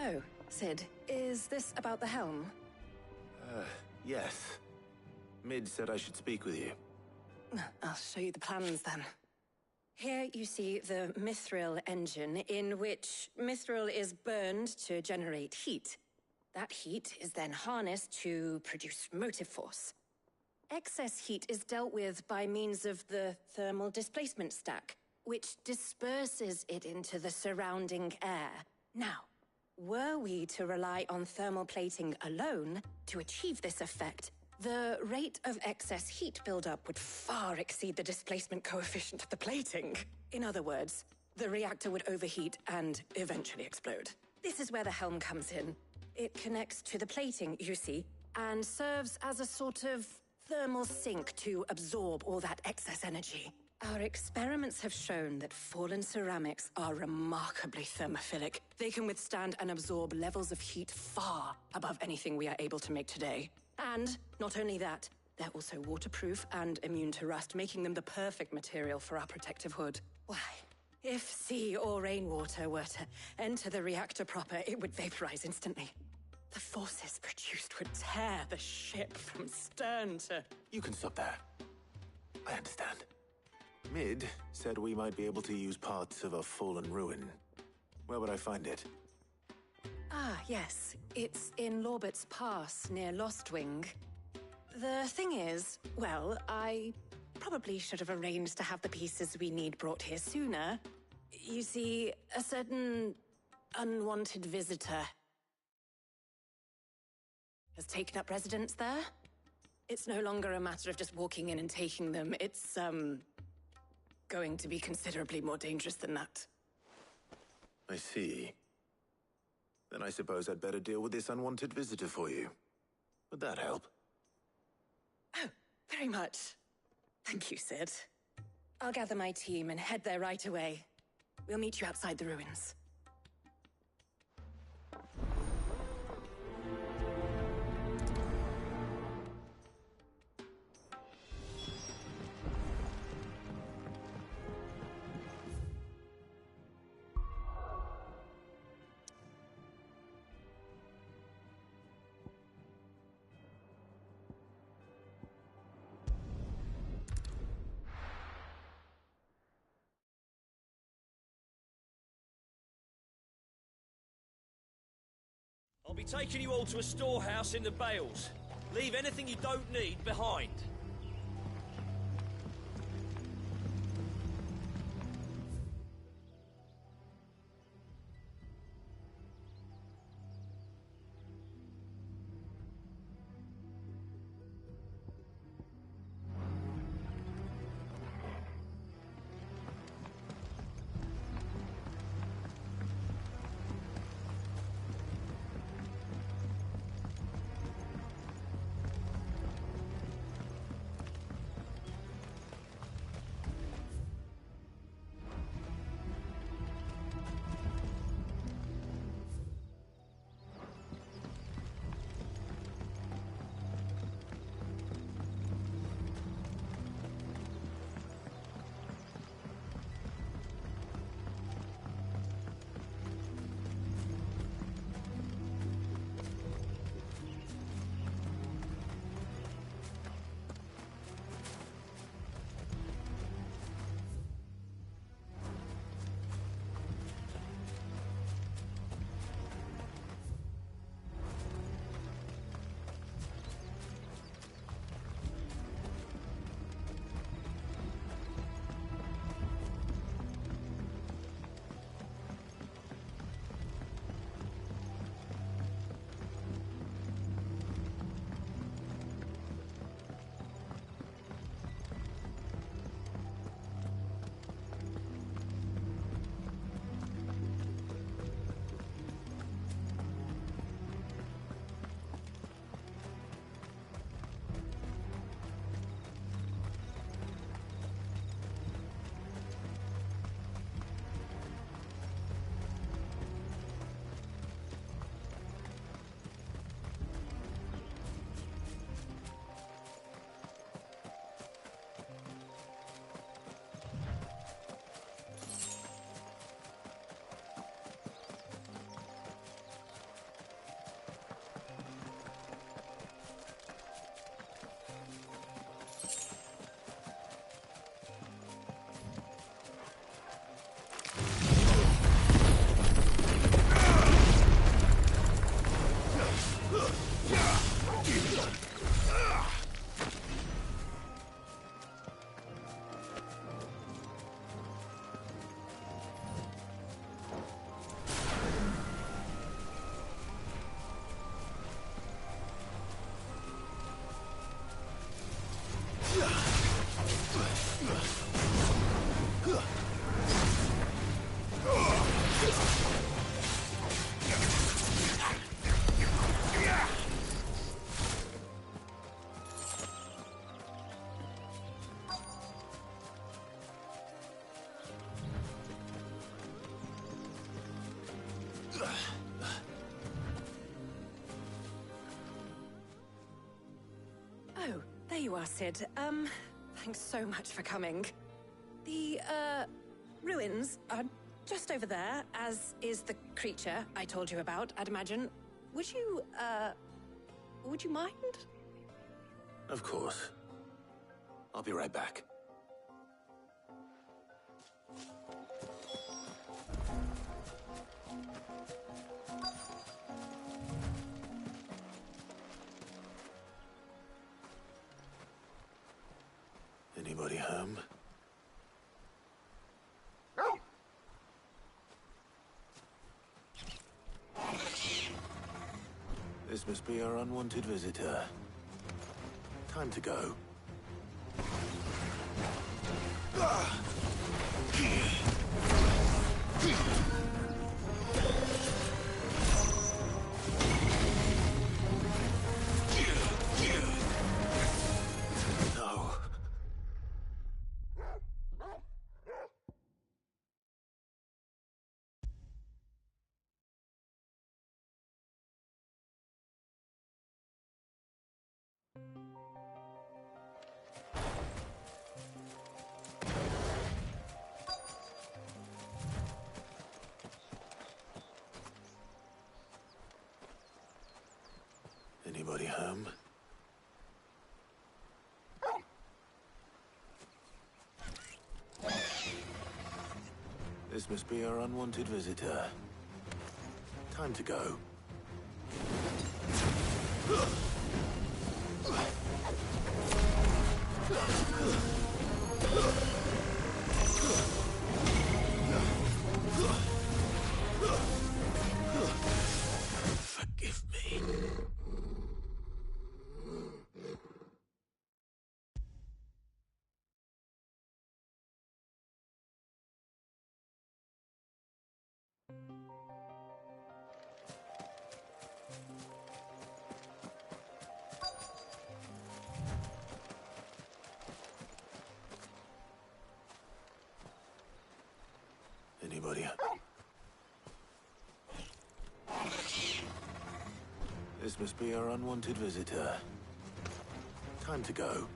So, Sid, is this about the helm? Yes. Mid said I should speak with you. I'll show you the plans then. Here you see the mithril engine, in which mithril is burned to generate heat. That heat is then harnessed to produce motive force. Excess heat is dealt with by means of the thermal displacement stack, which disperses it into the surrounding air. Now, were we to rely on thermal plating alone to achieve this effect, the rate of excess heat buildup would far exceed the displacement coefficient of the plating. In other words, the reactor would overheat and eventually explode. This is where the helm comes in. It connects to the plating, you see, and serves as a sort of thermal sink to absorb all that excess energy. Our experiments have shown that fallen ceramics are remarkably thermophilic. They can withstand and absorb levels of heat far above anything we are able to make today. And not only that, they're also waterproof and immune to rust, making them the perfect material for our protective hood. Why, if sea or rainwater were to enter the reactor proper, it would vaporize instantly. The forces produced would tear the ship from stern to... You can stop there. I understand. Mid said we might be able to use parts of a fallen ruin. Where would I find it? Ah, yes. It's in Lorbert's Pass, near Lostwing. The thing is, well, I probably should have arranged to have the pieces we need brought here sooner. You see, a certain unwanted visitor has taken up residence there. It's no longer a matter of just walking in and taking them. It's, going to be considerably more dangerous than that. I see. Then I suppose I'd better deal with this unwanted visitor for you. Would that help? Oh, very much. Thank you, Sid. I'll gather my team and head there right away. We'll meet you outside the ruins. I'll be taking you all to a storehouse in the Bales. Leave anything you don't need behind. Oh, there you are, Sid. Thanks so much for coming. The, ruins are just over there, as is the creature I told you about, I'd imagine. Would you mind? Of course. I'll be right back. Anybody home? This must be our unwanted visitor. Time to go. No. Anybody home? This must be our unwanted visitor. Time to go. Forgive me. Anybody? This must be our unwanted visitor. Time to go.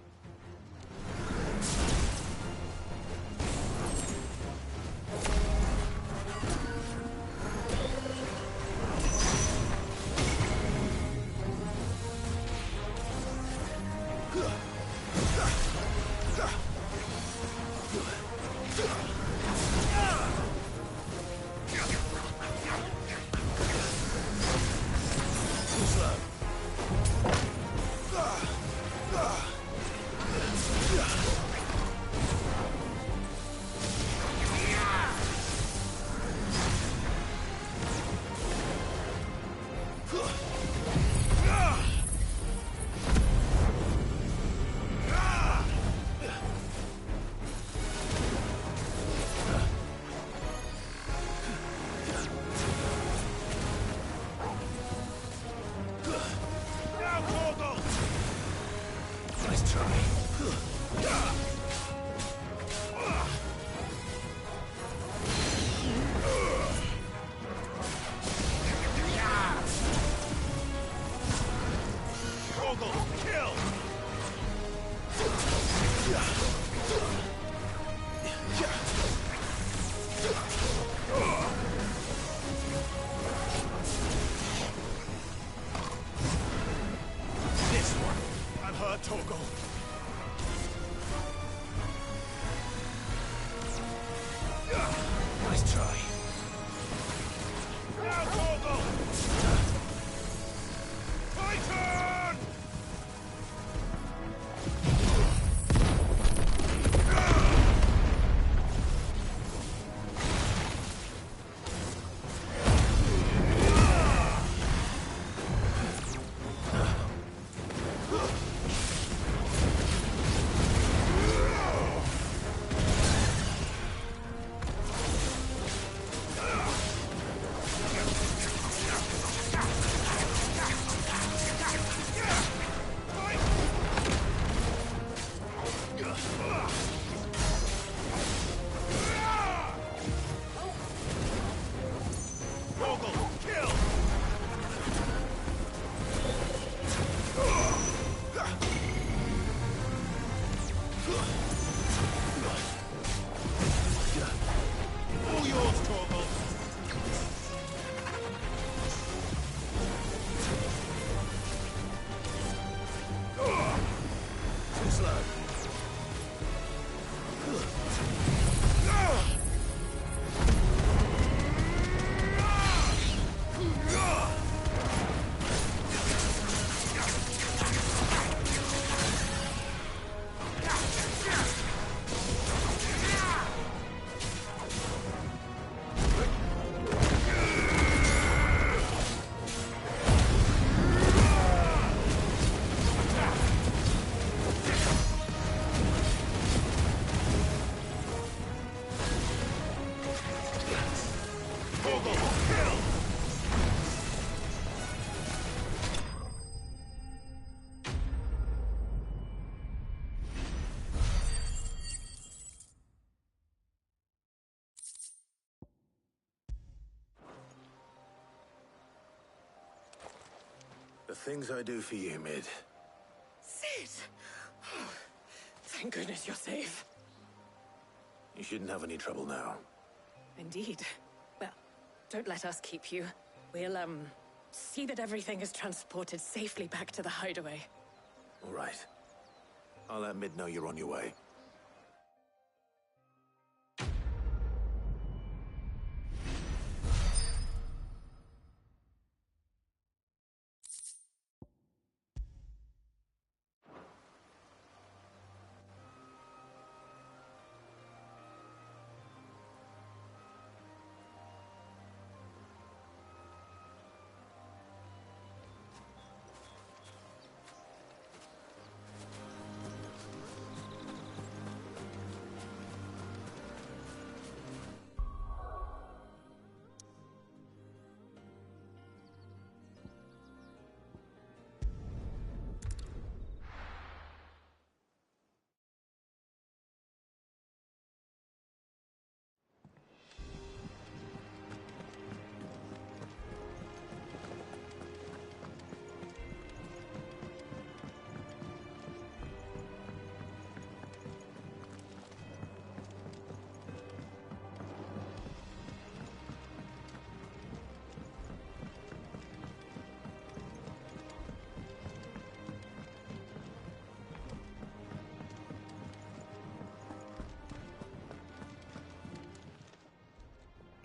The things I do for you, Mid. Sid! Oh, thank goodness you're safe. You shouldn't have any trouble now. Indeed. Well, don't let us keep you. We'll, see that everything is transported safely back to the hideaway. All right. I'll let Mid know you're on your way.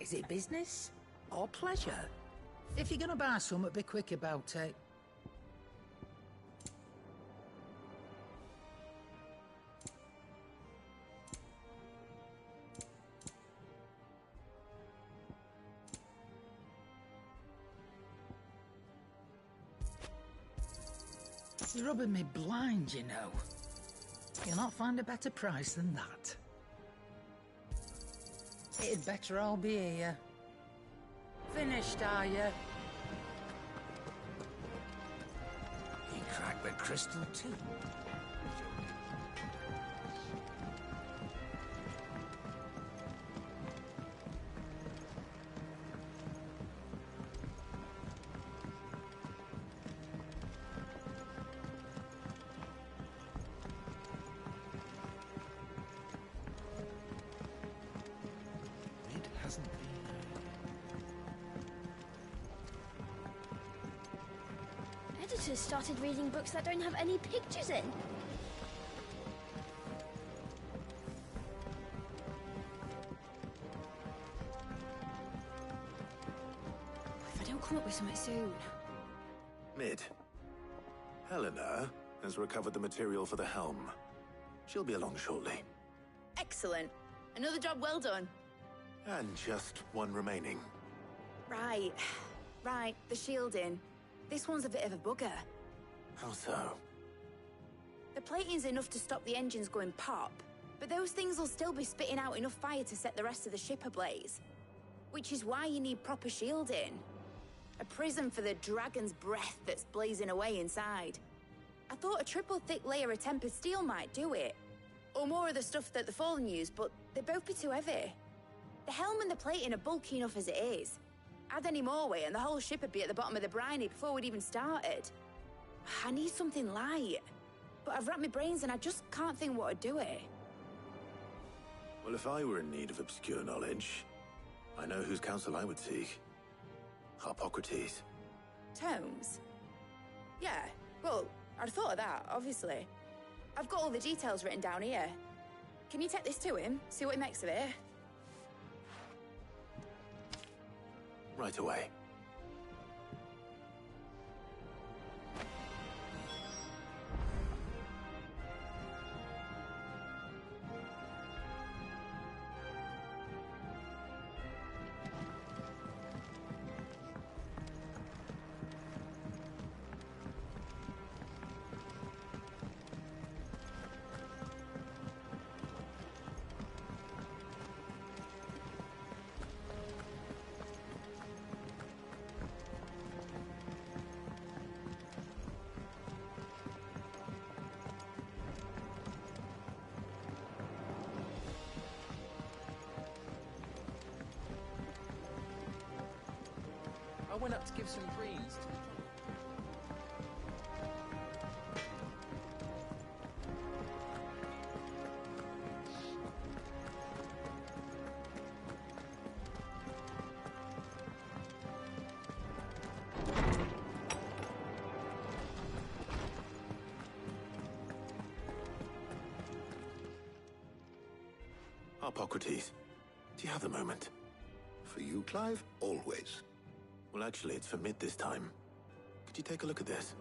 Is it business or pleasure? If you're gonna buy something, be quick about it. You're rubbing me blind, you know. You'll not find a better price than that. It'd better all be here. Finished, are you? He cracked the crystal too. Editors started reading books that don't have any pictures in. If I don't come up with something soon. Mid. Helena has recovered the material for the helm. She'll be along shortly. Excellent. Another job well done. And just one remaining. Right. Right, the shielding. This one's a bit of a bugger. How so? The plating's enough to stop the engines going pop, but those things will still be spitting out enough fire to set the rest of the ship ablaze. Which is why you need proper shielding. A prism for the dragon's breath that's blazing away inside. I thought a triple thick layer of tempered steel might do it. Or more of the stuff that the Fallen use, but they'd both be too heavy. The helm and the plating are bulky enough as it is. Add any more weight and the whole ship would be at the bottom of the briny before we'd even started. I need something light. But I've racked my brains and I just can't think what would do it. Well, if I were in need of obscure knowledge, I know whose counsel I would seek. Harpocrates. Tomes? Yeah, well, I'd thought of that, obviously. I've got all the details written down here. Can you take this to him, see what he makes of it? Right away. I went up to give some greens to the... Harpocrates, do you have a moment? For you, Clive, always. Well, actually, it's for Mid this time. Could you take a look at this?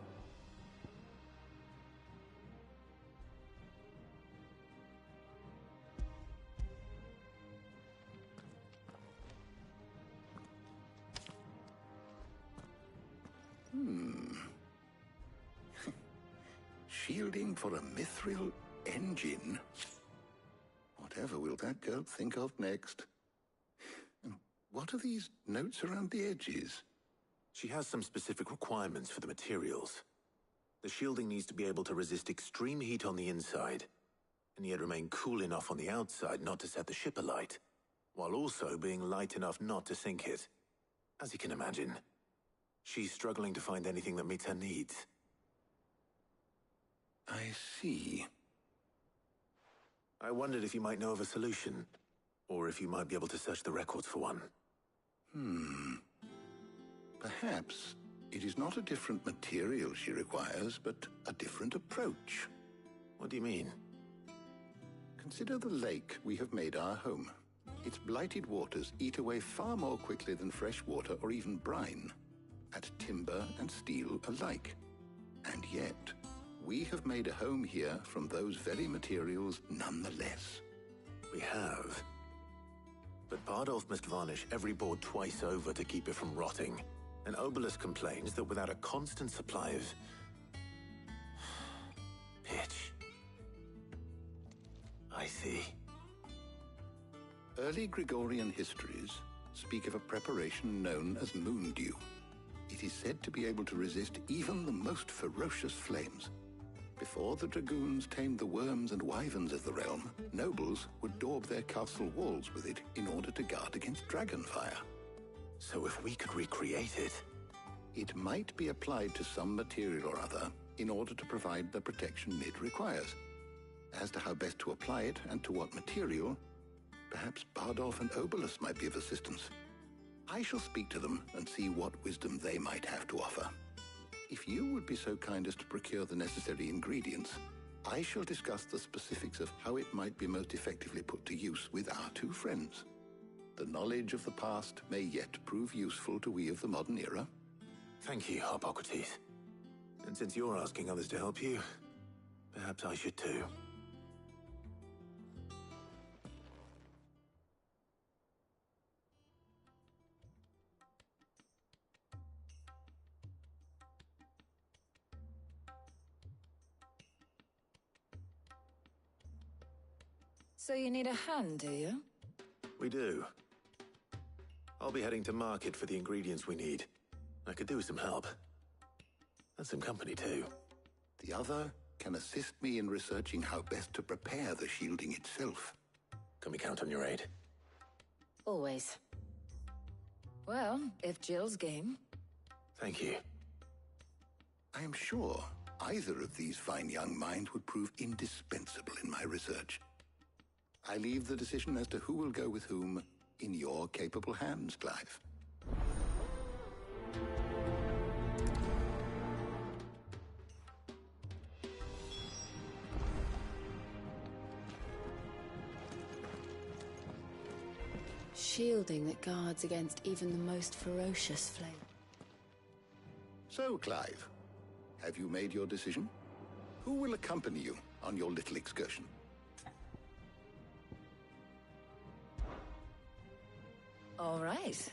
Shielding for a mithril engine? Whatever will that girl think of next? And what are these notes around the edges? She has some specific requirements for the materials. The shielding needs to be able to resist extreme heat on the inside, and yet remain cool enough on the outside not to set the ship alight, while also being light enough not to sink it. As you can imagine, she's struggling to find anything that meets her needs. I see. I wondered if you might know of a solution, or if you might be able to search the records for one. Perhaps it is not a different material she requires, but a different approach. What do you mean? Consider the lake we have made our home. Its blighted waters eat away far more quickly than fresh water or even brine, at timber and steel alike. And yet, we have made a home here from those very materials nonetheless. We have. But Bardolph must varnish every board twice over to keep it from rotting. And Obelus complains that without a constant supply of pitch. I see. Early Gregorian histories speak of a preparation known as moon dew. It is said to be able to resist even the most ferocious flames. Before the dragoons tamed the worms and wyverns of the realm, nobles would daub their castle walls with it in order to guard against dragonfire. So if we could recreate it... It might be applied to some material or other in order to provide the protection Mid requires. As to how best to apply it and to what material, perhaps Bardolph and Obelus might be of assistance. I shall speak to them and see what wisdom they might have to offer. If you would be so kind as to procure the necessary ingredients, I shall discuss the specifics of how it might be most effectively put to use with our two friends. The knowledge of the past may yet prove useful to we of the modern era. Thank you, Harpocrates. And since you're asking others to help you, perhaps I should too. So you need a hand, do you? We do. I'll be heading to market for the ingredients we need. I could do with some help. And some company, too. The other can assist me in researching how best to prepare the shielding itself. Can we count on your aid? Always. Well, if Jill's game. Thank you. I am sure either of these fine young minds would prove indispensable in my research. I leave the decision as to who will go with whom in your capable hands, Clive. Shielding that guards against even the most ferocious flame. So, Clive, have you made your decision? Who will accompany you on your little excursion? All right.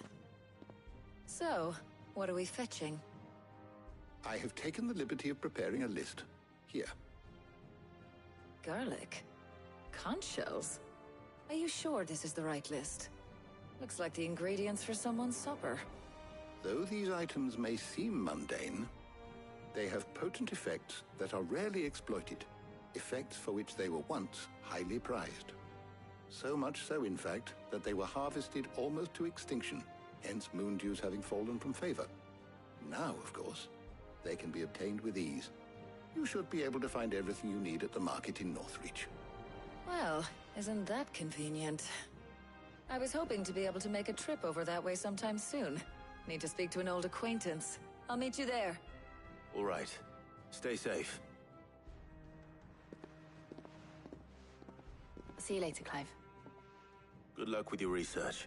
So, what are we fetching? I have taken the liberty of preparing a list. Here. Garlic? Conch shells? Are you sure this is the right list? Looks like the ingredients for someone's supper. Though these items may seem mundane, they have potent effects that are rarely exploited, effects for which they were once highly prized. So much so, in fact, that they were harvested almost to extinction, hence moon dews having fallen from favor. Now, of course, they can be obtained with ease. You should be able to find everything you need at the market in Northreach. Well, isn't that convenient? I was hoping to be able to make a trip over that way sometime soon. Need to speak to an old acquaintance. I'll meet you there. All right. Stay safe. See you later, Clive. Good luck with your research.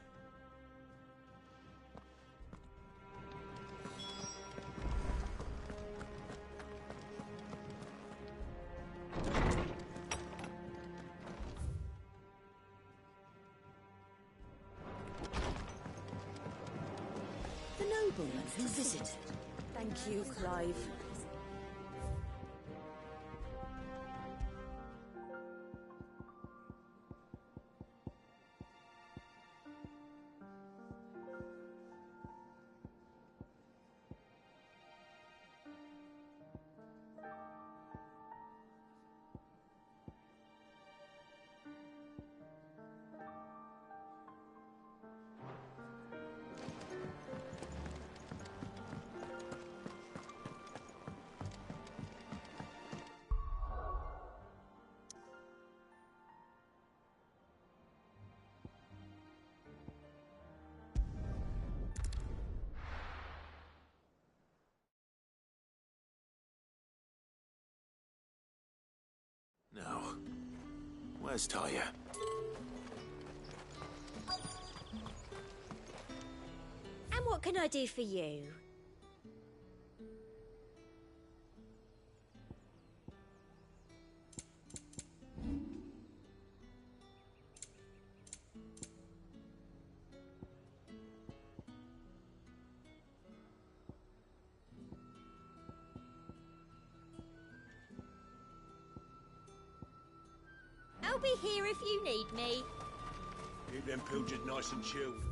The nobleman who visited. Thank you, Clive. Now, where's Talia? And what can I do for you? I'll be here if you need me. Keep them pilgers nice and chilled.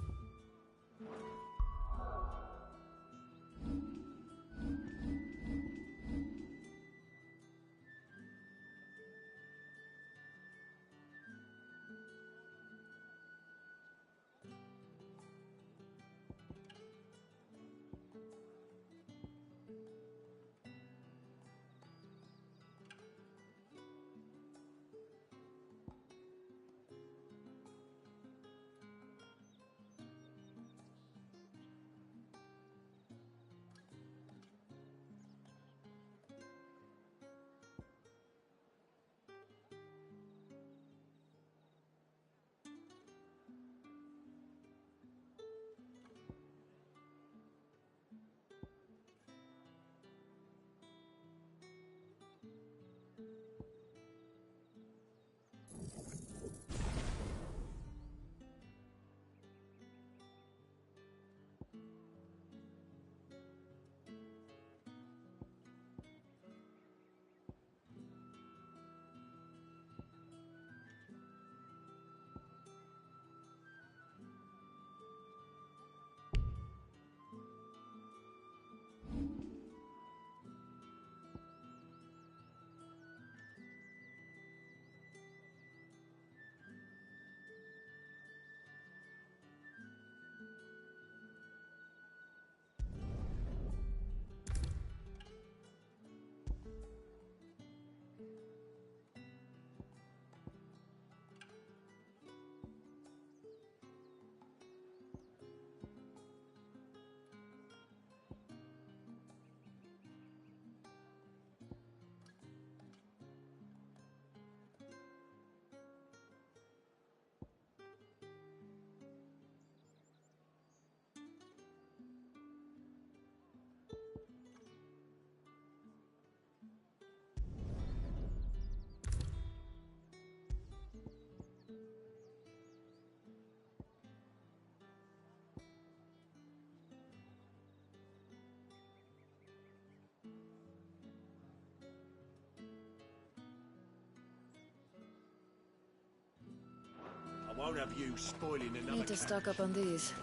I won't have you spoiling another Need to stock up on these.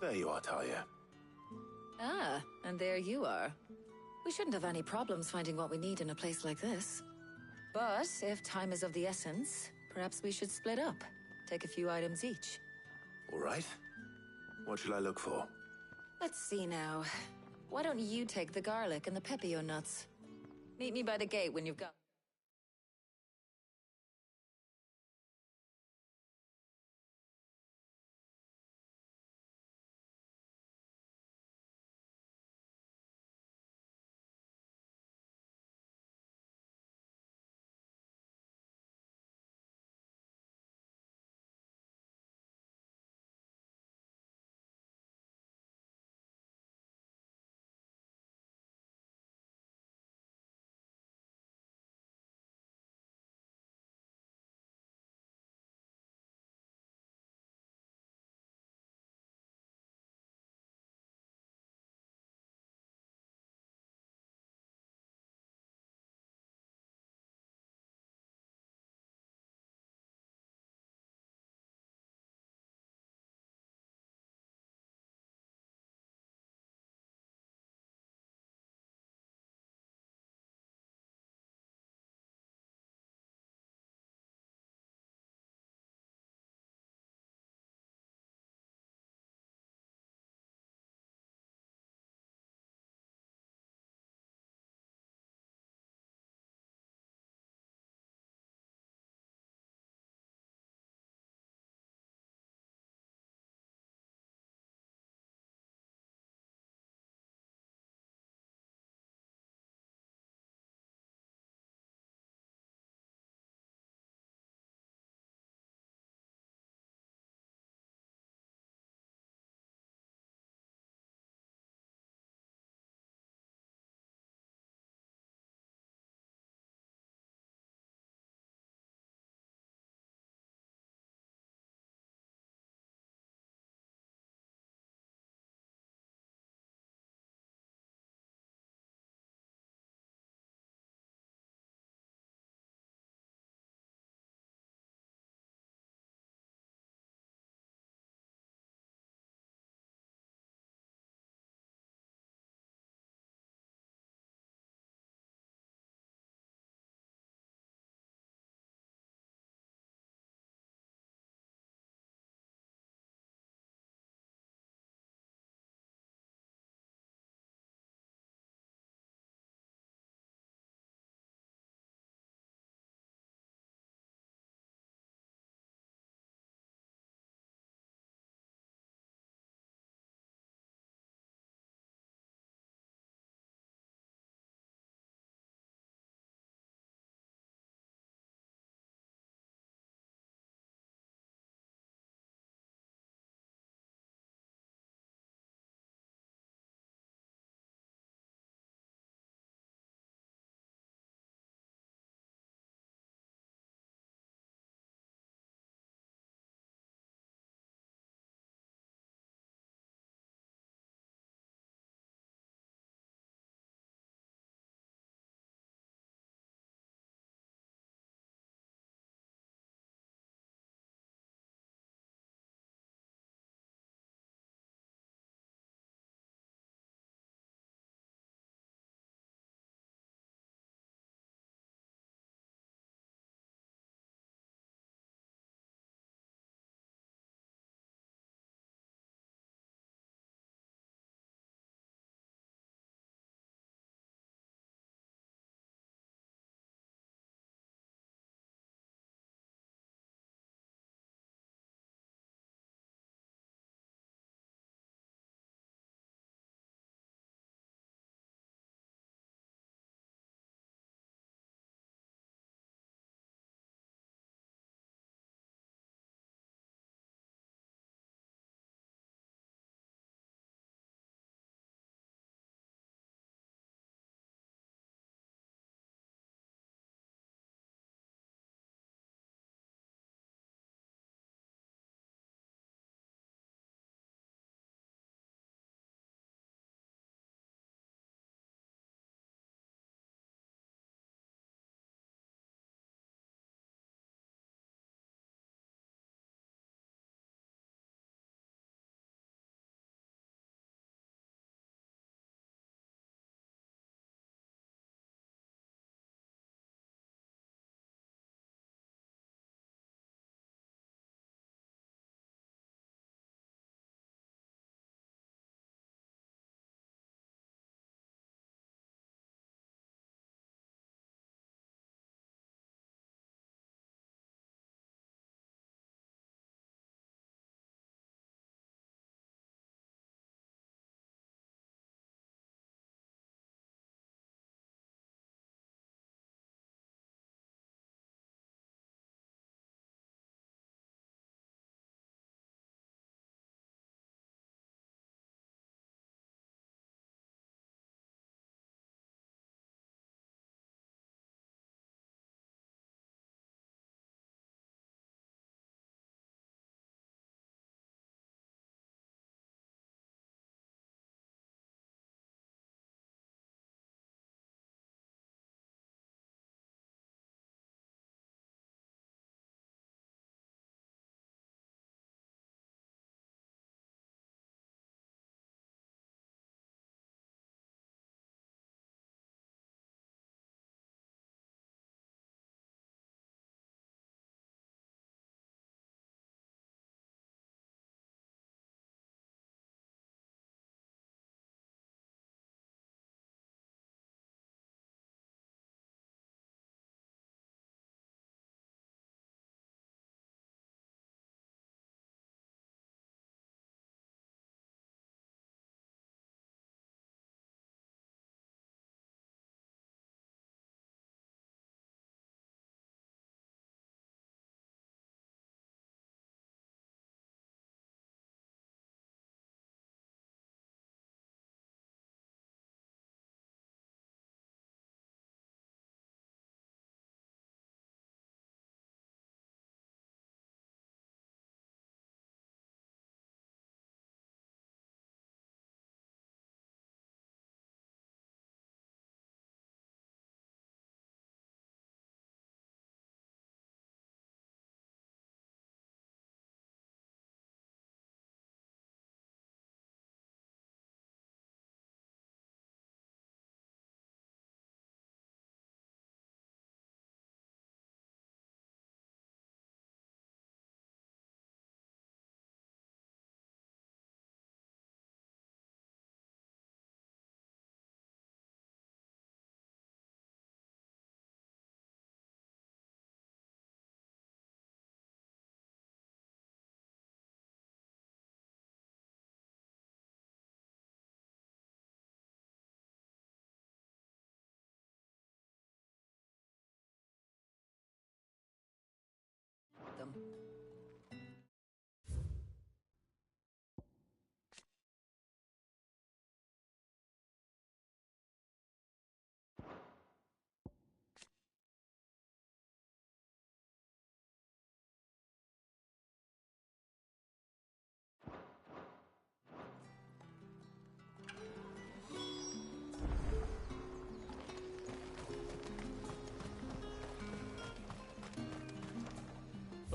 There you are, Talia. Ah, and there you are. We shouldn't have any problems finding what we need in a place like this. But if time is of the essence, perhaps we should split up. Take a few items each. All right. What shall I look for? Let's see now. Why don't you take the garlic and the pepio nuts? Meet me by the gate when you've got...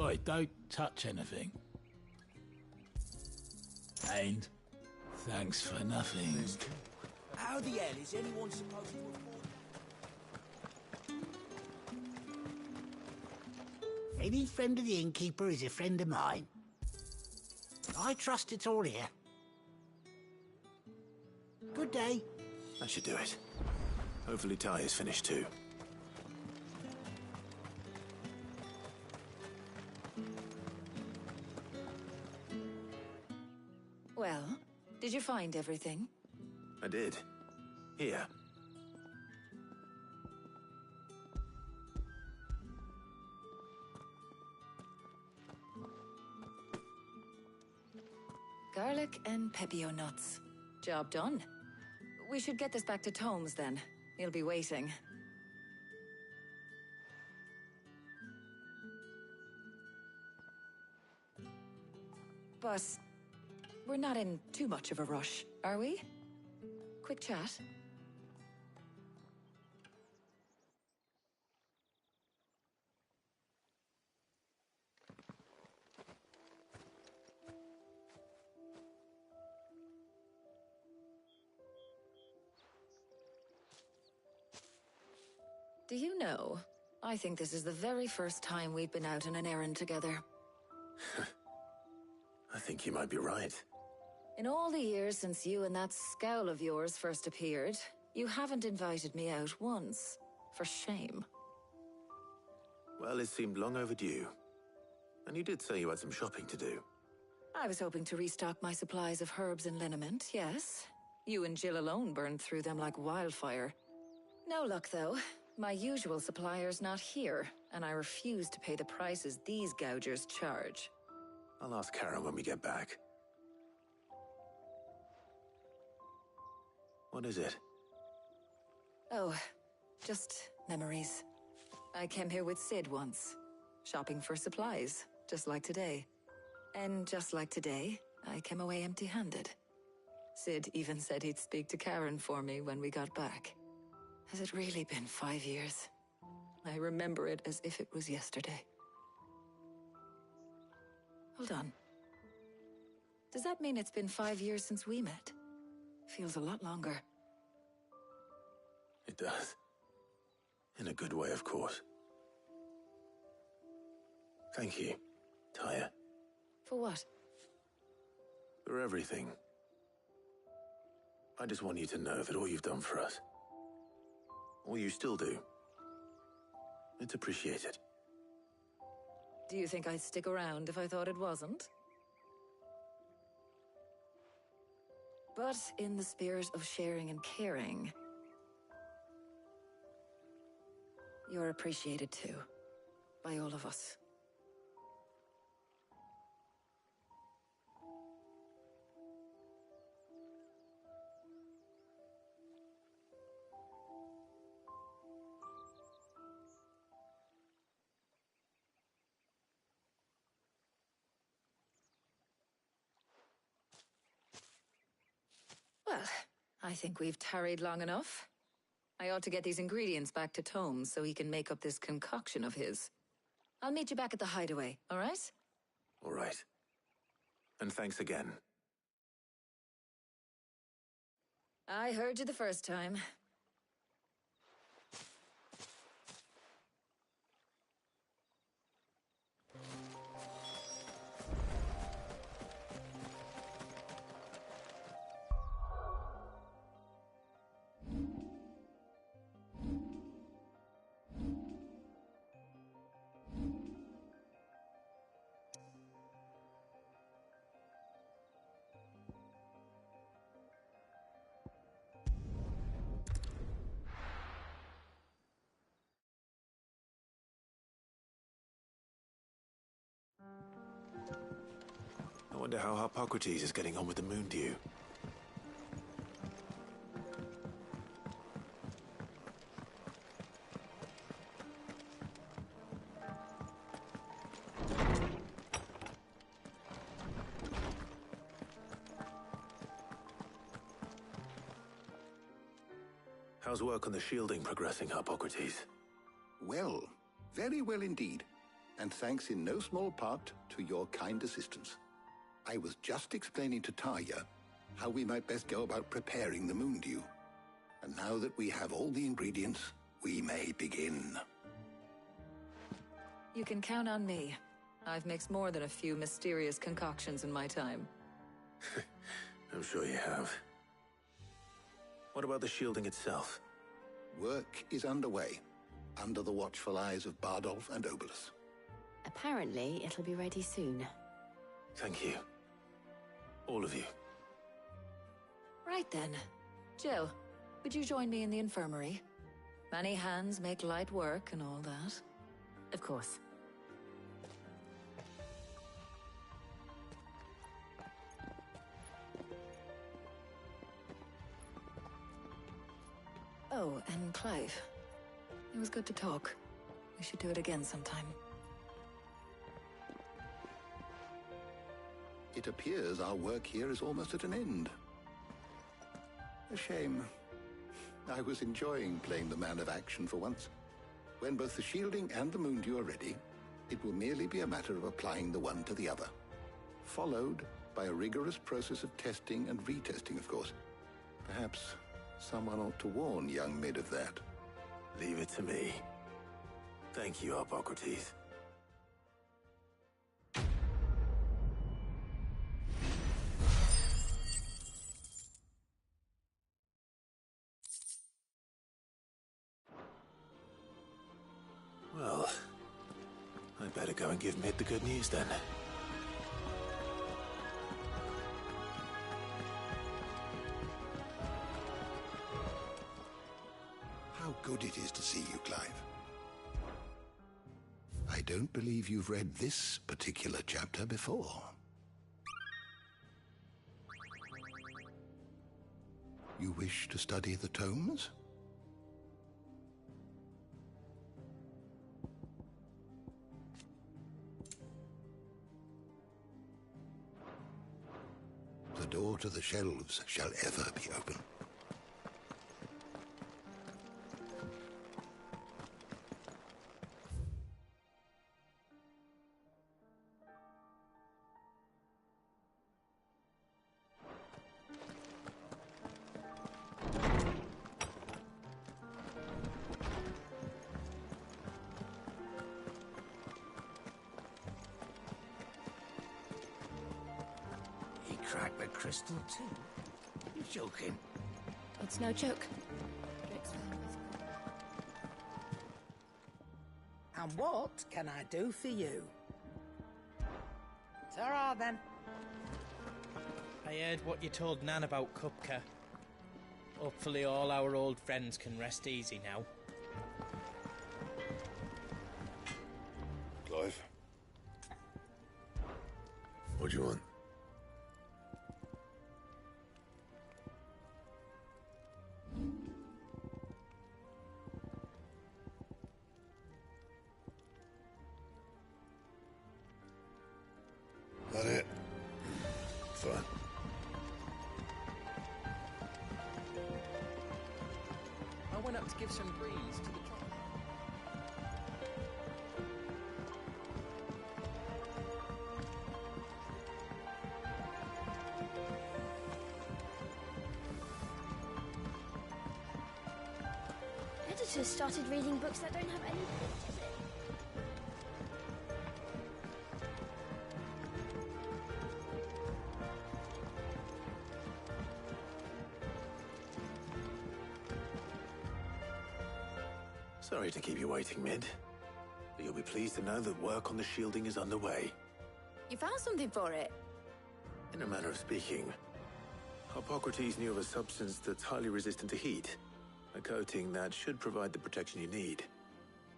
Oi, don't touch anything. And thanks for nothing. How the hell is anyone supposed to afford... Any friend of the innkeeper is a friend of mine. I trust it's all here. Good day. That should do it. Hopefully Ty is finished too. Well, did you find everything? I did. Here. Garlic and pepio nuts. Job done. We should get this back to Tomes then. He'll be waiting. But we're not in too much of a rush, are we? Quick chat. Do you know, I think this is the very first time we've been out on an errand together. I think you might be right. In all the years since you and that scowl of yours first appeared, you haven't invited me out once. For shame. Well, it seemed long overdue. And you did say you had some shopping to do. I was hoping to restock my supplies of herbs and liniment, yes. You and Jill alone burned through them like wildfire. No luck, though. My usual supplier's not here, and I refuse to pay the prices these gougers charge. I'll ask Karen when we get back. What is it? Oh, just memories. I came here with Sid once, shopping for supplies, just like today. And just like today, I came away empty-handed. Sid even said he'd speak to Karen for me when we got back. Has it really been 5 years? I remember it as if it was yesterday. Hold on. Does that mean it's been 5 years since we met? Feels a lot longer. It does. In a good way, of course. Thank you, Tyre. For what? For everything. I just want you to know that all you've done for us, all you still do, it's appreciated. Do you think I'd stick around if I thought it wasn't? But in the spirit of sharing and caring, you're appreciated too, by all of us. Well, I think we've tarried long enough. I ought to get these ingredients back to Tomes so he can make up this concoction of his. I'll meet you back at the hideaway, all right? All right. And thanks again. I heard you the first time. Wonder how Hippocrates is getting on with the moon dew. How's work on the shielding progressing, Hippocrates? Well, very well indeed. And thanks in no small part to your kind assistance. I was just explaining to Tarja how we might best go about preparing the moon dew. And now that we have all the ingredients, we may begin. You can count on me. I've mixed more than a few mysterious concoctions in my time. I'm sure you have. What about the shielding itself? Work is underway, under the watchful eyes of Bardolph and Obolus. Apparently, it'll be ready soon. Thank you. All of you. Right then. Jill, would you join me in the infirmary? Many hands make light work and all that. Of course. Oh, and Clive. It was good to talk. We should do it again sometime. It appears our work here is almost at an end. A shame. I was enjoying playing the man of action for once. When both the shielding and the moon dew are ready, it will merely be a matter of applying the one to the other. Followed by a rigorous process of testing and retesting, of course. Perhaps someone ought to warn young Mid of that. Leave it to me. Thank you, Hippocrates. Well, I'd better go and give Mid the good news then. How good it is to see you, Clive. I don't believe you've read this particular chapter before. You wish to study the tomes? The door to the shelves shall ever be open. Crack the crystal too? You joking? It's no joke. And what can I do for you? Ta-ra, then. I heard what you told Nan about Kupka. Hopefully all our old friends can rest easy now. Clive? What do you want? That it? Fine. I went up to give some breeze to the Editors started reading books that don't have any pictures in. Sorry to keep you waiting, Mid. But you'll be pleased to know that work on the shielding is underway. You found something for it? In a manner of speaking, Hippocrates knew of a substance that's highly resistant to heat. A coating that should provide the protection you need.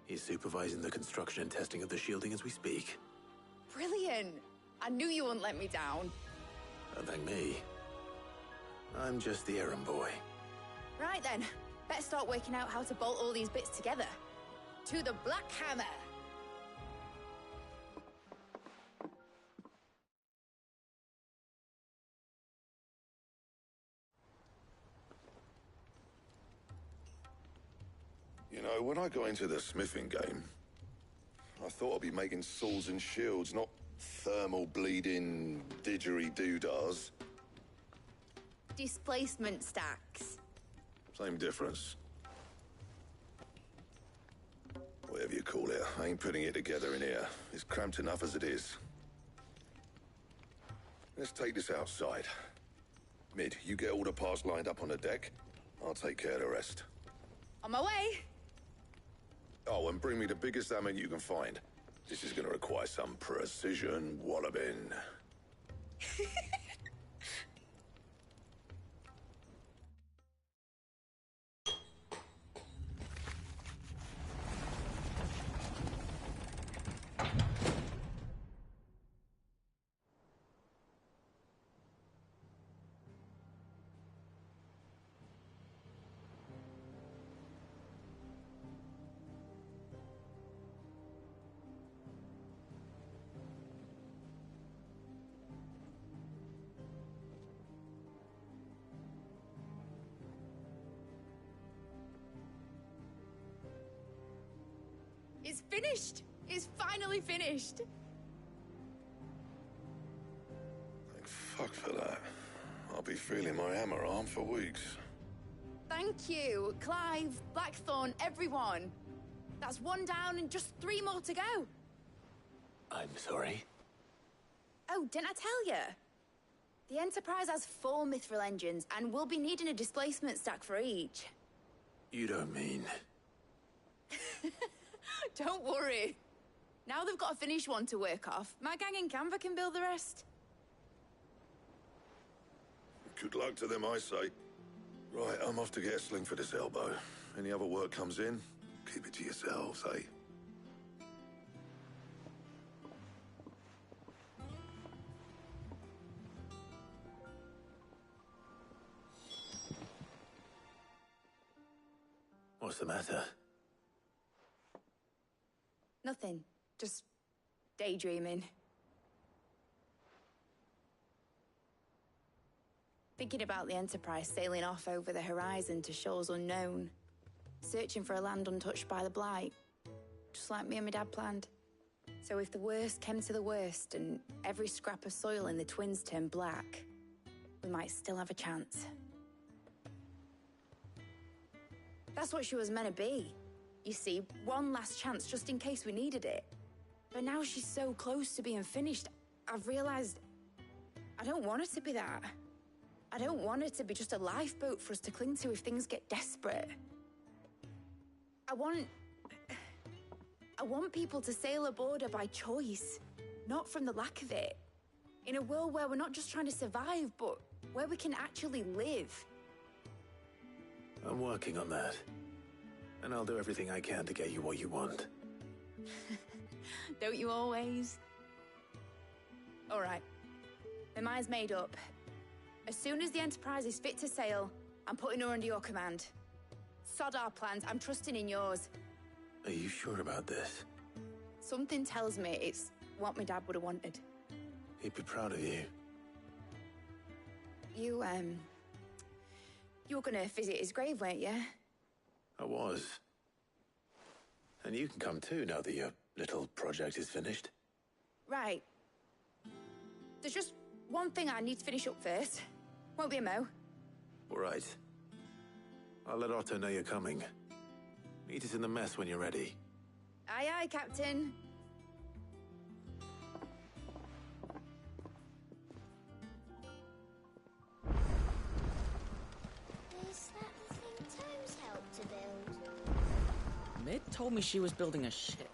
He's supervising the construction and testing of the shielding as we speak. Brilliant! I knew you wouldn't let me down. Don't thank me. I'm just the errand boy. Right then, better start working out how to bolt all these bits together. To the Black Hammer! You know, when I got into the smithing game, I thought I'd be making swords and shields, not thermal bleeding didgeridoo-dahs. Displacement stacks. Same difference. Whatever you call it, I ain't putting it together in here. It's cramped enough as it is. Let's take this outside. Mid, you get all the parts lined up on the deck. I'll take care of the rest. On my way! Oh, and bring me the biggest hammer you can find. This is gonna require some precision walloping. It's finished! It's finally finished! Thank fuck for that. I'll be feeling my hammer arm for weeks. Thank you, Clive, Blackthorn, everyone. That's one down and just 3 more to go. I'm sorry. Oh, didn't I tell you? The Enterprise has 4 mithril engines, and we'll be needing a displacement stack for each. You don't mean... Don't worry. Now they've got a finished one to work off. My gang in Canva can build the rest. Good luck to them, I say. Right, I'm off to get a sling for this elbow. Any other work comes in, keep it to yourselves, eh? What's the matter? Nothing. Just daydreaming. Thinking about the Enterprise sailing off over the horizon to shores unknown. Searching for a land untouched by the Blight. Just like me and my dad planned. So if the worst came to the worst and every scrap of soil in the Twins turned black, we might still have a chance. That's what she was meant to be. You see, one last chance just in case we needed it. But now she's so close to being finished, I've realized I don't want her to be that. I don't want her to be just a lifeboat for us to cling to if things get desperate. I want people to sail aboard her by choice, not from the lack of it. In a world where we're not just trying to survive, but where we can actually live. I'm working on that. And I'll do everything I can to get you what you want. Don't you always? All right. My mind's made up. As soon as the Enterprise is fit to sail, I'm putting her under your command. Sod our plans, I'm trusting in yours. Are you sure about this? Something tells me it's what my dad would have wanted. He'd be proud of you. You were gonna visit his grave, weren't you? I was. And you can come too now that your little project is finished. Right. There's just one thing I need to finish up first. Won't be a mo. All right. I'll let Otto know you're coming. Meet us in the mess when you're ready. Aye, aye, Captain. Is that the thing Tomes helped to build? Mid told me she was building a ship.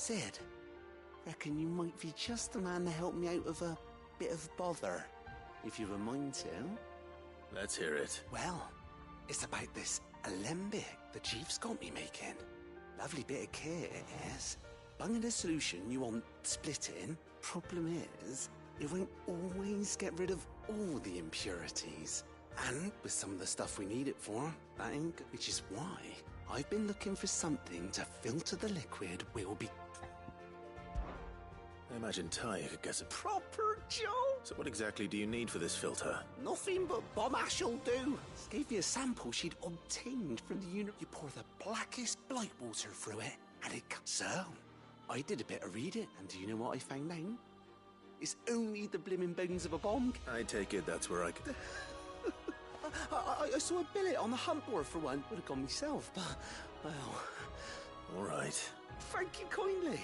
Sid, reckon you might be just the man to help me out of a bit of bother, if you've a mind to. Let's hear it. Well, it's about this alembic the chief's got me making. Lovely bit of kit, it is. Bunging a solution you want splitting. Problem is, it won't always get rid of all the impurities. And with some of the stuff we need it for, that ain't good. Which is why I've been looking for something to filter the liquid we'll be... I imagine Ty could guess a Proper Joe! So what exactly do you need for this filter? Nothing but bomb ash'll do. Gave me a sample she'd obtained from the unit. You pour the blackest blight water through it, and it comes. So, I did a bit of reading, and do you know what I found out? It's only the blimmin' bones of a bomb. I take it that's where I could... I saw a billet on the hunt board for one. Would have gone myself, but, well... All right. Thank you kindly.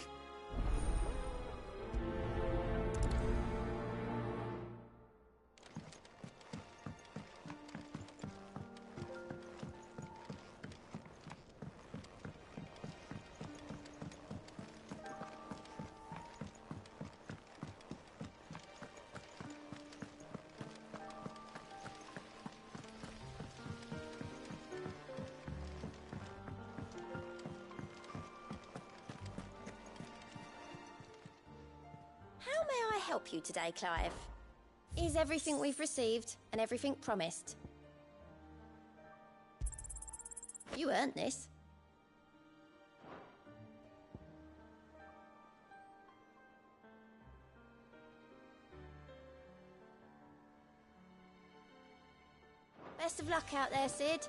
How may I help you today, Clive? Is everything we've received and everything promised? You earned this. Best of luck out there, Sid.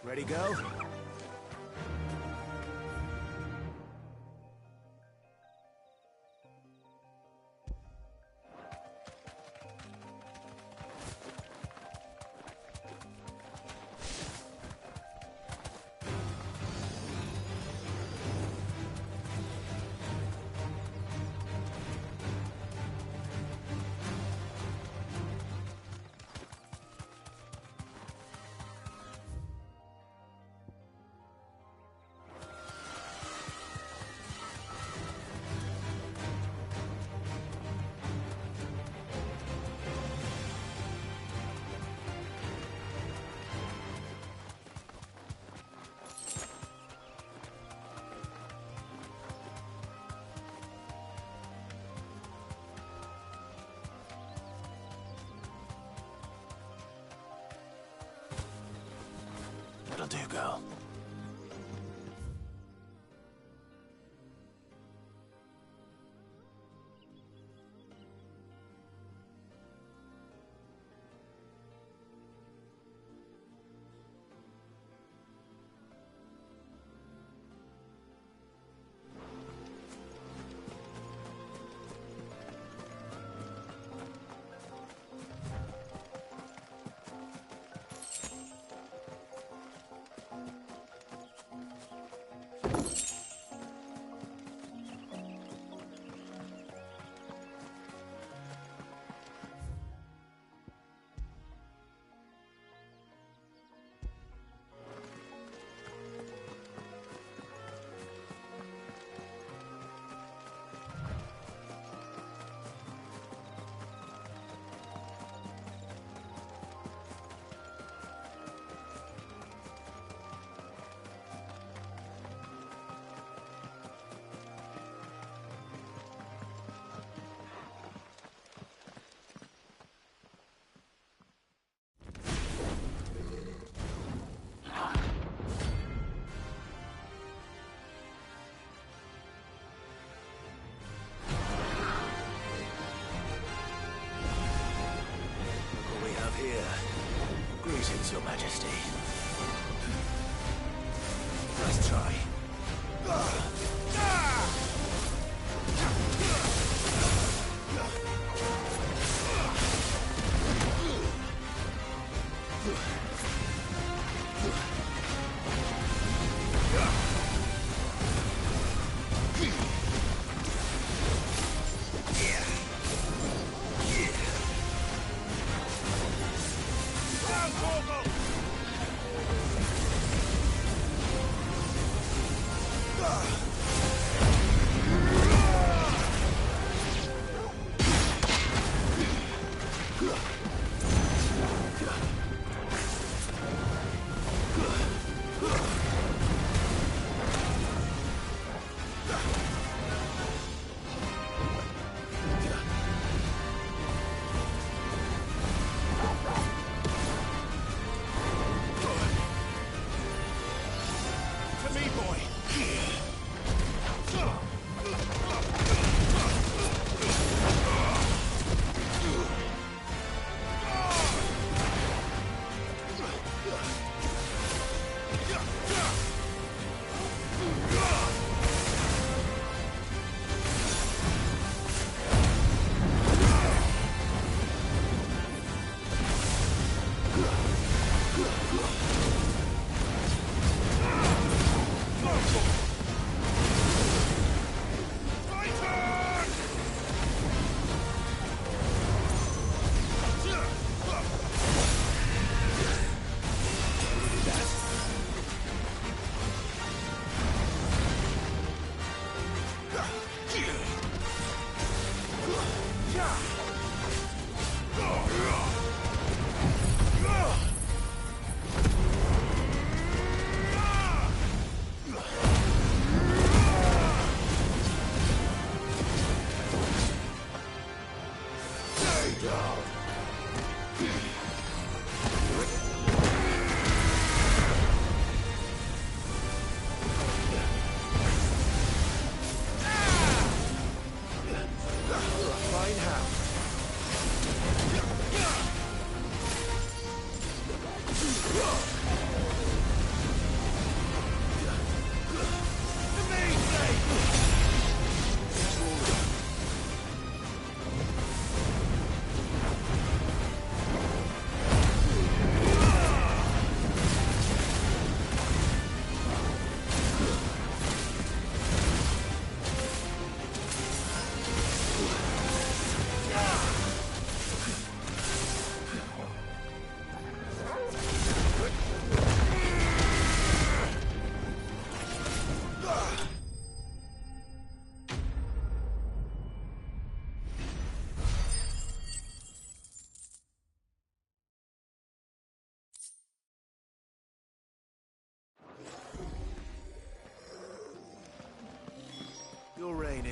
Ready, go? That'll do, girl. Here. Greetings, Your Majesty. Nice try.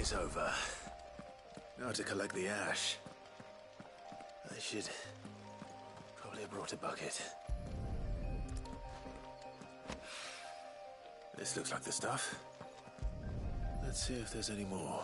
is over. Now to collect the ash. I should probably have brought a bucket. This looks like the stuff. Let's see if there's any more.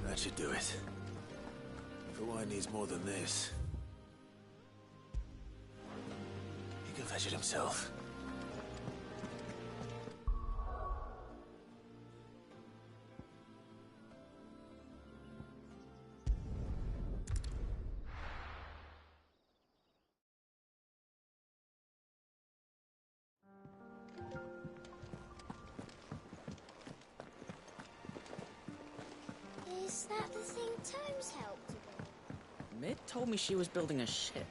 That should do it. But why needs more than this? He can fetch it himself. Is that the thing Tomes helped with? Mid told me she was building a ship.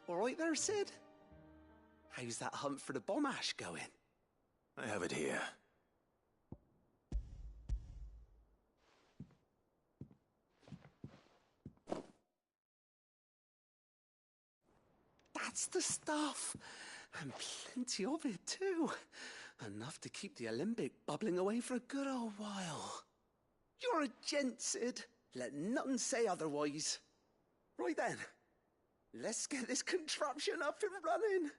All right there, Sid? How's that hunt for the bomb ash going? I have it here. That's the stuff. And plenty of it, too. Enough to keep the alembic bubbling away for a good old while. You're a gent, Sid. Let nothing say otherwise. Right then. Let's get this contraption up and running.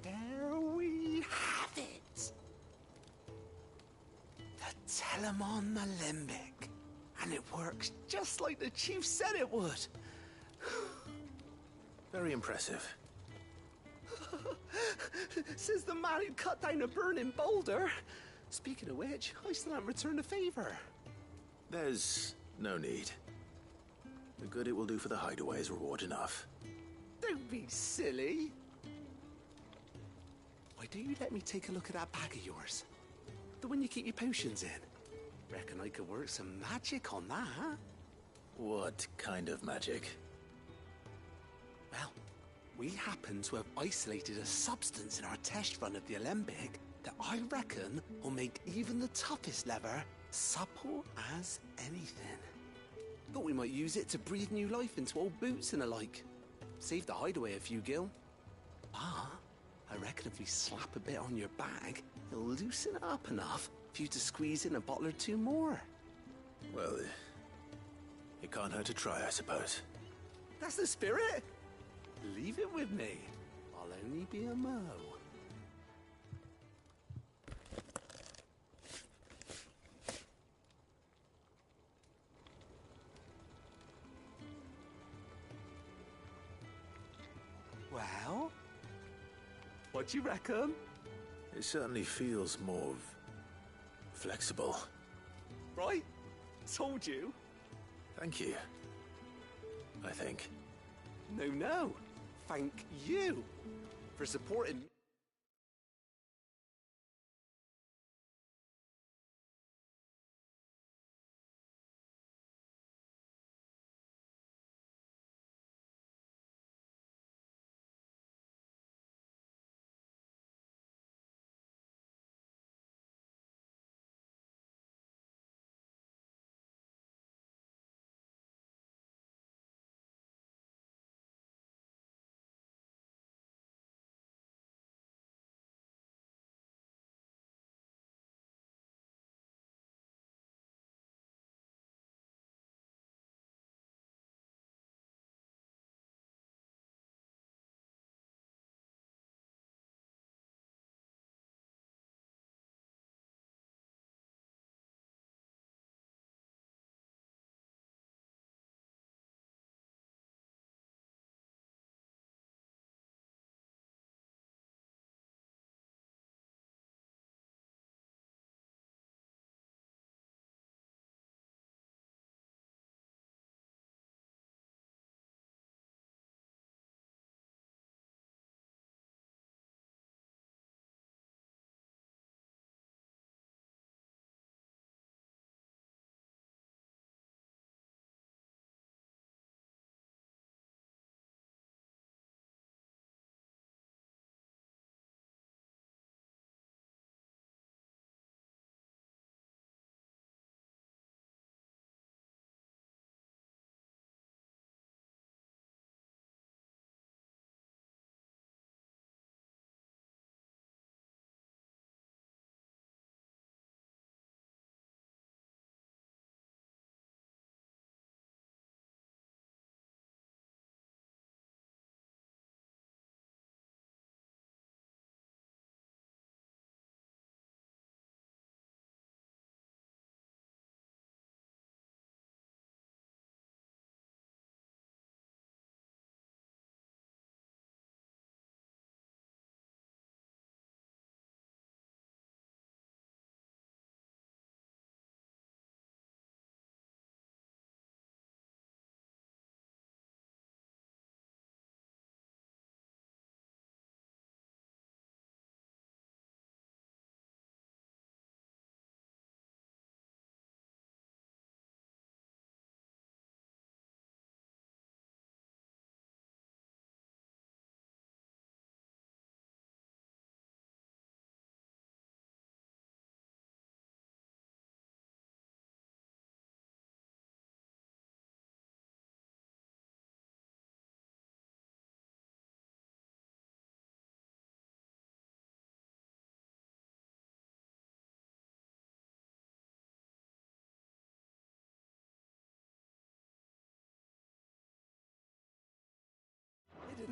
There we have it. The Telemon Alembic. And it works just like the chief said it would. Very impressive. Says the man who cut down a burning boulder. Speaking of which, I still haven't returned the favor. There's no need. The good it will do for the hideaway is reward enough. Don't be silly. Why don't you let me take a look at that bag of yours? The one you keep your potions in. Reckon I could work some magic on that, huh? What kind of magic? Well, we happen to have isolated a substance in our test run of the alembic that I reckon will make even the toughest lever supple as anything. Thought we might use it to breathe new life into old boots and the like. Save the hideaway a few gil. But I reckon if we slap a bit on your bag, it'll loosen it up enough for you to squeeze in a bottle or two more. Well, it can't hurt to try, I suppose. That's the spirit. Leave it with me. I'll only be a mo. Well, what do you reckon? It certainly feels more flexible. Right? Told you. Thank you. I think. No. Thank you for supporting me.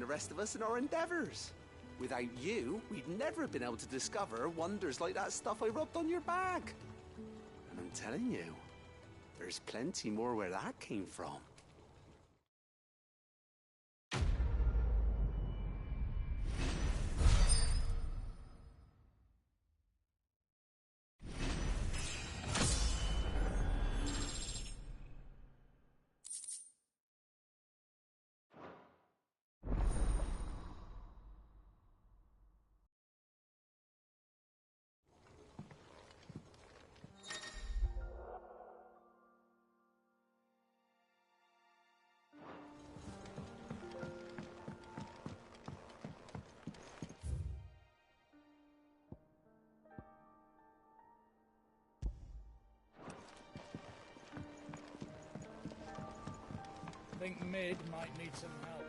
the rest of us in our endeavours. Without you, we'd never have been able to discover wonders like that stuff I rubbed on your back. And I'm telling you, there's plenty more where that came from. I think Mid might need some help.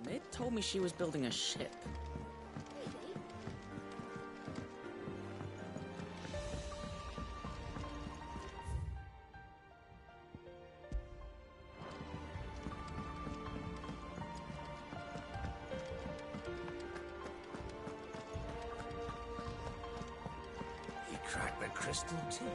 Mid told me she was building a ship. He cracked the crystal too.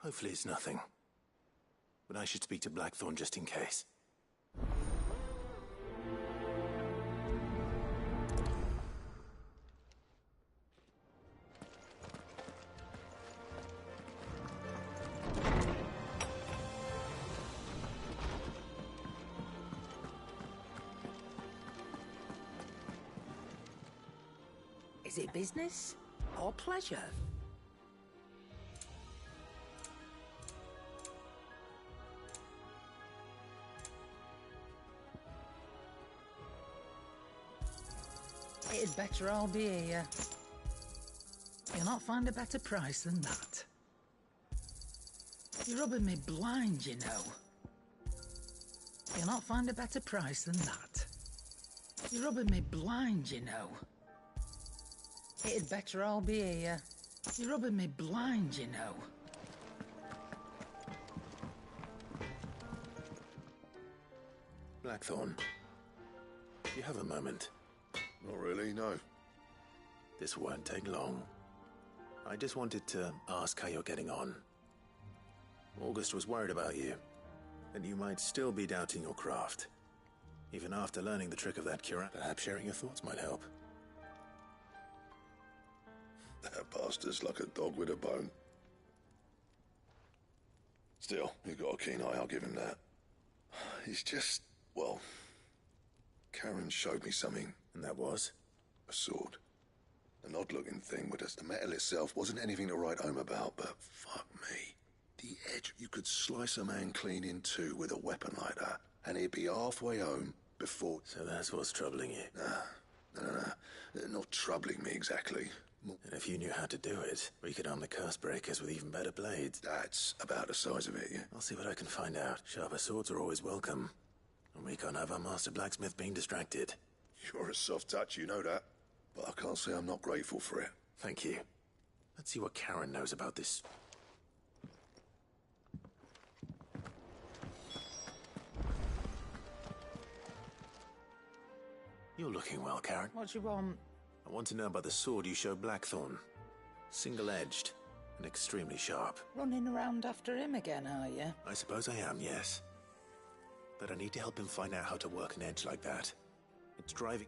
Hopefully it's nothing. But I should speak to Blackthorn just in case. Is it business or pleasure? It'd better all be here. You'll not find a better price than that. You're rubbing me blind, you know. You'll not find a better price than that. You're rubbing me blind, you know. It'd better all be here. You're rubbing me blind, you know. Blackthorn, you have a moment? Not really, no. This won't take long. I just wanted to ask how you're getting on. August was worried about you, and you might still be doubting your craft. Even after learning the trick of that cure, perhaps sharing your thoughts might help. That bastard's like a dog with a bone. Still, you've got a keen eye, I'll give him that. He's just, well, Karen showed me something. And that was? A sword. An odd-looking thing with us. The metal itself wasn't anything to write home about, but fuck me. The edge, you could slice a man clean in two with a weapon like that, and he'd be halfway home before... So that's what's troubling you? No. Not troubling me exactly. And if you knew how to do it, we could arm the curse breakers with even better blades. That's about the size of it, yeah? I'll see what I can find out. Sharper swords are always welcome. And we can't have our master blacksmith being distracted. You're a soft touch, you know that. But I can't say I'm not grateful for it. Thank you. Let's see what Karen knows about this. You're looking well, Karen. What do you want? I want to know about the sword you showed Blackthorn. Single-edged and extremely sharp. Running around after him again, are you? I suppose I am, yes. But I need to help him find out how to work an edge like that. It's driving...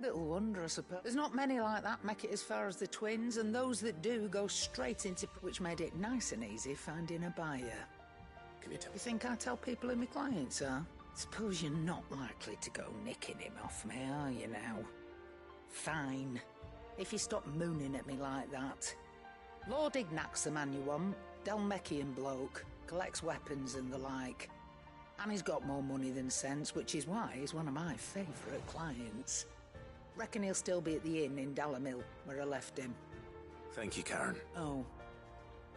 Little wonder, I suppose. There's not many like that make it as far as the twins, and those that do go straight into... Which made it nice and easy finding a buyer. Can you tell... You think I tell people who my clients are? Suppose you're not likely to go nicking him off me, are you now? Fine. If you stop mooning at me like that. Lord Ignac's the man you want. Dalmekian bloke. Collects weapons and the like. And he's got more money than sense, which is why he's one of my favourite clients. Reckon he'll still be at the inn in Dalamil, where I left him. Thank you, Karen. Oh.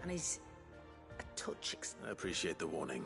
And he's a touch... I appreciate the warning.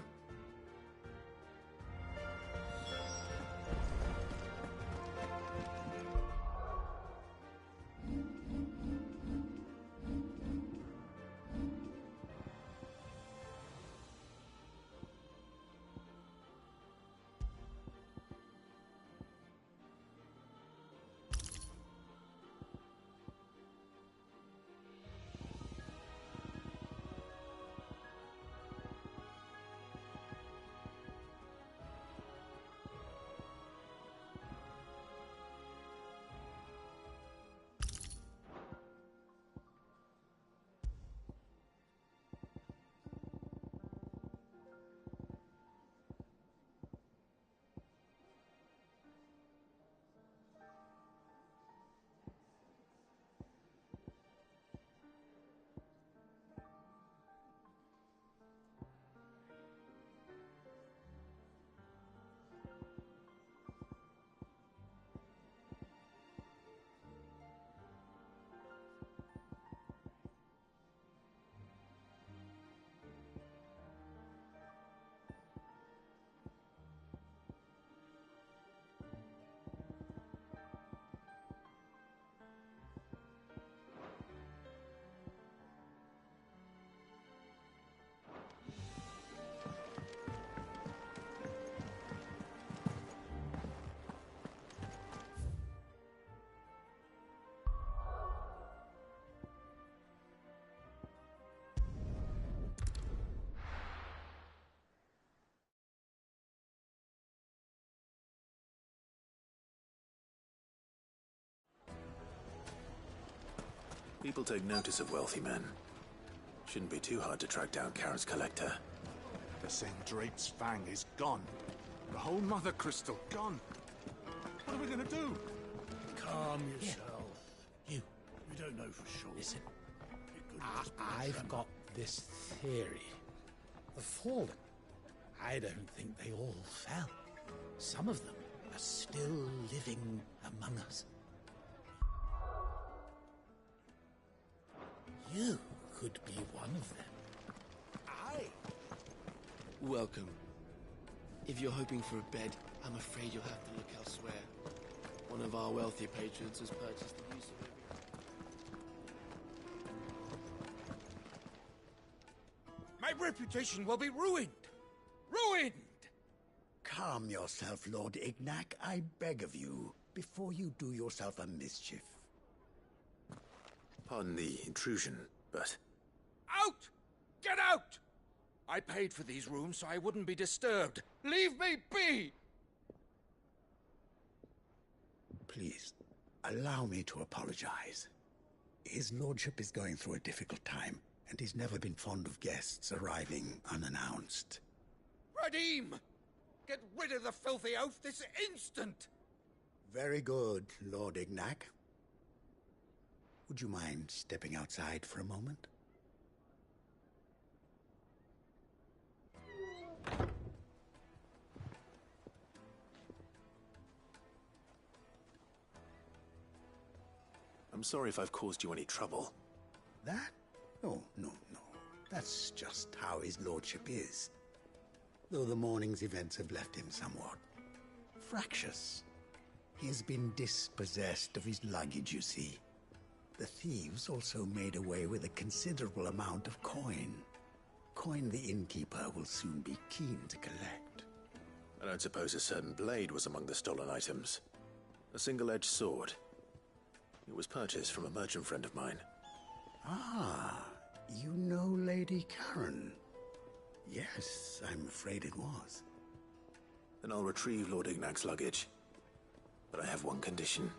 People take notice of wealthy men. Shouldn't be too hard to track down Karen's collector. The Sendrape's fang is gone. The whole mother crystal gone. What are we gonna do? Calm yourself. You don't know for sure. Listen, I've got this theory. The Fallen. I don't think they all fell. Some of them are still living among us. You could be one of them. Welcome. If you're hoping for a bed, I'm afraid you'll have to look elsewhere. One of our wealthier patrons has purchased the use of every... My reputation will be ruined! Ruined! Calm yourself, Lord Ignac, I beg of you, before you do yourself a mischief. Pardon the intrusion, but... Out! Get out! I paid for these rooms so I wouldn't be disturbed. Leave me be! Please, allow me to apologize. His lordship is going through a difficult time, and he's never been fond of guests arriving unannounced. Radim! Get rid of the filthy oaf this instant! Very good, Lord Ignac. Would you mind stepping outside for a moment? I'm sorry if I've caused you any trouble. That? Oh, no. That's just how his lordship is. Though the morning's events have left him somewhat fractious. He has been dispossessed of his luggage, you see. The thieves also made away with a considerable amount of coin. Coin the innkeeper will soon be keen to collect. I don't suppose a certain blade was among the stolen items. A single-edged sword. It was purchased from a merchant friend of mine. Ah, you know Lady Karen. Yes, I'm afraid it was. Then I'll retrieve Lord Ignac's luggage. But I have one condition.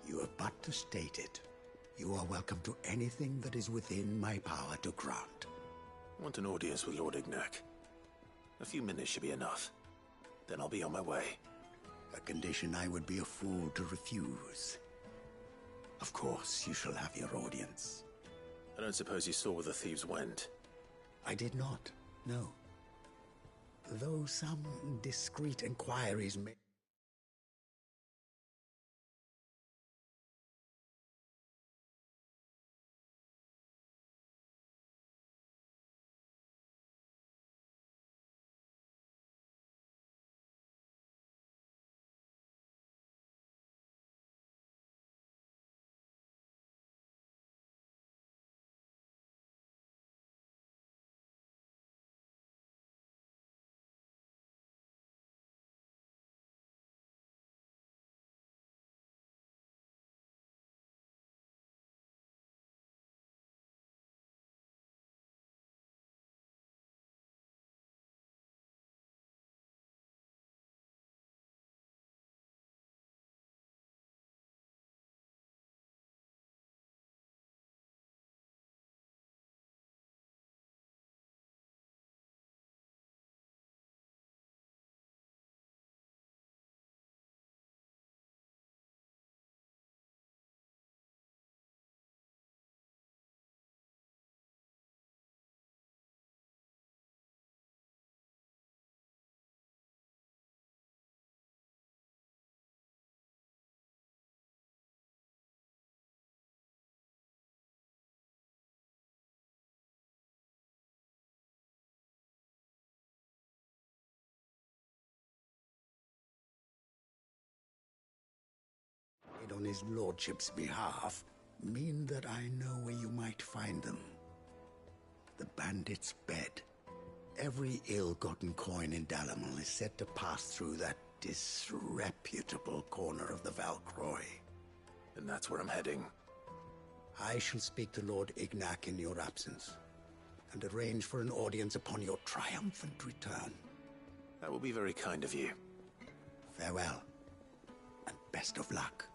You have but to state it. You are welcome to anything that is within my power to grant. I want an audience with Lord Ignac. A few minutes should be enough. Then I'll be on my way. A condition I would be a fool to refuse. Of course, you shall have your audience. I don't suppose you saw where the thieves went? I did not, no. Though some discreet inquiries may... on his lordship's behalf mean that I know where you might find them. The bandit's bed. Every ill-gotten coin in Dalamal is said to pass through that disreputable corner of the Valcroy. And that's where I'm heading. I shall speak to Lord Ignac in your absence, and arrange for an audience upon your triumphant return. That will be very kind of you. Farewell, and best of luck.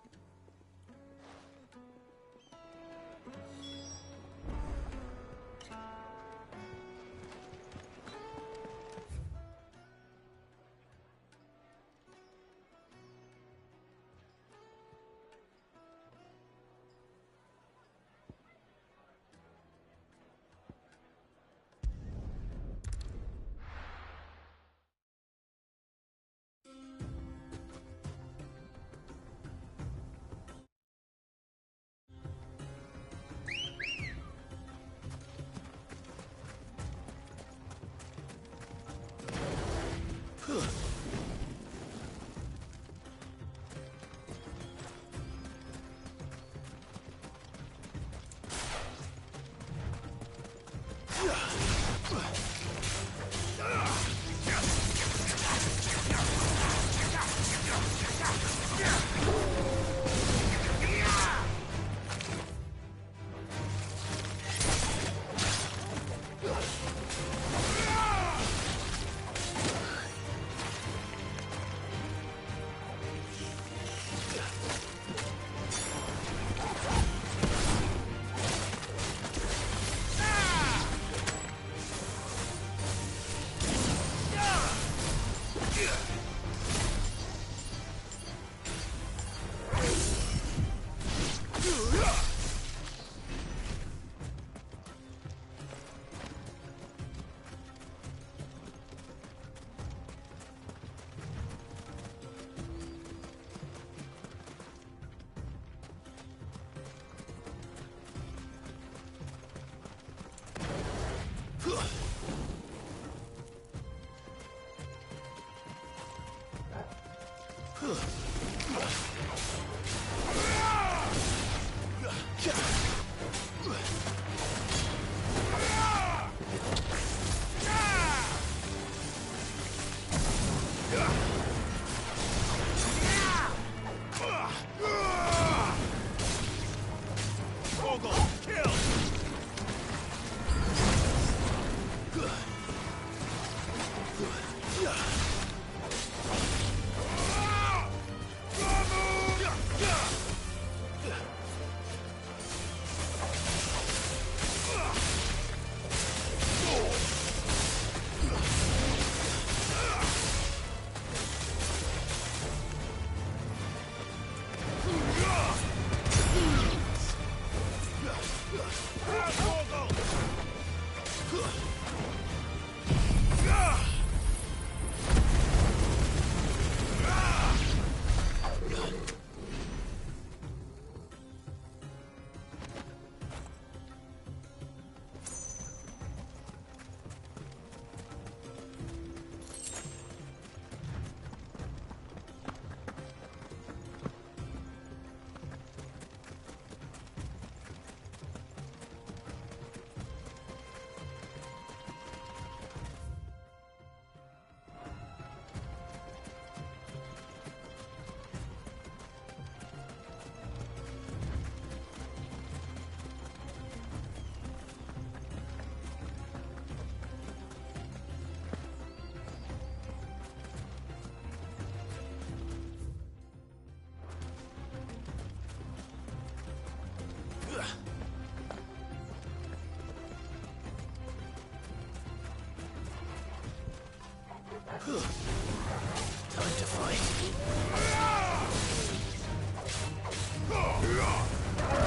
Time to fight.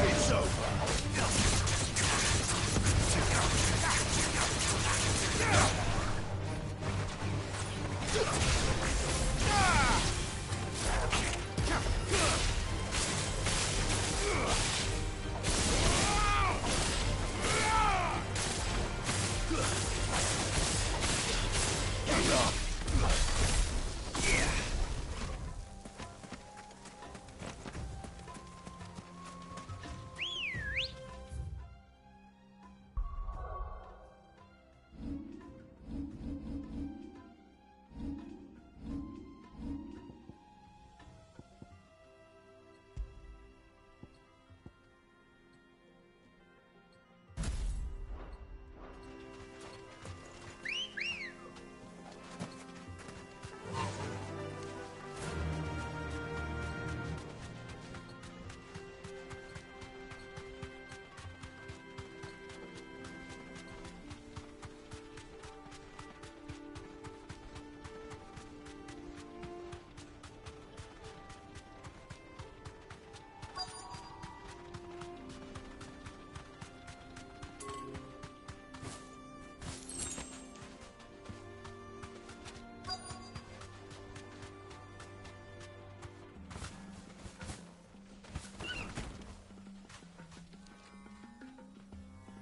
It's over.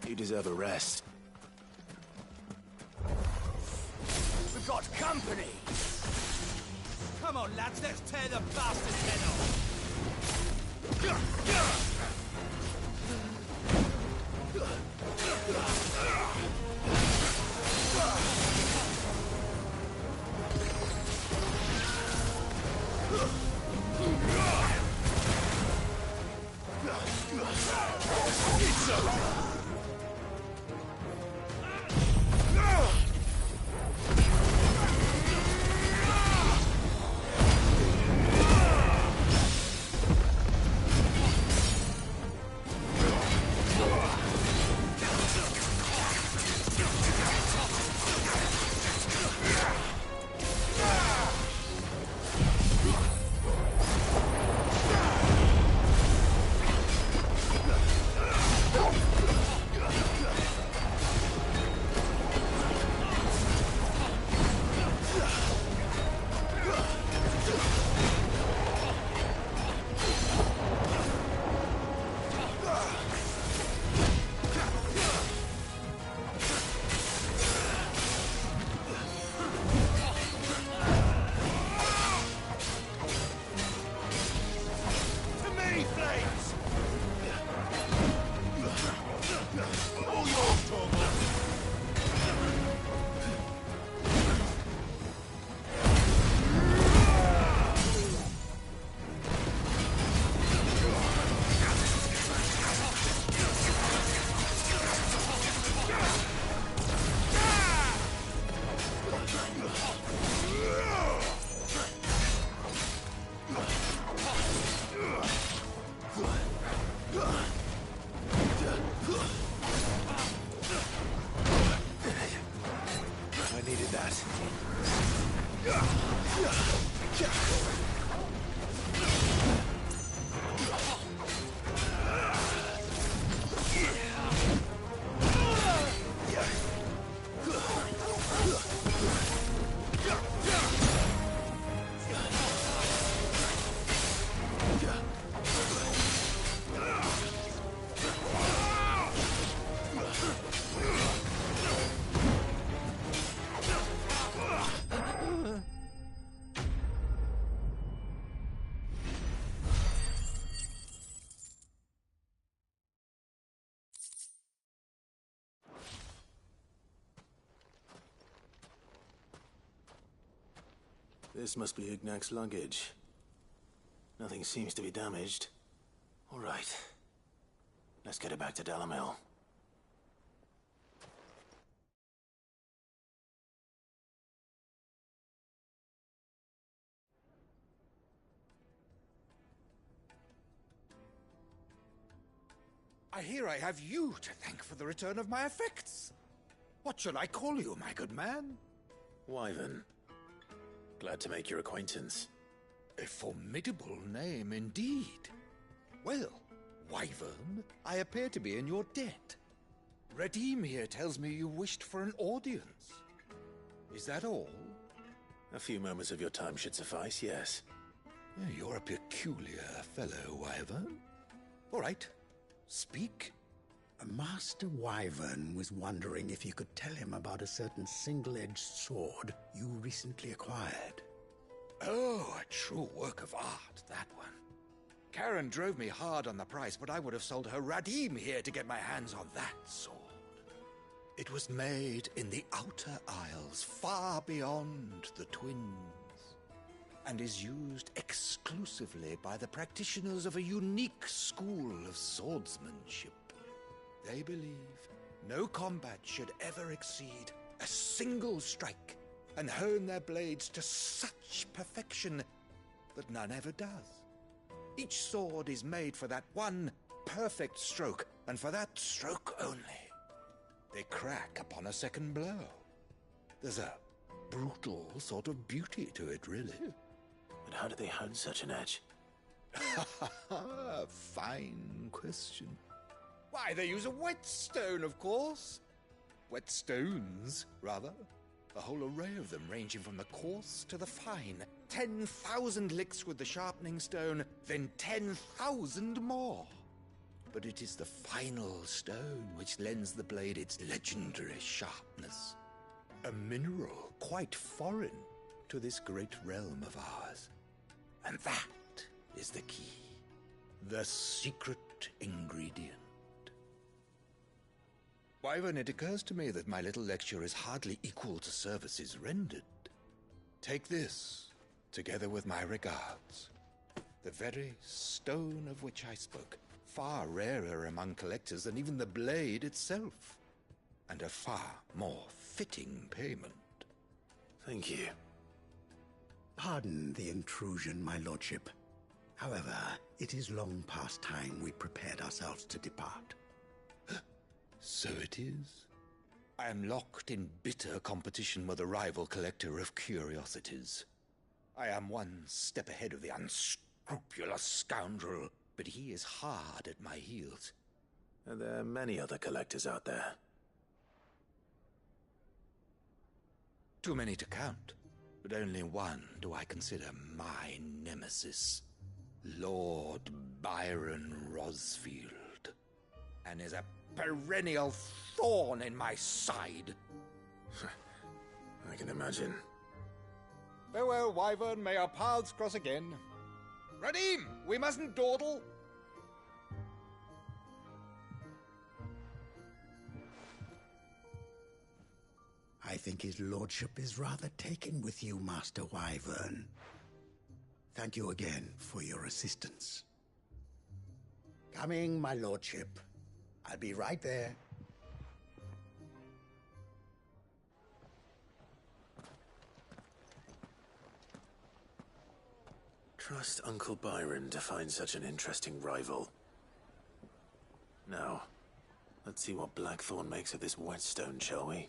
You deserve a rest. We've got company! Come on, lads, let's tear the bastard's head off! It's over! This must be Ignac's luggage. Nothing seems to be damaged. All right. Let's get it back to Dalamil. I hear I have you to thank for the return of my effects. What shall I call you, my good man? Wyvern. Glad to make your acquaintance. A formidable name indeed. Well, Wyvern, I appear to be in your debt. Redeem here tells me you wished for an audience. Is that all? A few moments of your time should suffice, yes. You're a peculiar fellow, Wyvern. All right, speak. Master Wyvern was wondering if you could tell him about a certain single-edged sword you recently acquired. Oh, a true work of art, that one. Karen drove me hard on the price, but I would have sold her Radim here to get my hands on that sword. It was made in the Outer Isles, far beyond the Twins, and is used exclusively by the practitioners of a unique school of swordsmanship. They believe no combat should ever exceed a single strike, and hone their blades to such perfection that none ever does. Each sword is made for that one perfect stroke, and for that stroke only. They crack upon a second blow. There's a brutal sort of beauty to it, really. But how do they hone such an edge? Fine question. Why, they use a whetstone, of course. Whetstones, rather. A whole array of them, ranging from the coarse to the fine. 10,000 licks with the sharpening stone, then 10,000 more. But it is the final stone which lends the blade its legendary sharpness. A mineral quite foreign to this great realm of ours. And that is the key. The secret ingredient. Wyvern, it occurs to me that my little lecture is hardly equal to services rendered. Take this, together with my regards. The very stone of which I spoke, far rarer among collectors than even the blade itself, and a far more fitting payment. Thank you. Pardon the intrusion, my lordship. However, it is long past time we prepared ourselves to depart. So it is. I am locked in bitter competition with a rival collector of curiosities. I am one step ahead of the unscrupulous scoundrel, but he is hard at my heels. Are there many other collectors out there? Too many to count, but only one do I consider my nemesis. Lord Byron Rosfield. And is a perennial thorn in my side. I can imagine. Farewell, Wyvern. May our paths cross again. Radim, we mustn't dawdle. I think his lordship is rather taken with you, Master Wyvern. Thank you again for your assistance. Coming, my lordship. I'll be right there. Trust Uncle Byron to find such an interesting rival. Now, let's see what Blackthorn makes of this whetstone, shall we?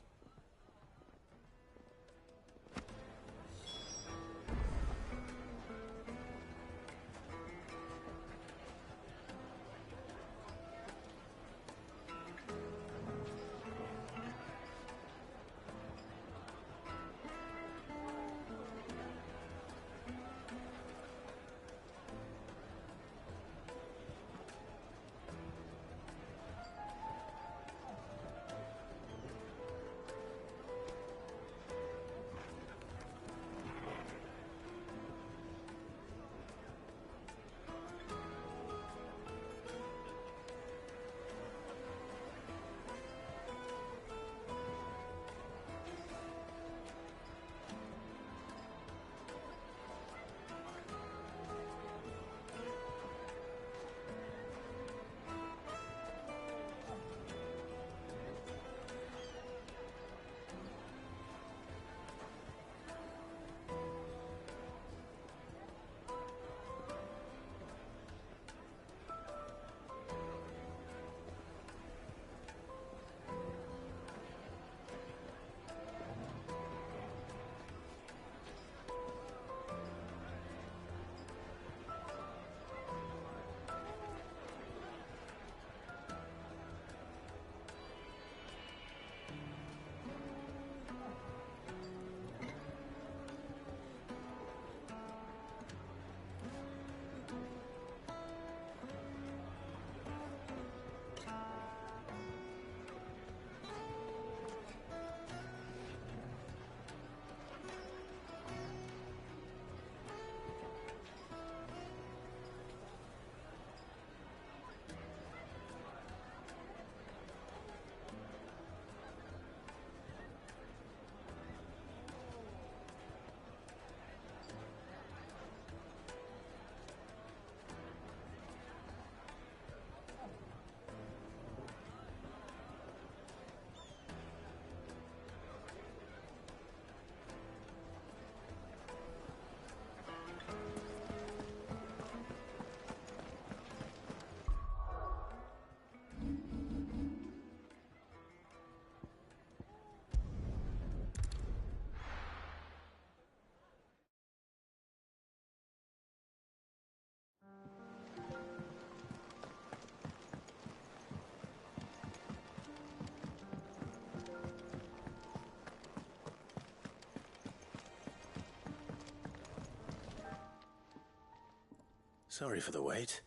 Sorry for the wait.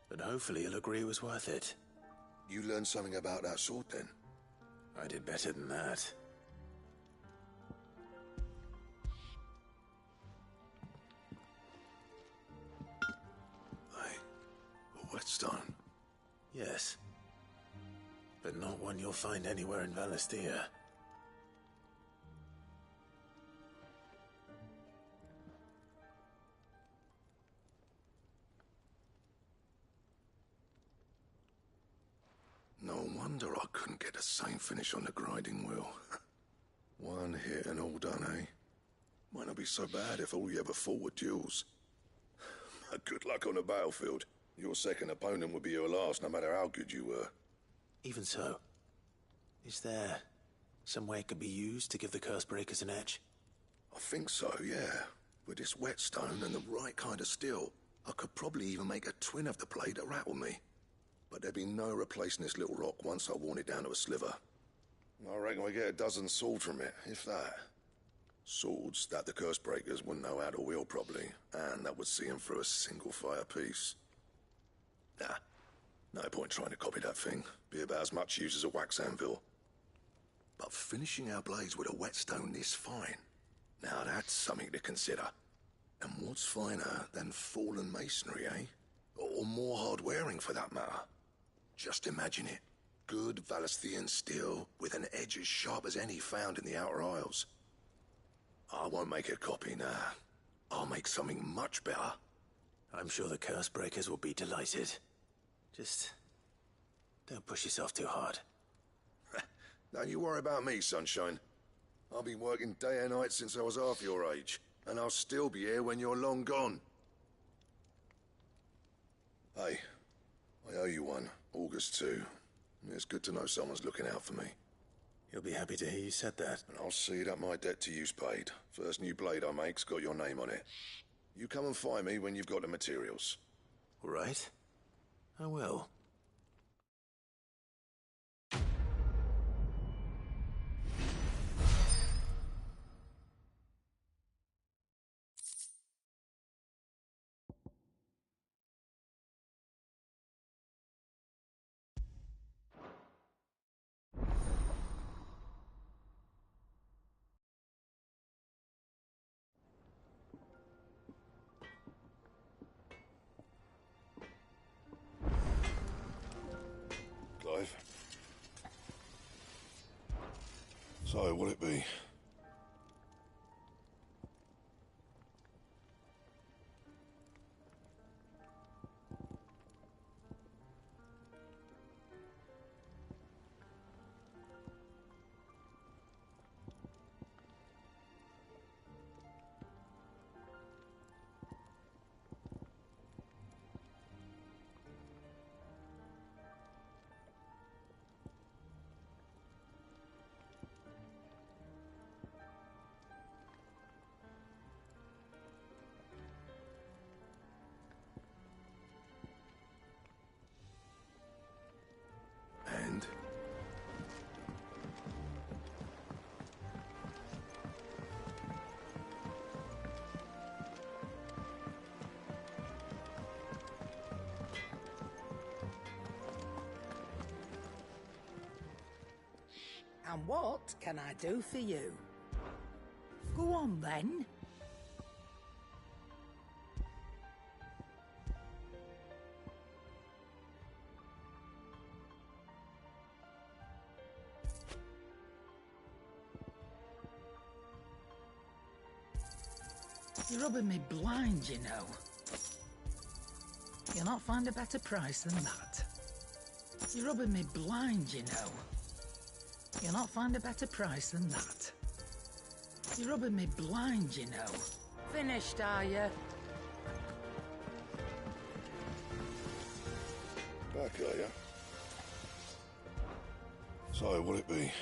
But hopefully you'll agree it was worth it. You learned something about that sword, then? I did better than that. A whetstone? Yes. But not one you'll find anywhere in Valisthea. No wonder I couldn't get the same finish on the grinding wheel. One hit and all done, eh? Might not be so bad if all you ever fought were duels. Good luck on the battlefield. Your second opponent would be your last, no matter how good you were. Even so, is there some way it could be used to give the Cursebreakers an edge? I think so, yeah. With this whetstone and the right kind of steel, I could probably even make a twin of the blade that rattled me. But there'd be no replacing this little rock once I worn it down to a sliver. I reckon we get a dozen swords from it, if that. Swords that the Cursebreakers wouldn't know how to wield properly, and that would see them through a single fire piece. Nah, no point trying to copy that thing. Be about as much use as a wax anvil. But finishing our blades with a whetstone this fine, now that's something to consider. And what's finer than fallen masonry, eh? Or more hard-wearing, for that matter. Just imagine it. Good Valisthean steel with an edge as sharp as any found in the Outer Isles. I won't make a copy, nah. I'll make something much better. I'm sure the Cursebreakers will be delighted. Just don't push yourself too hard. Don't you worry about me, sunshine. I've been working day and night since I was half your age, and I'll still be here when you're long gone. Hey, I owe you one. August 2. It's good to know someone's looking out for me. You'll be happy to hear you said that. And I'll see that my debt to you's paid. First new blade I make's got your name on it. You come and find me when you've got the materials. All right. I will. Clive? So, will it be? And? And what can I do for you? Go on then. You're rubbing me blind, you know. You'll not find a better price than that. You're rubbing me blind, you know. You'll not find a better price than that. You're rubbing me blind, you know. Finished, are you? Back, are you? So, will it be?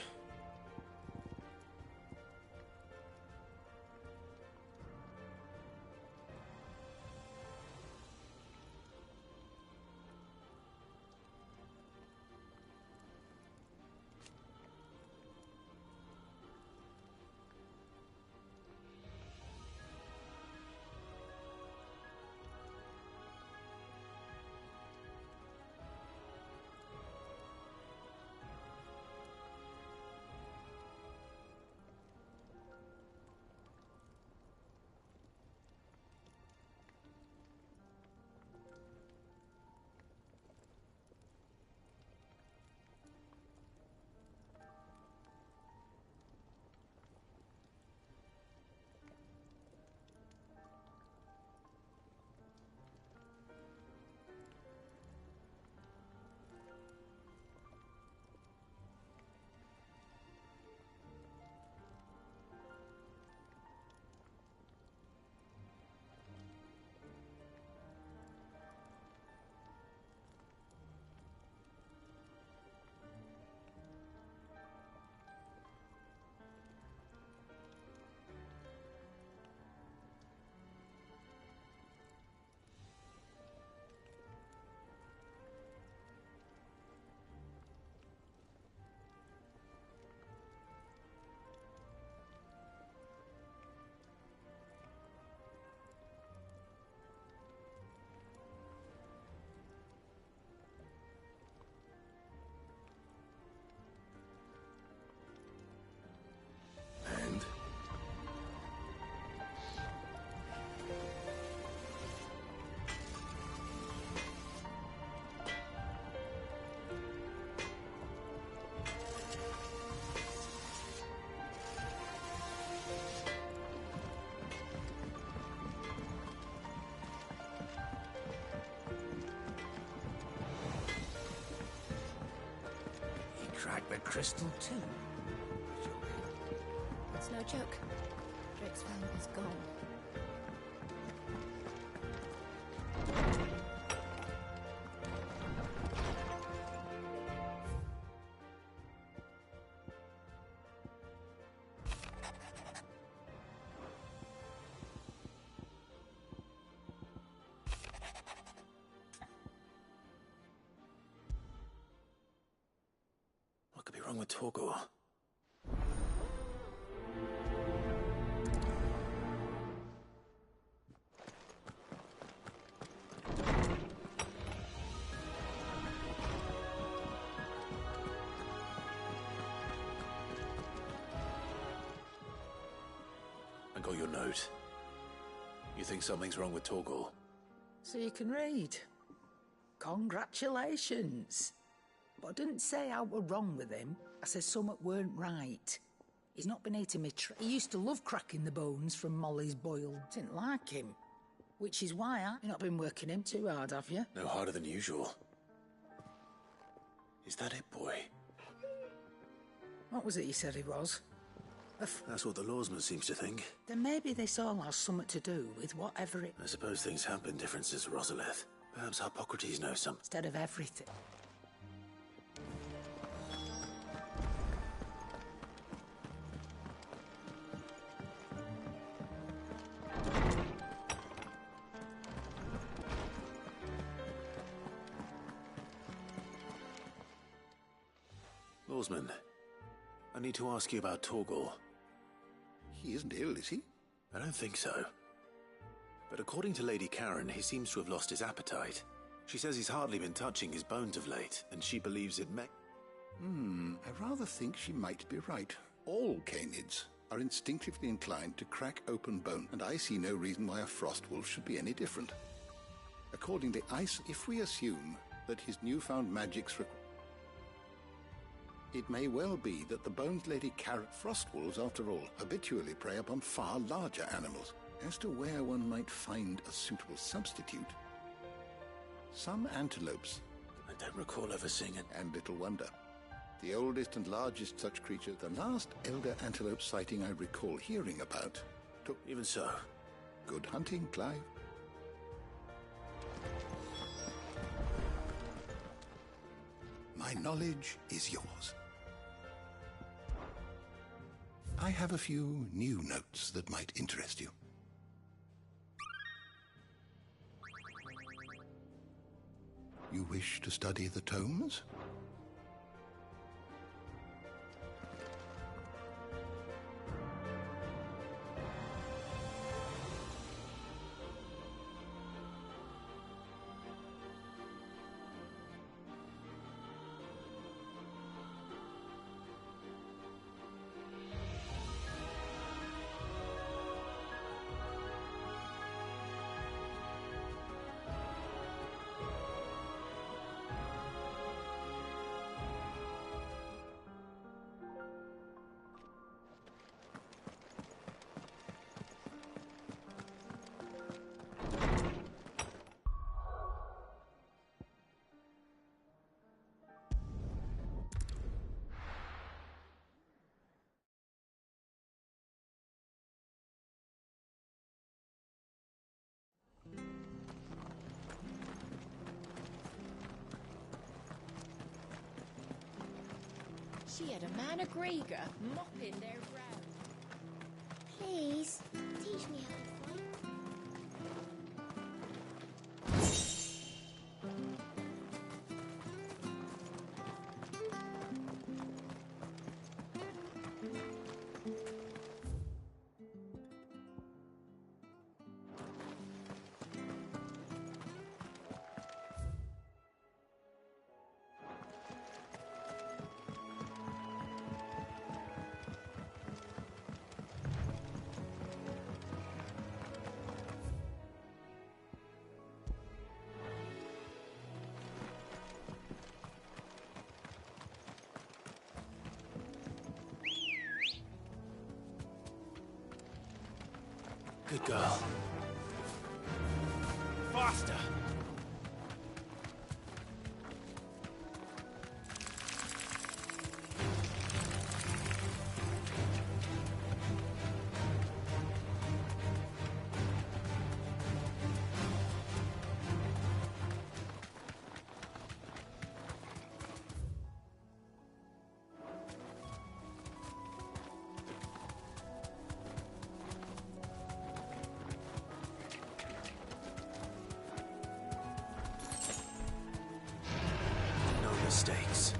crack the crystal too. It's no joke. Drake's fang is gone. What could be wrong with Torgor? I got your note. You think something's wrong with Torgor? So you can read. Congratulations. But I didn't say I were wrong with him. I said something weren't right. He's not been eating me He used to love cracking the bones from Molly's boiled. Didn't like him. Which is why you've not been working him too hard, have you? No harder than usual. Is that it, boy? What was it you said he was? That's what the lawsman seems to think. Then maybe this all has something to do with whatever it... I suppose things have been different since Rosalith. Perhaps Hippocrates knows something. Instead of everything. Lawsman, I need to ask you about Torgor. He isn't ill, is he? I don't think so. But according to Lady Karen, he seems to have lost his appetite. She says he's hardly been touching his bones of late, and she believes it may... I rather think she might be right. All canids are instinctively inclined to crack open bone, and I see no reason why a frost wolf should be any different. Accordingly, if we assume that his newfound magics it may well be that the Bones Lady Karen frost wolves, after all, habitually prey upon far larger animals. As to where one might find a suitable substitute, some antelopes... I don't recall ever seeing it. And little wonder. The oldest and largest such creature, the last elder antelope sighting I recall hearing about, took... Even so. Good hunting, Clive. My knowledge is yours. I have a few new notes that might interest you. You wish to study the tomes? She had a man of Grieger mopping their ground. Please, teach me how to fight. Good girl. Faster! mistakes.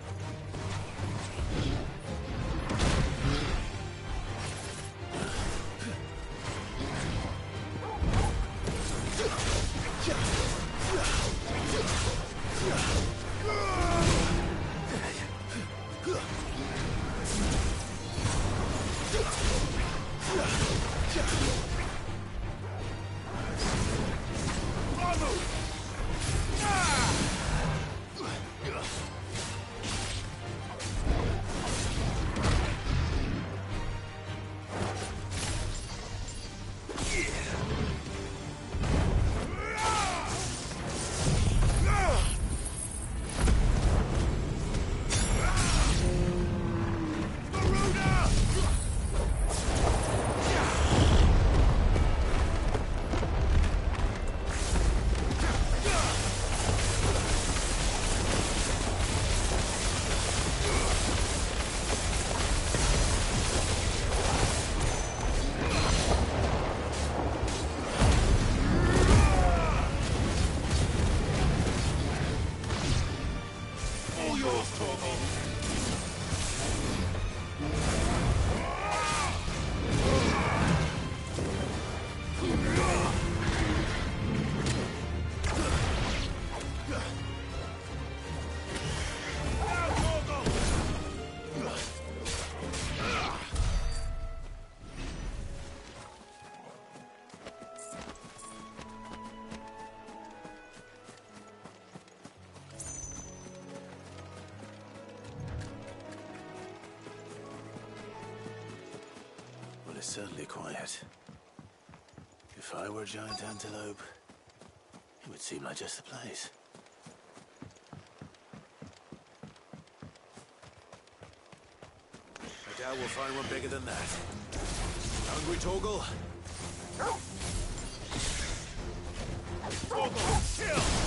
It's certainly quiet. If I were a giant antelope, it would seem like just the place. I doubt we'll find one bigger than that. Hungry, Torgal? Torgal, chill!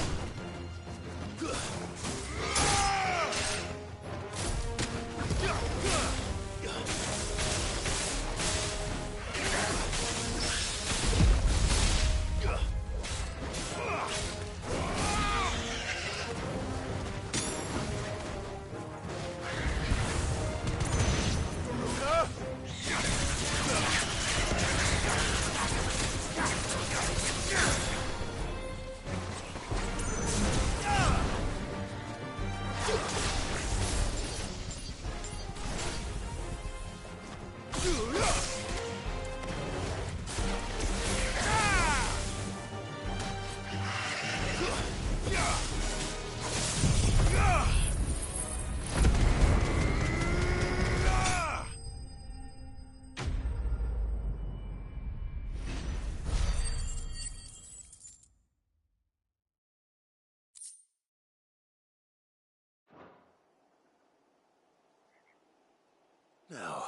Now,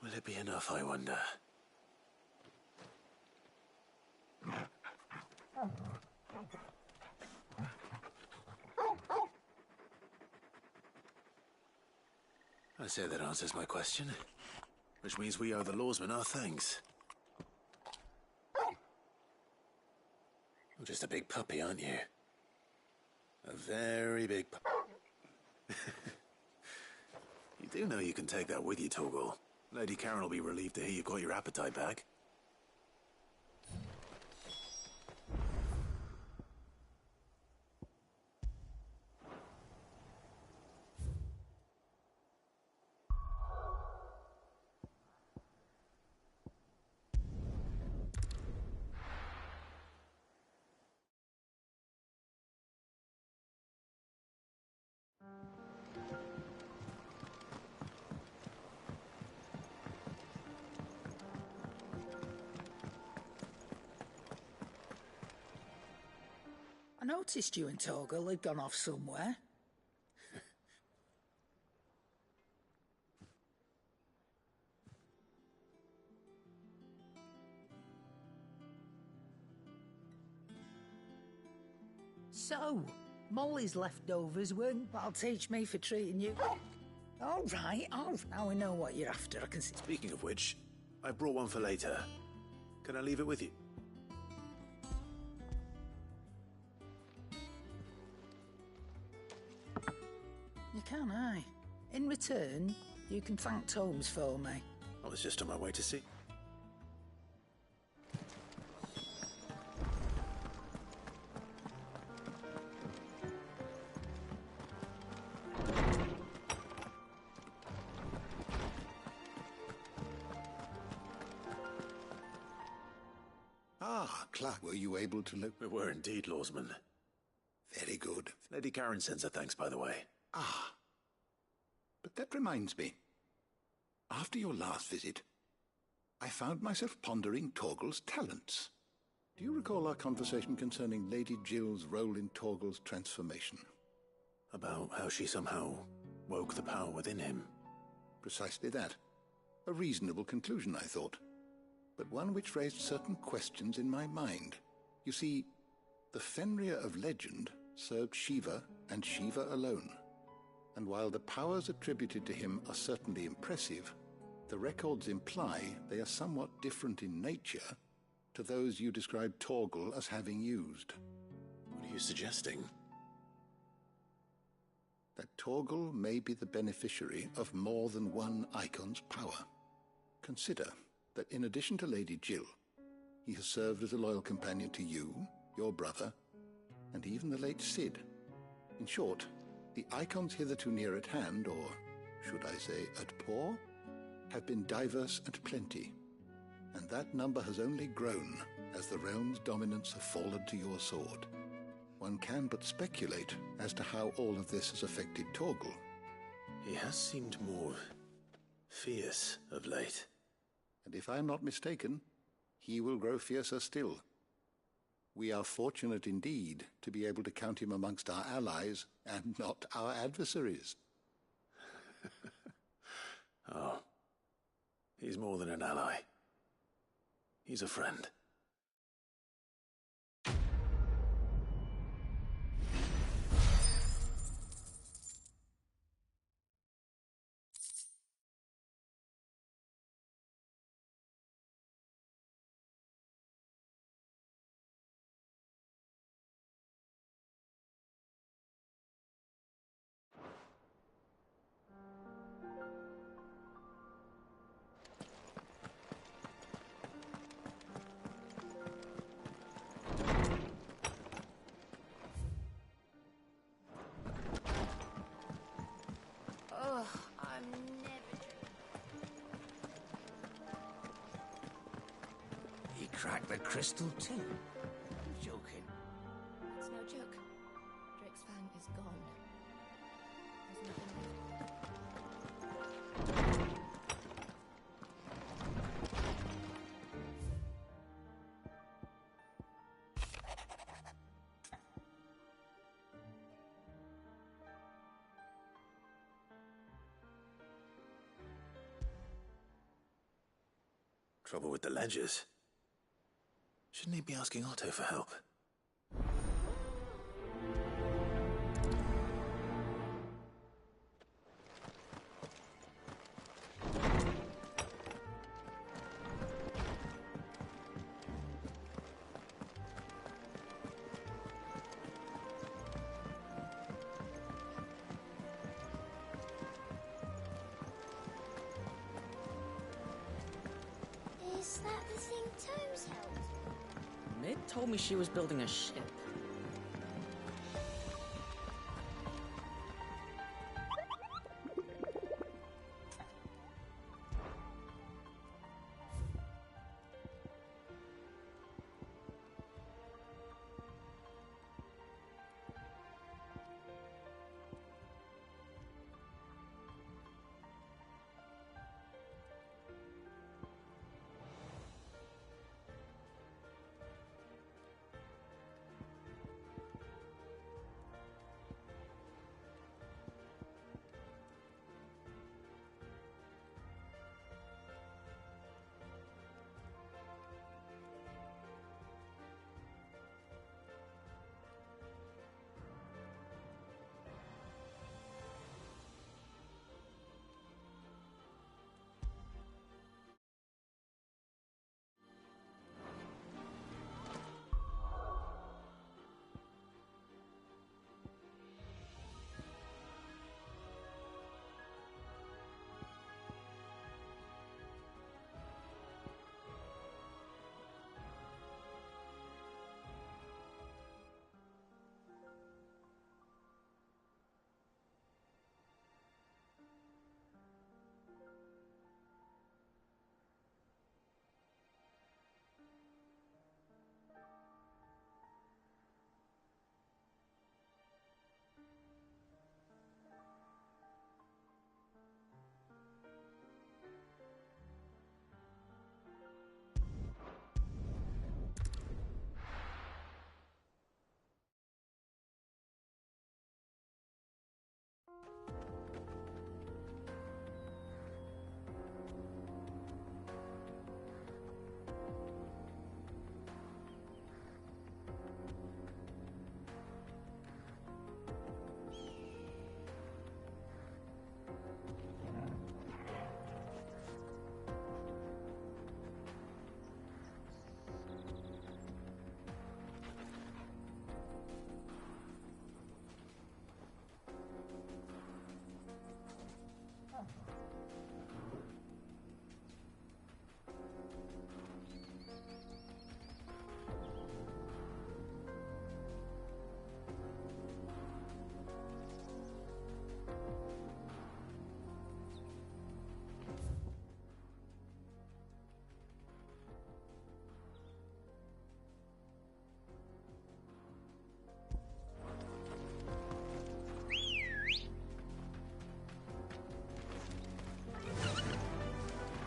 will it be enough, I wonder? I say that answers my question, which means we owe the lawsmen our thanks. You're just a big puppy, aren't you? A very big You do know you can take that with you, Torgal. Lady Karen will be relieved to hear you've got your appetite back. I noticed you and Torgal had gone off somewhere. So, Molly's leftovers weren't. That'll teach me for treating you. All right. Now we know what you're after. I can see. Speaking of which, I brought one for later. Can I leave it with you? can I? In return, you can thank Tomes for me. I was just on my way to see. Ah, Clark, were you able to look? We were indeed, Lawsman. Very good. Lady Karen sends her thanks, by the way. Ah. But that reminds me. After your last visit, I found myself pondering Torgal's talents. Do you recall our conversation concerning Lady Jill's role in Torgal's transformation? About how she somehow woke the power within him. Precisely that. A reasonable conclusion, I thought. But one which raised certain questions in my mind. You see, the Fenrir of legend served Shiva and Shiva alone. And while the powers attributed to him are certainly impressive, the records imply they are somewhat different in nature to those you described Torgal as having used. What are you suggesting? That Torgal may be the beneficiary of more than one icon's power. Consider that in addition to Lady Jill, he has served as a loyal companion to you, your brother, and even the late Cid. In short, the icons hitherto near at hand, or should I say at paw, have been diverse and plenty, and that number has only grown as the realm's dominance have fallen to your sword. One can but speculate as to how all of this has affected Torgal. He has seemed more fierce of late. And if I am not mistaken, he will grow fiercer still. We are fortunate indeed to be able to count him amongst our allies and not our adversaries. Oh, he's more than an ally. He's a friend. Ugh, I'm never He cracked the crystal too. You're joking. It's no joke. Drake's Fang is gone. There's nothing left. Trouble with the ledgers. Shouldn't he be asking Otto for help? Is that the thing Tomes held? Mid told me she was building a ship.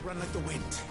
Run like the wind.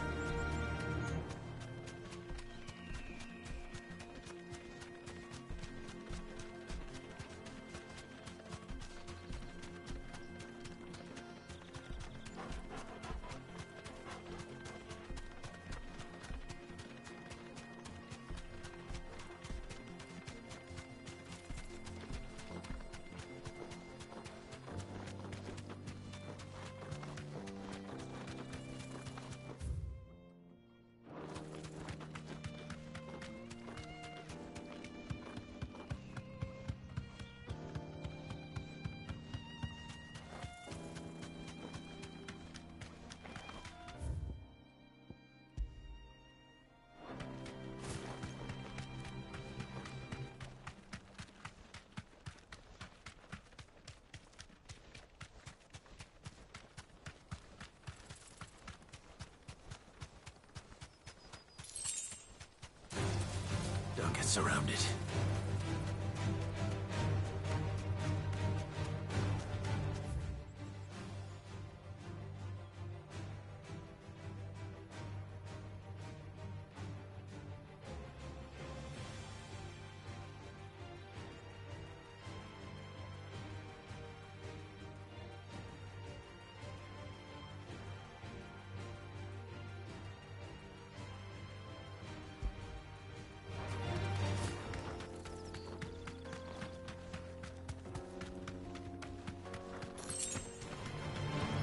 Don't get surrounded.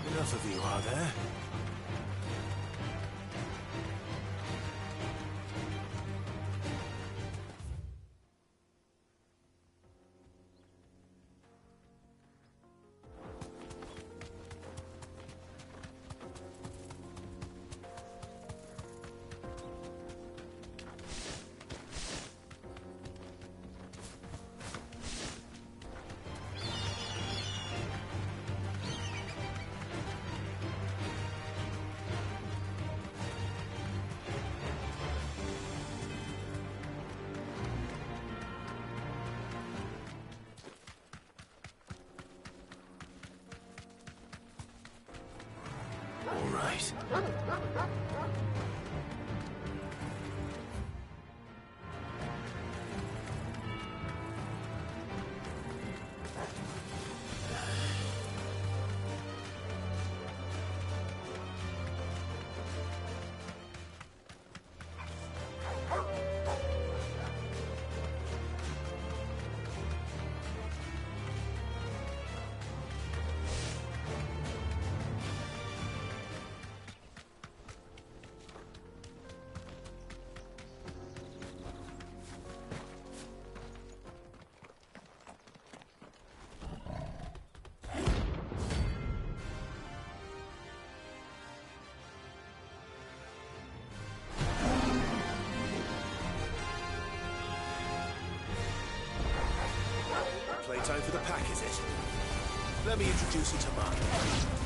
Enough of you, are there? All right. Playtime for the pack, is it? Let me introduce you to mine.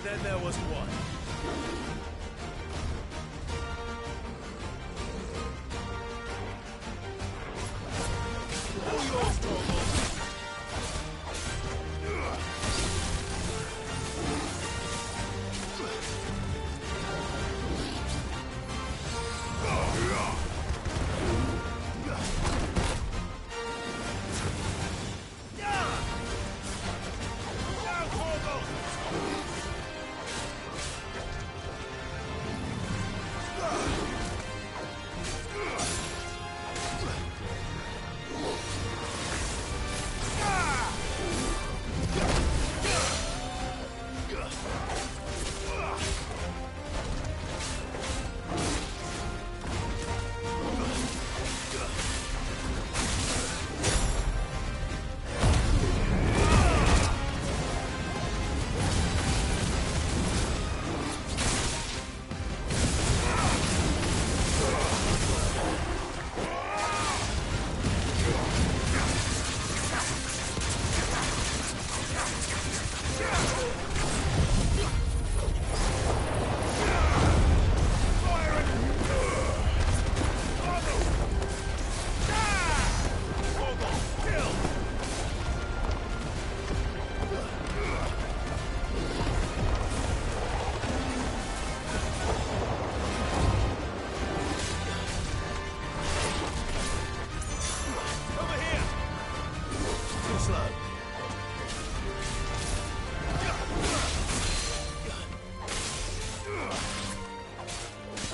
Then there was one.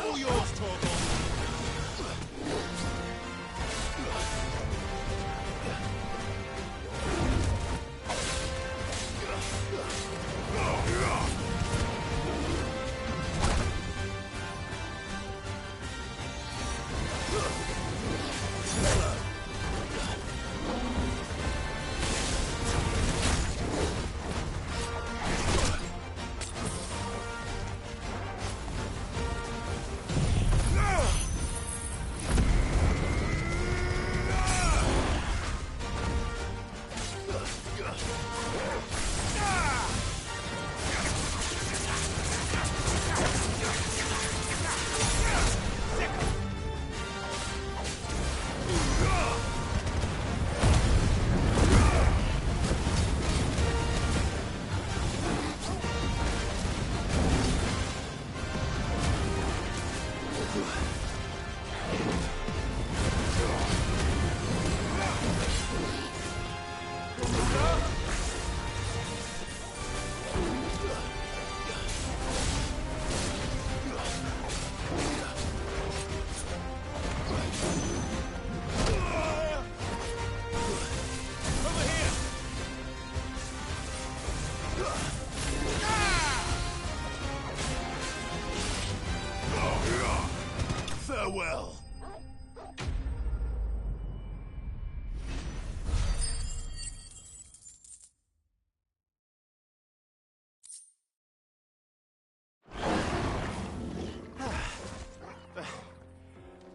All yours, Torgal. Farewell.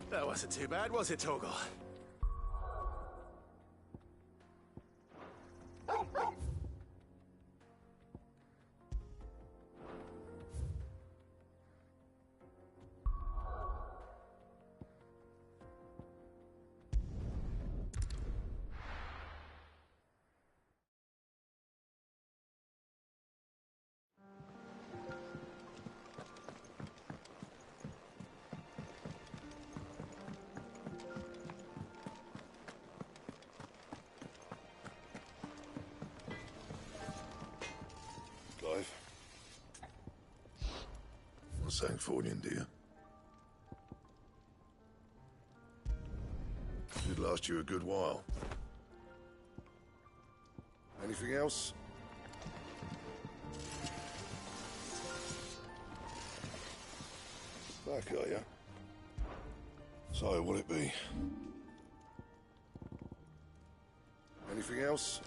That wasn't too bad, was it, Torgal? Clive? Want something for you, do you? Should last you a good while. Anything else? Back, are you? So, what'll it be? Anything else?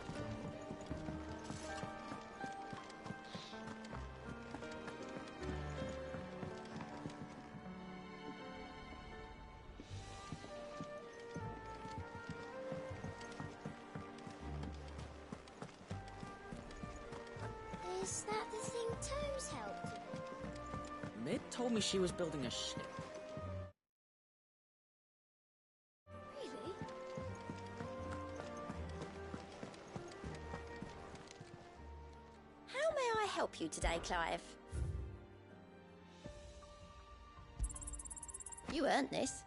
Is that the thing Tomes helped with? Mid told me she was building a ship. Really? How may I help you today, Clive? You earned this.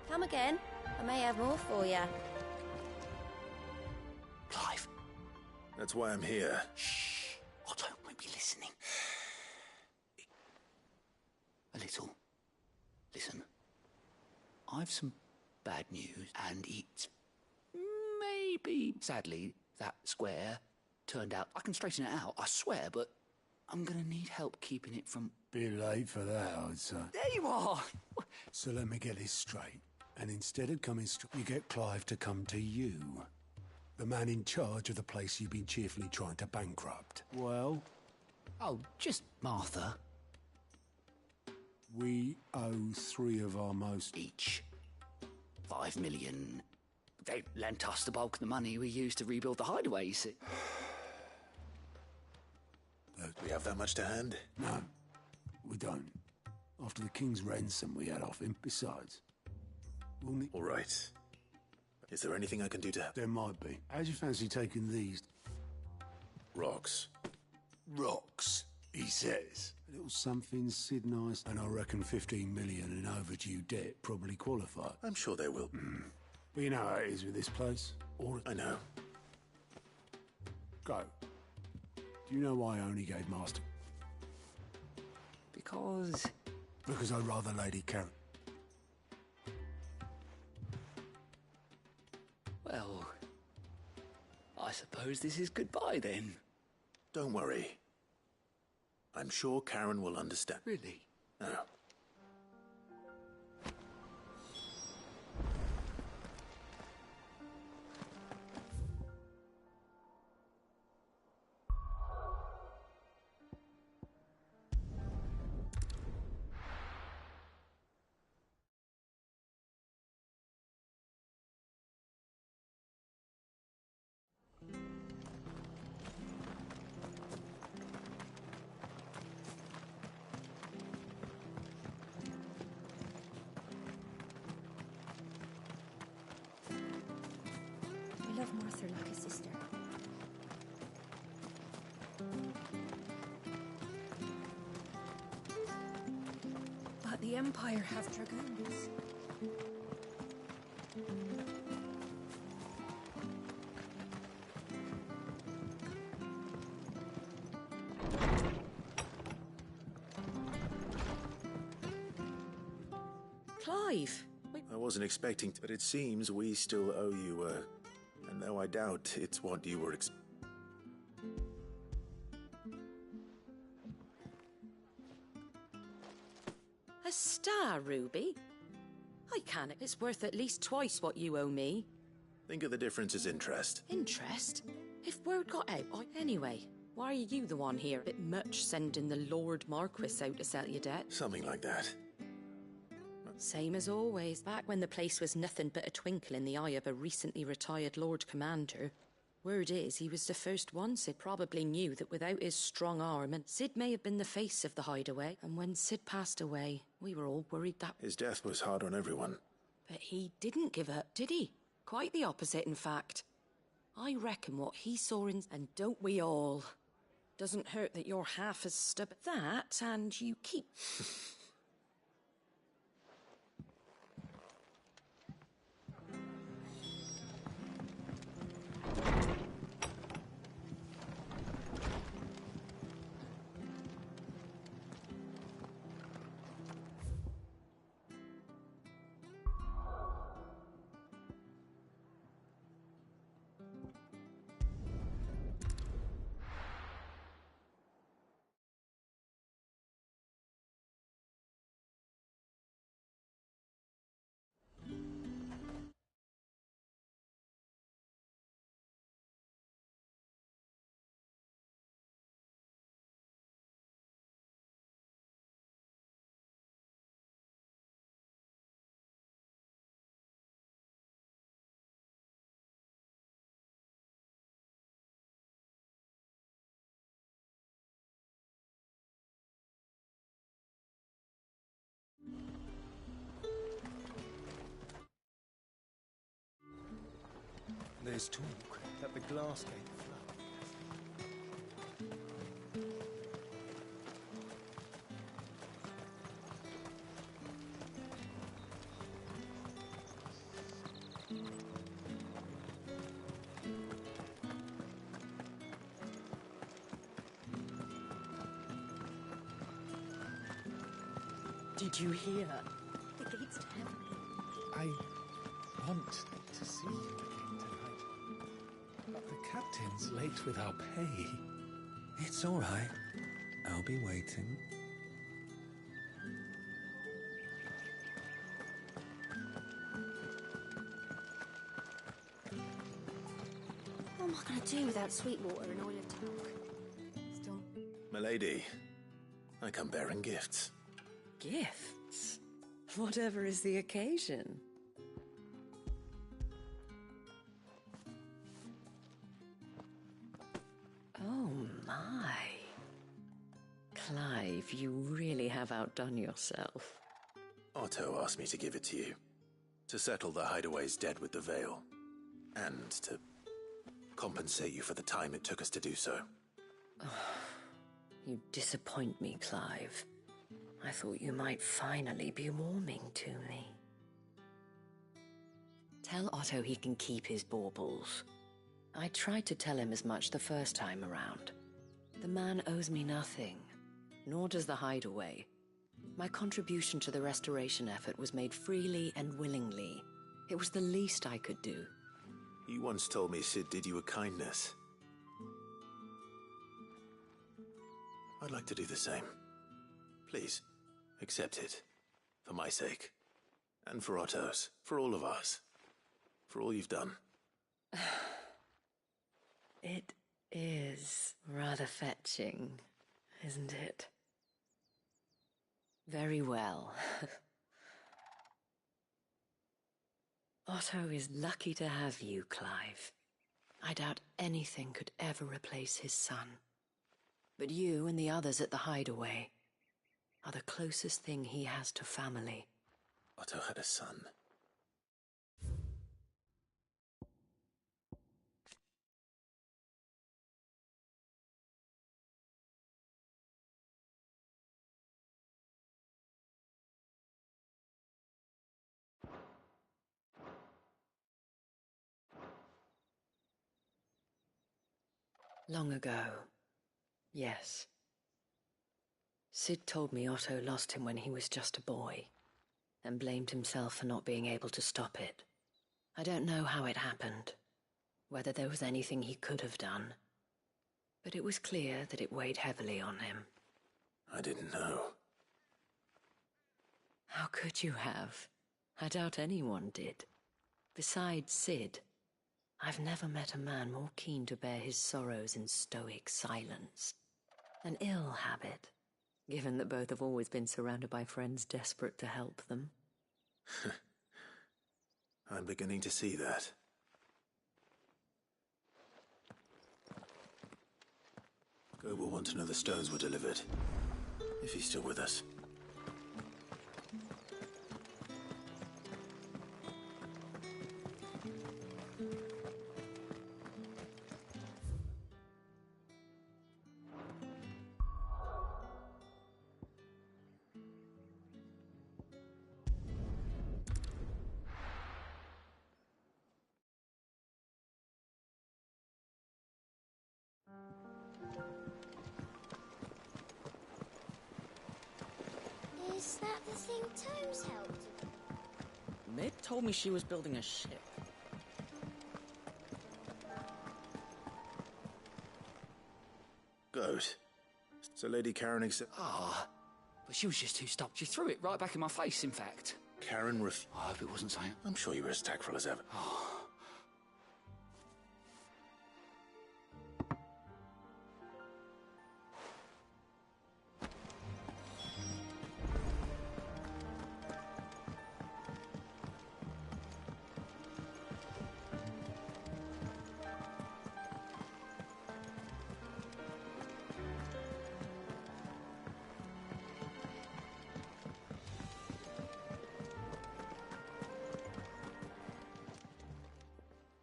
Come again. I may have more for you. Clive. That's why I'm here. Shh. Otto might be listening. A little. Listen. I've some bad news, and it's maybe, sadly, that square turned out. I can straighten it out, I swear, but I'm gonna need help keeping it from... Bit late for that, I'd say. There you are! So let me get this straight. And instead of coming straight, you get Clive to come to you. The man in charge of the place you've been cheerfully trying to bankrupt. Well? Oh, just Martha. We owe 3 of our most... Each. 5 million. They lent us the bulk of the money we used to rebuild the hideaway, you see. Do we have that much to hand? No, we don't. After the king's ransom we had off him. Besides, we'll need... All right. Is there anything I can do to help? There might be. How'd you fancy taking these? Rocks. Rocks, he says. A little something, Sid nice, and I reckon 15 million in overdue debt probably qualify. I'm sure they will. But you know how it is with this place. I know. Go. Do you know why I only gave Master? Because I'd rather Lady Karen. Well, I suppose this is goodbye then. Don't worry. I'm sure Karen will understand. Really? No. I love Martha like a sister. But the Empire have dragoons. Clive! I wasn't expecting to, but it seems we still owe you, and though I doubt it's what you were A star, Ruby? I can't. It's worth at least twice what you owe me. Think of the difference as interest. Interest? If word got out, Anyway, why are you the one here? Bit much sending the Lord Marquis out to sell your debt. Something like that. Same as always, back when the place was nothing but a twinkle in the eye of a recently retired Lord Commander. Word is, he was the first one. Sid probably knew that without his strong arm, and Sid may have been the face of the hideaway, and when Sid passed away, we were all worried that... His death was hard on everyone. But he didn't give up, did he? Quite the opposite, in fact. I reckon what he saw in... And don't we all? Doesn't hurt that you're half as stubborn. That, and you keep... wise talk. That the glass gate flat. Did you hear? The gate's to heaven. I want to see you again tonight. But the captain's late with our pay. It's all right. I'll be waiting. What am I going to do without Sweetwater and Oil of Talc? Still. Milady, I come bearing gifts. Gifts? Whatever is the occasion. Oh my. Clive, you really have outdone yourself. Otto asked me to give it to you. To settle the Hideaway's debt with the Veil. And to compensate you for the time it took us to do so. You disappoint me, Clive. I thought you might finally be warming to me. Tell Otto he can keep his baubles. I tried to tell him as much the first time around. The man owes me nothing, nor does the Hideaway. My contribution to the restoration effort was made freely and willingly. It was the least I could do. You once told me Sid did you a kindness. I'd like to do the same. Please, accept it. For my sake. And for Otto's. For all of us. For all you've done. It is rather fetching, isn't it? Very well. Otto is lucky to have you, Clive. I doubt anything could ever replace his son. But you and the others at the Hideaway are the closest thing he has to family. Otto had a son. Long ago, yes. Sid told me Otto lost him when he was just a boy, and blamed himself for not being able to stop it. I don't know how it happened, whether there was anything he could have done, but it was clear that it weighed heavily on him. I didn't know. How could you have? I doubt anyone did. Besides Sid, I've never met a man more keen to bear his sorrows in stoic silence. An ill habit, given that both have always been surrounded by friends desperate to help them. I'm beginning to see that. Gob will want to know the stones were delivered. If he's still with us. Is that the thing Tomes helped? Mib told me she was building a ship. Good. So Lady Karen But she was just too stopped. She threw it right back in my face, in fact. Karen I hope it wasn't saying. I'm sure you were as tactful as ever.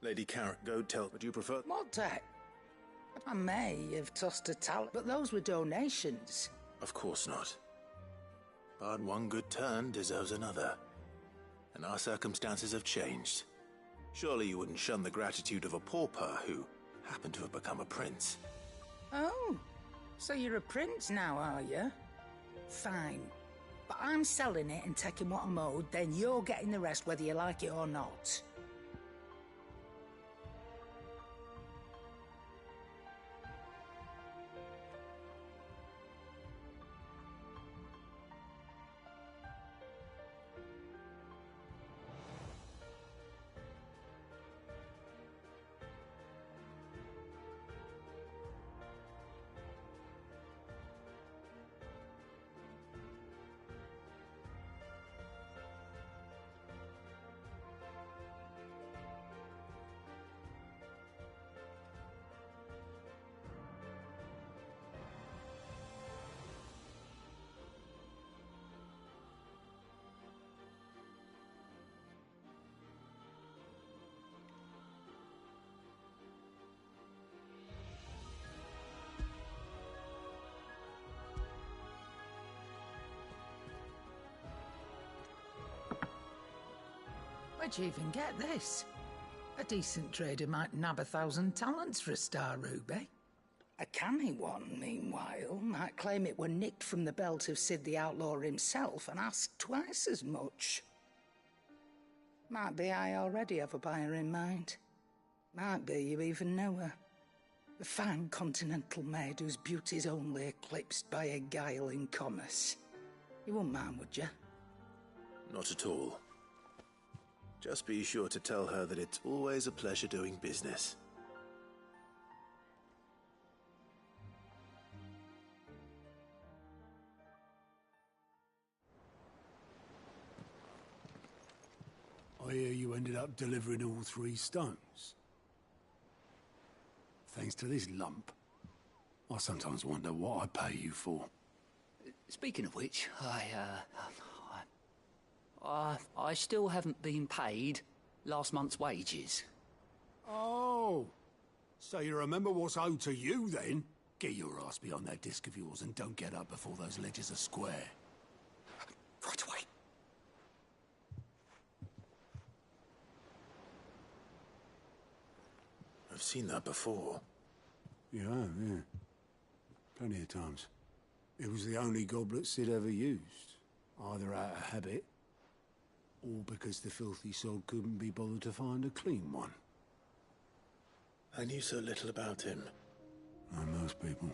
Lady Carrot, go tell. Would you prefer? Mod Tech. I may have tossed a talent, but those were donations. Of course not. But one good turn deserves another. And our circumstances have changed. Surely you wouldn't shun the gratitude of a pauper who happened to have become a prince. Oh, so you're a prince now, are you? Fine. But I'm selling it and taking what I'm owed, then you're getting the rest whether you like it or not. Where'd you even get this? A decent trader might nab 1,000 talents for a star ruby. A canny one, meanwhile, might claim it were nicked from the belt of Sid the Outlaw himself and ask twice as much. Might be I already have a buyer in mind. Might be you even know her. A fine continental maid whose beauty's only eclipsed by a guile in commerce. You wouldn't mind, would you? Not at all. Just be sure to tell her that it's always a pleasure doing business. I hear you ended up delivering all 3 stones. Thanks to this lump. I sometimes wonder what I pay you for. Speaking of which, I still haven't been paid last month's wages. Oh, so you remember what's owed to you then? Get your ass behind that disc of yours and don't get up before those ledgers are square. Right away. I've seen that before. You have, yeah. Plenty of times. It was the only goblet Sid ever used, either out of habit or because the filthy soul couldn't be bothered to find a clean one. I knew so little about him. Like most people.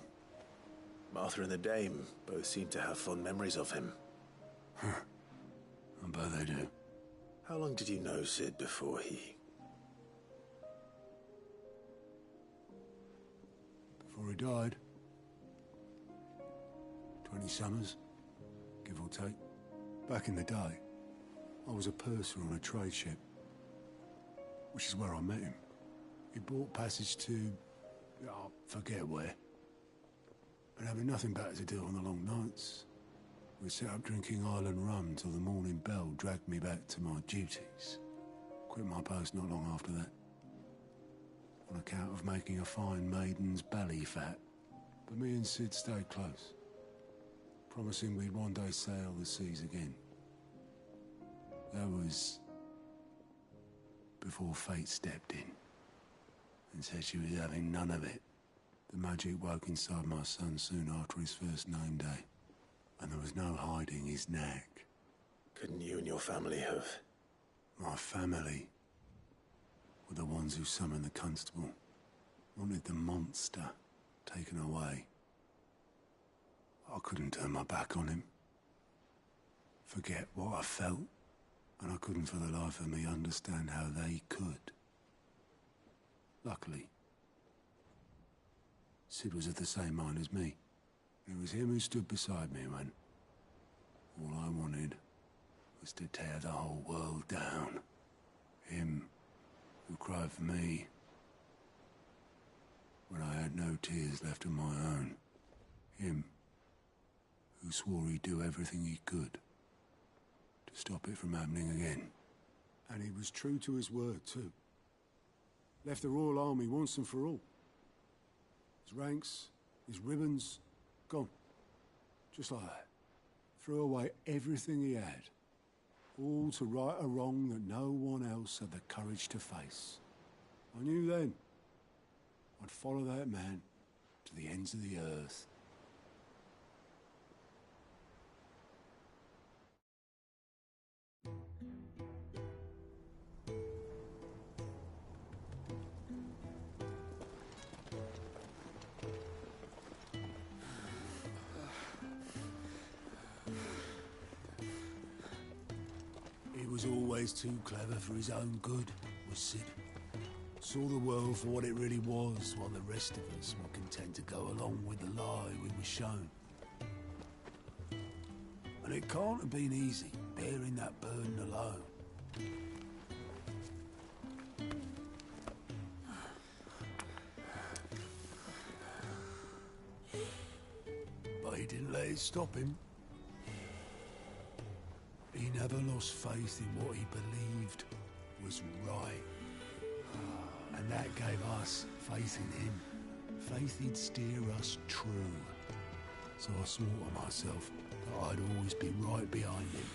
Martha and the Dame both seem to have fond memories of him. I bet they do. How long did you know Sid before he... Before he died. 20 summers, give or take. Back in the day, I was a purser on a trade ship, which is where I met him. He bought passage to... I forget where. But having nothing better to do on the long nights, we set up drinking island rum till the morning bell dragged me back to my duties. Quit my post not long after that, on account of making a fine maiden's belly fat. But me and Sid stayed close, promising we'd one day sail the seas again. That was before fate stepped in and said she was having none of it. The magic woke inside my son soon after his first name day, and there was no hiding his knack. Couldn't you and your family have... My family were the ones who summoned the constable, wanted the monster taken away. I couldn't turn my back on him, forget what I felt, and I couldn't for the life of me understand how they could. Luckily, Sid was of the same mind as me. It was him who stood beside me when all I wanted was to tear the whole world down. Him who cried for me when I had no tears left of my own. Him who swore he'd do everything he could to stop it from happening again. And he was true to his word, too. Left the Royal Army once and for all. His ranks, his ribbons, gone. Just like that. Threw away everything he had. All to right a wrong that no one else had the courage to face. I knew then I'd follow that man to the ends of the earth. He was always too clever for his own good, was Sid. Saw the world for what it really was, while the rest of us were content to go along with the lie we were shown. And it can't have been easy, bearing that burden alone. But he didn't let it stop him. He never lost faith in what he believed was right. And that gave us faith in him. Faith he'd steer us true. So I swore to myself that I'd always be right behind him,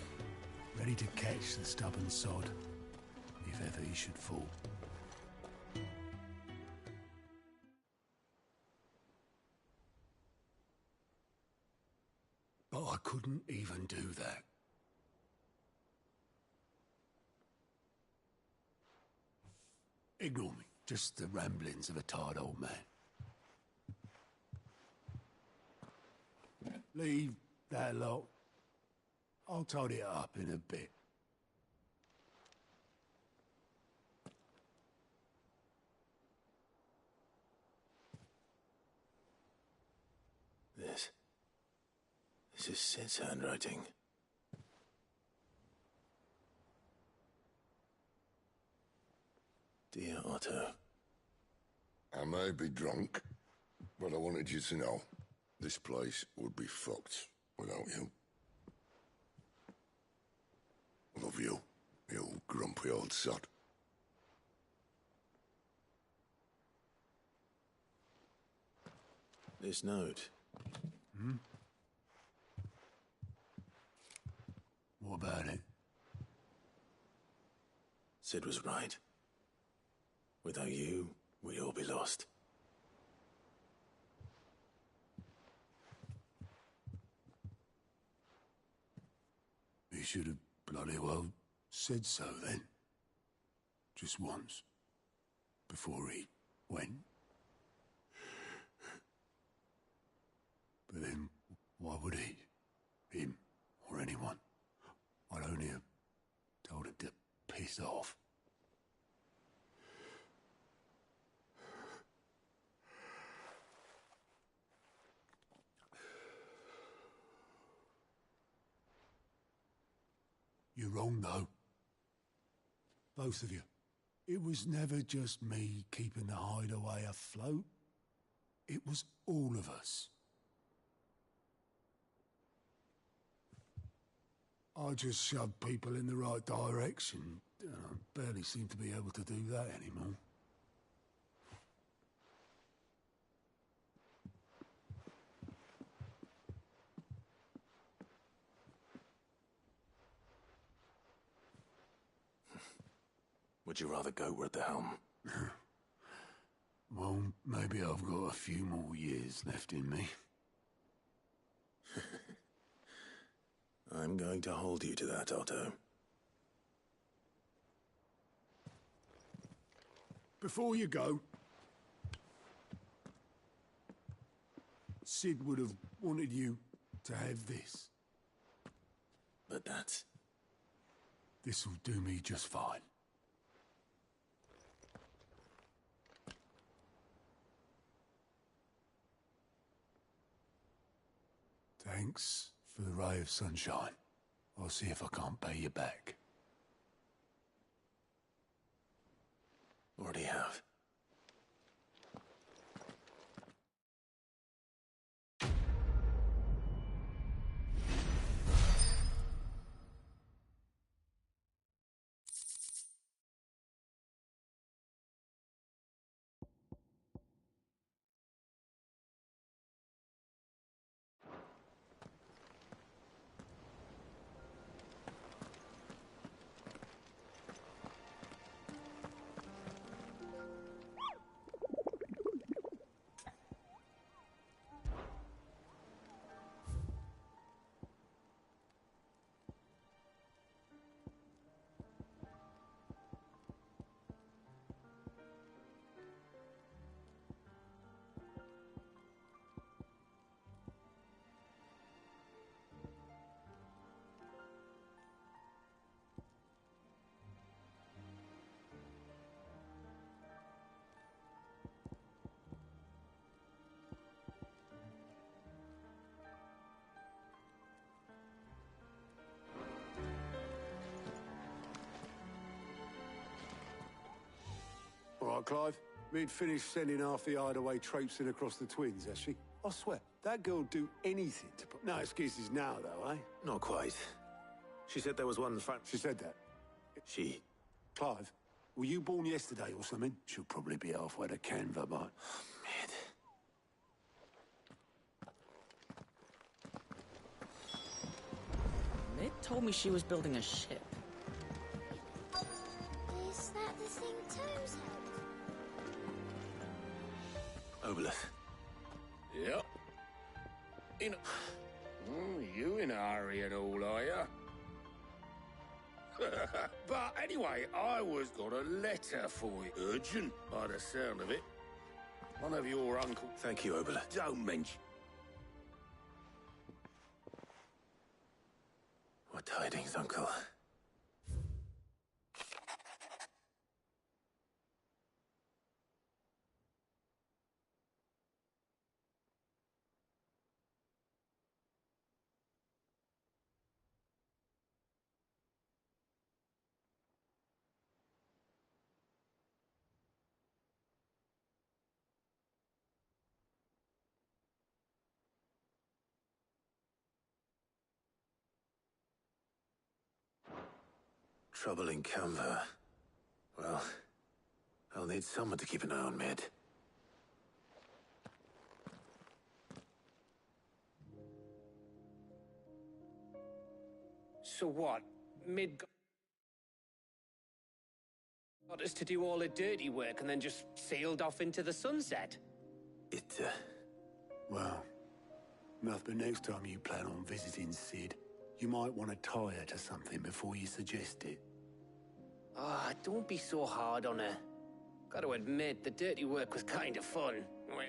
ready to catch the stubborn sod, if ever he should fall. But I couldn't even do that. Ignore me. Just the ramblings of a tired old man. Leave that lot. I'll tidy it up in a bit. This is Sid's handwriting. Dear Otto. I may be drunk, but I wanted you to know this place would be fucked without you. Love you, you grumpy old sod. This note. Hmm? What about it? Sid was right. Without you, we'd all be lost. He should have bloody well said so then. Just once. Before he went. But then, why would he? Him, or anyone? I'd only have told him to piss off. You're wrong, though. Both of you. It was never just me keeping the hideaway afloat. It was all of us. I just shoved people in the right direction. I barely seem to be able to do that anymore. Would you rather go at the helm? Well, maybe I've got a few more years left in me. I'm going to hold you to that, Otto. Before you go, Sid would have wanted you to have this. But that's... This'll do me just fine. Thanks for the ray of sunshine. I'll see if I can't pay you back. Already have. Right, Clive. Mid finished sending half the hideaway traipsing across the twins, has she? I swear, that girl'd do anything to put... No excuses now, though, eh? Not quite. She said there was one She said that. She... Clive, were you born yesterday or something? She'll probably be halfway to Canva, mate. Mid. Mid told me she was building a ship. Is that the thing Tomes held? Obelith. Yep. You in a hurry at all, are ya? But anyway, I was got a letter for you. Urgent, by the sound of it. One of your uncle... Thank you, Obelith. Don't mention... What tidings, Uncle? Trouble in Canva. Well, I'll need someone to keep an eye on Mid. So what? Mid got us to do all the dirty work and then just sailed off into the sunset? Well, enough, but next time you plan on visiting Sid, you might want to tie her to something before you suggest it. Ah, don't be so hard on her. Got to admit, the dirty work was kind of fun.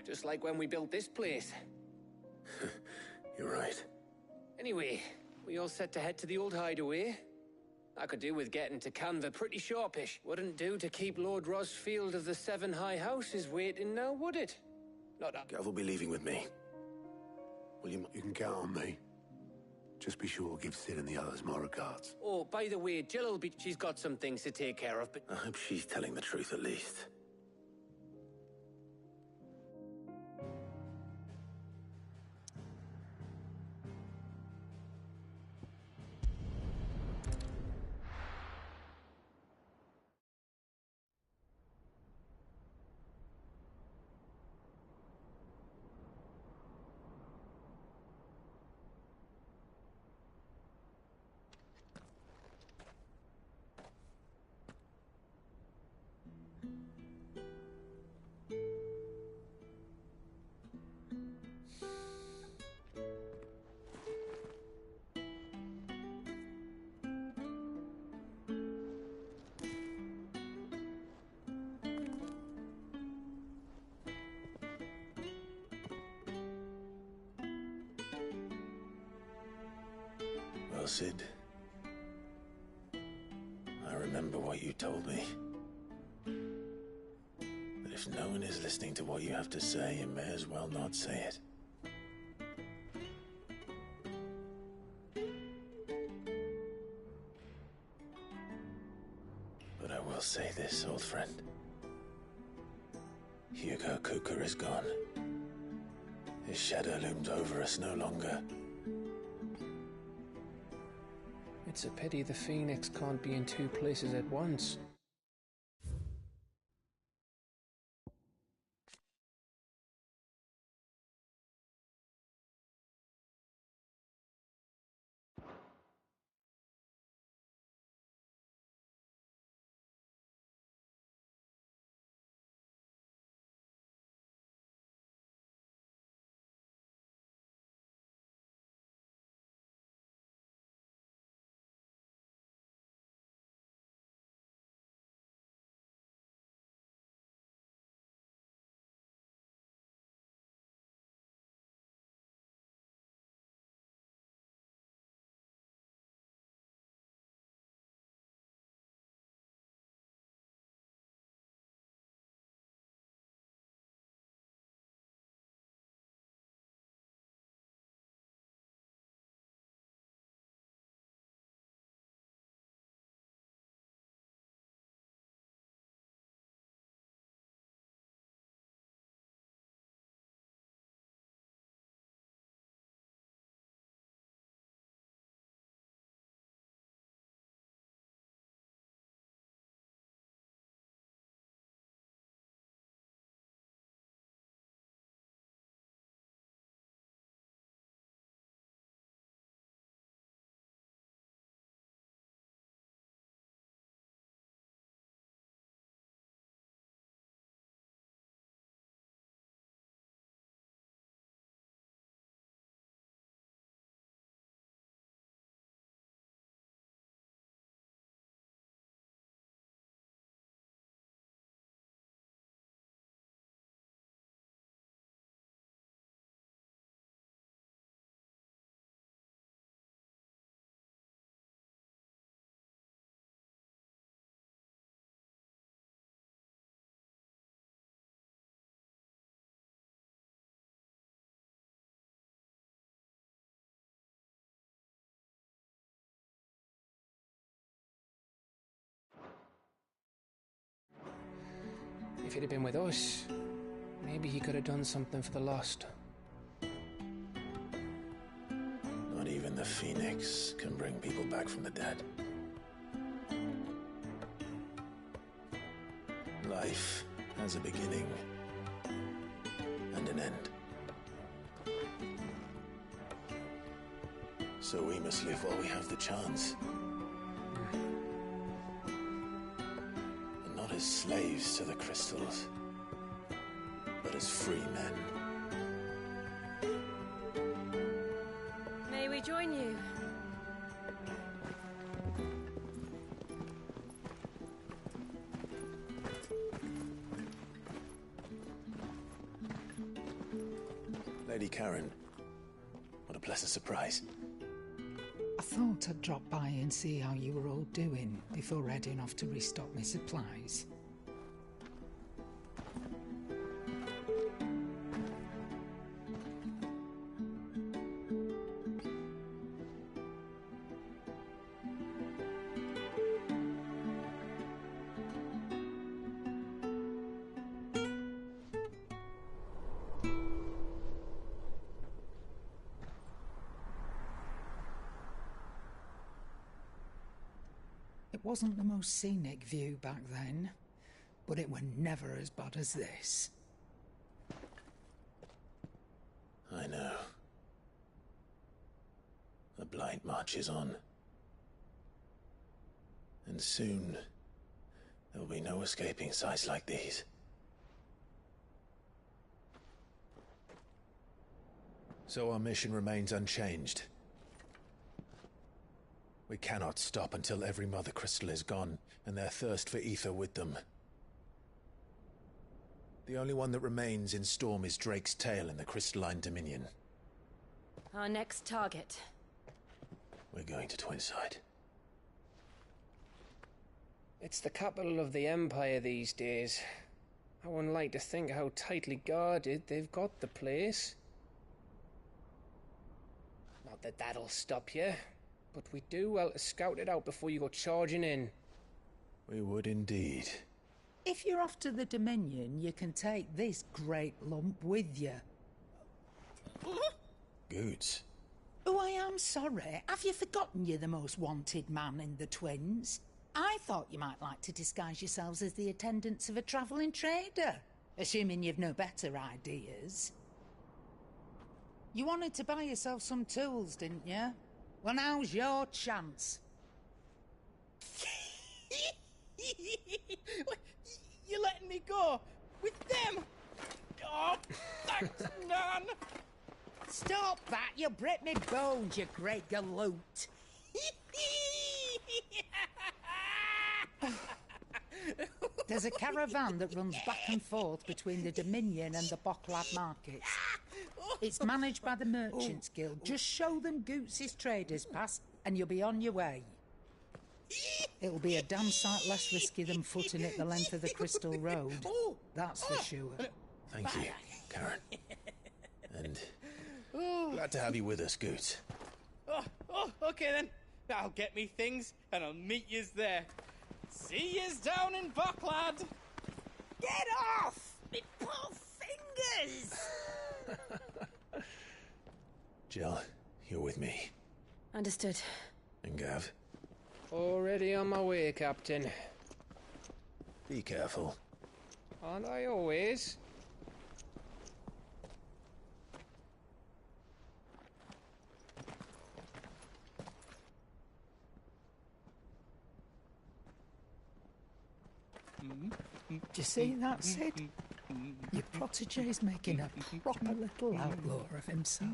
Just like when we built this place. You're right. Anyway, we all set to head to the old hideaway. I could do with getting to Canva pretty sharpish. Wouldn't do to keep Lord Rosfield of the Seven High Houses waiting now, would it? Not a... Gav will be leaving with me. Will you... You can count on me. Just be sure to give Sid and the others my regards. Oh, by the way, Jill'll be... She's got some things to take care of, but... I hope she's telling the truth at least. Well, Sid, I remember what you told me. That if no one is listening to what you have to say, you may as well not say it. But I will say this, old friend. Hugo Cooker is gone. His shadow looms over us no longer. It's a pity the Phoenix can't be in two places at once. If he'd have been with us, maybe he could have done something for the lost. Not even the Phoenix can bring people back from the dead. Life has a beginning and an end. So we must live while we have the chance. And not as slaves to the crystals, but as free men. May we join you? Lady Karen, what a pleasant surprise. I thought I'd drop by and see how you were all doing before heading off to restock my supplies. It wasn't the most scenic view back then, but it were never as bad as this. I know. The blight marches on. And soon, there will be no escaping sights like these. So our mission remains unchanged. We cannot stop until every Mother Crystal is gone, and their thirst for ether with them. The only one that remains in Storm is Drake's tail in the Crystalline Dominion. Our next target. We're going to Twinside. It's the capital of the Empire these days. I wouldn't like to think how tightly guarded they've got the place. Not that that'll stop you, but we do well to scout it out before you go charging in. We would indeed. If you're off to the Dominion, you can take this great lump with you. Goods. Oh, I am sorry. Have you forgotten you're the most wanted man in the Twins? I thought you might like to disguise yourselves as the attendants of a travelling trader, assuming you've no better ideas. You wanted to buy yourself some tools, didn't you? Well, now's your chance. You're letting me go with them? Oh, thanks, Nan. Stop that! You'll break me bones, you great galoot. There's a caravan that runs back and forth between the Dominion and the Bocklad markets. It's managed by the Merchants Guild. Just show them Goots' traders pass and you'll be on your way. It'll be a damn sight less risky than footing it the length of the Crystal Road. That's for sure. Thank you, Karen. And glad to have you with us, Goots. Okay then. I'll get me things and I'll meet yous there. See yous down in Bocklad. Get off! Me poor fingers! Jill, you're with me. Understood. And Gav? Already on my way, Captain. Be careful. Aren't I always? Do you see that, Sid? Your protege's making a proper little outlaw of himself.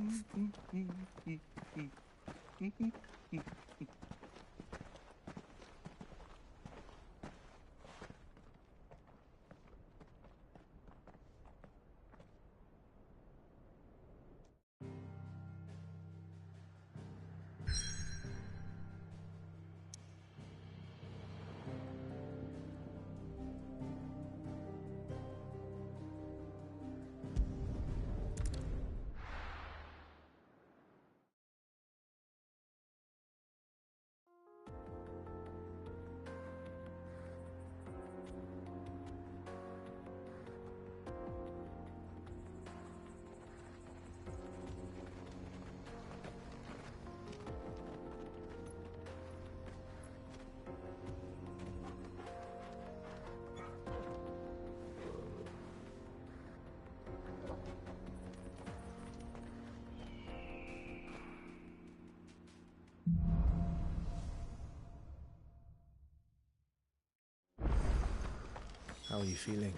How are you feeling?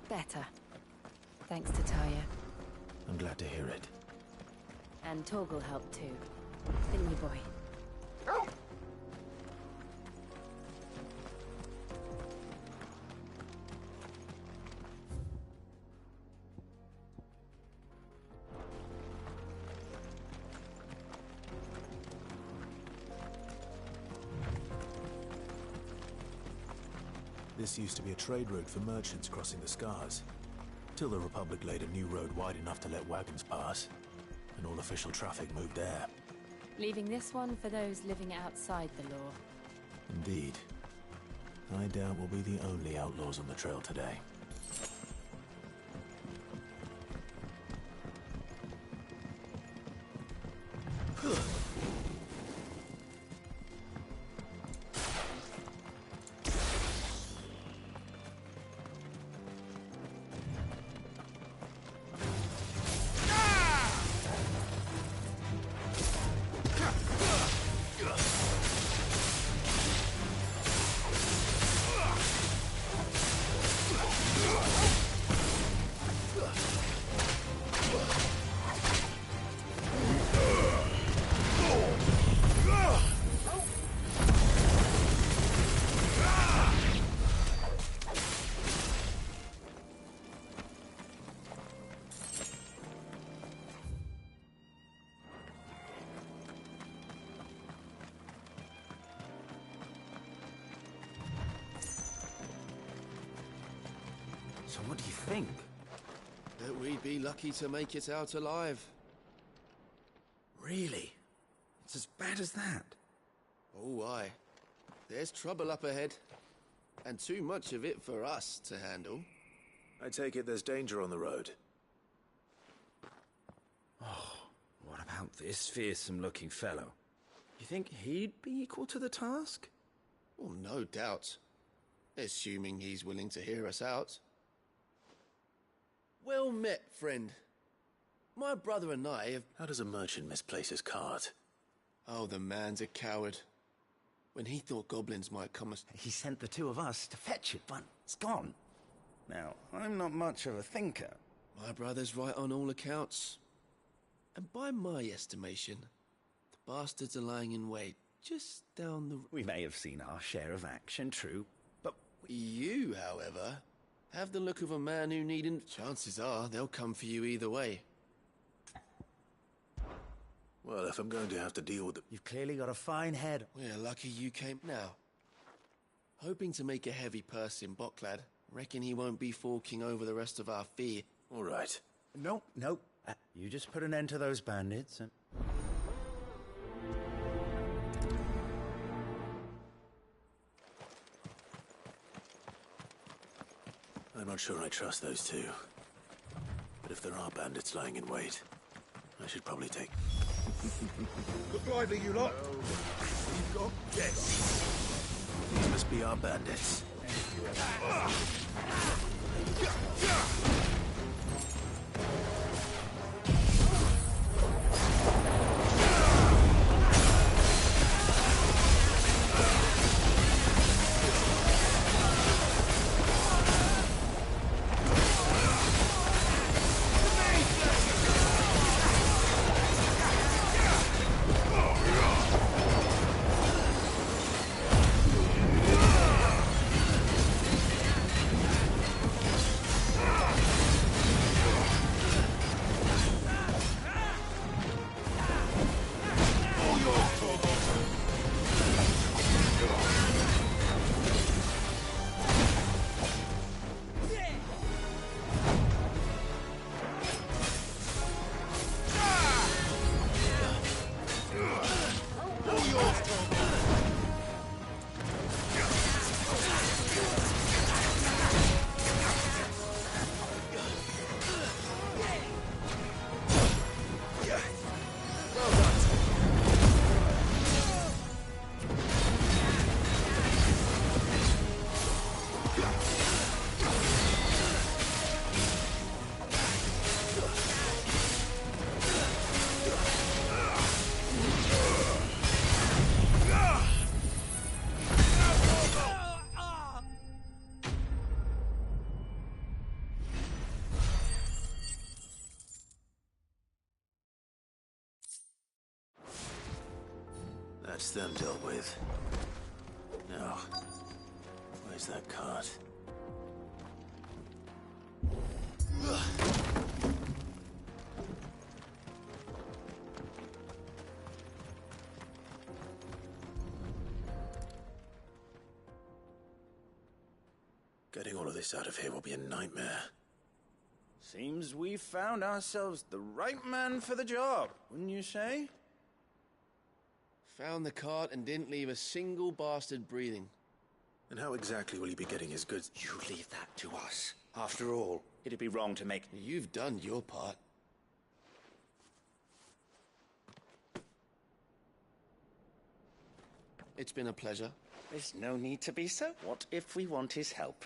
Better. Thanks to Taya. I'm glad to hear it. And Torgal helped too. Didn't you, boy? This used to be a trade route for merchants crossing the Scars, till the Republic laid a new road wide enough to let wagons pass, and all official traffic moved there. Leaving this one for those living outside the law. Indeed. I doubt we'll be the only outlaws on the trail today. So what do you think? That we'd be lucky to make it out alive. Really? It's as bad as that? Oh, aye. There's trouble up ahead. And too much of it for us to handle. I take it there's danger on the road. Oh, what about this fearsome-looking fellow? You think he'd be equal to the task? Well, no doubt. Assuming he's willing to hear us out. Well met, friend. My brother and I have... How does a merchant misplace his cart? Oh, the man's a coward. When he thought goblins might come... He sent the two of us to fetch it, but it's gone. Now, I'm not much of a thinker. My brother's right on all accounts. And by my estimation, the bastards are lying in wait just down the... We may have seen our share of action, true, but... You, however, have the look of a man who needn't... Chances are they'll come for you either way. Well, if I'm going to have to deal with it... You've clearly got a fine head. We're lucky you came now. Hoping to make a heavy purse in Bocklad. Reckon he won't be forking over the rest of our fee. All right. No. You just put an end to those bandits and... I'm not sure I trust those two. But if there are bandits lying in wait, I should probably take... Look lively, you lot. You've got guests. These must be our bandits. That's them dealt with. Now, where's that cart? Getting all of this out of here will be a nightmare. Seems we've found ourselves the right man for the job, wouldn't you say? Found the cart and didn't leave a single bastard breathing. And how exactly will he be getting his goods? You leave that to us. After all, it'd be wrong to make... You've done your part. It's been a pleasure. There's no need to be so. What if we want his help?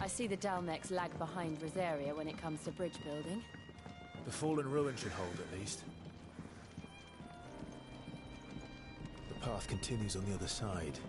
I see the Dalmex lag behind Rosaria when it comes to bridge building. The fallen ruin should hold, at least. The path continues on the other side.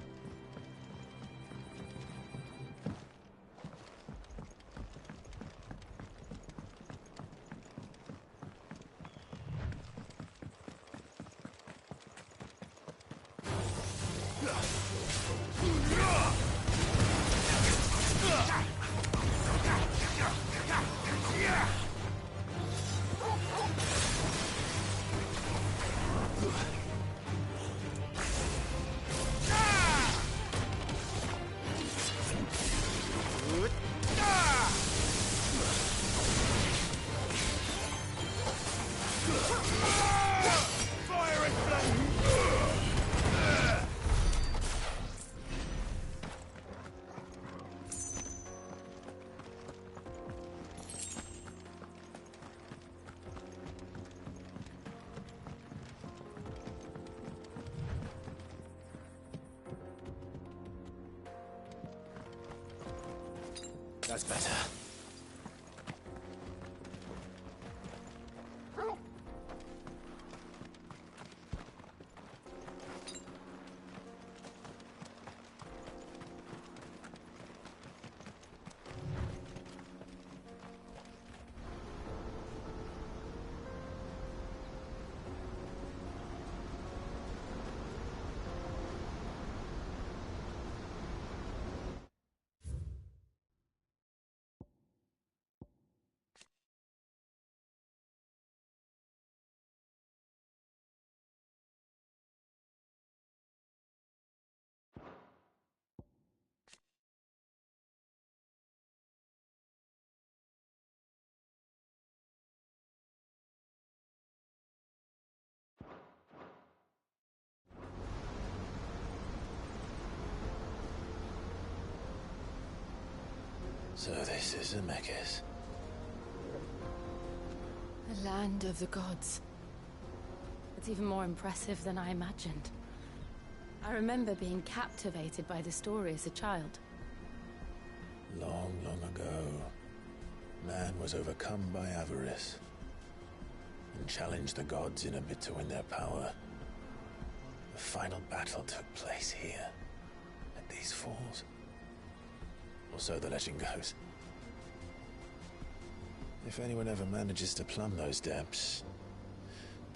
That's better. So this is Zemeckis. The land of the gods. It's even more impressive than I imagined. I remember being captivated by the story as a child. Long, long ago, man was overcome by avarice and challenged the gods in a bid to win their power. The final battle took place here, at these falls. Or so the legend goes. If anyone ever manages to plumb those depths,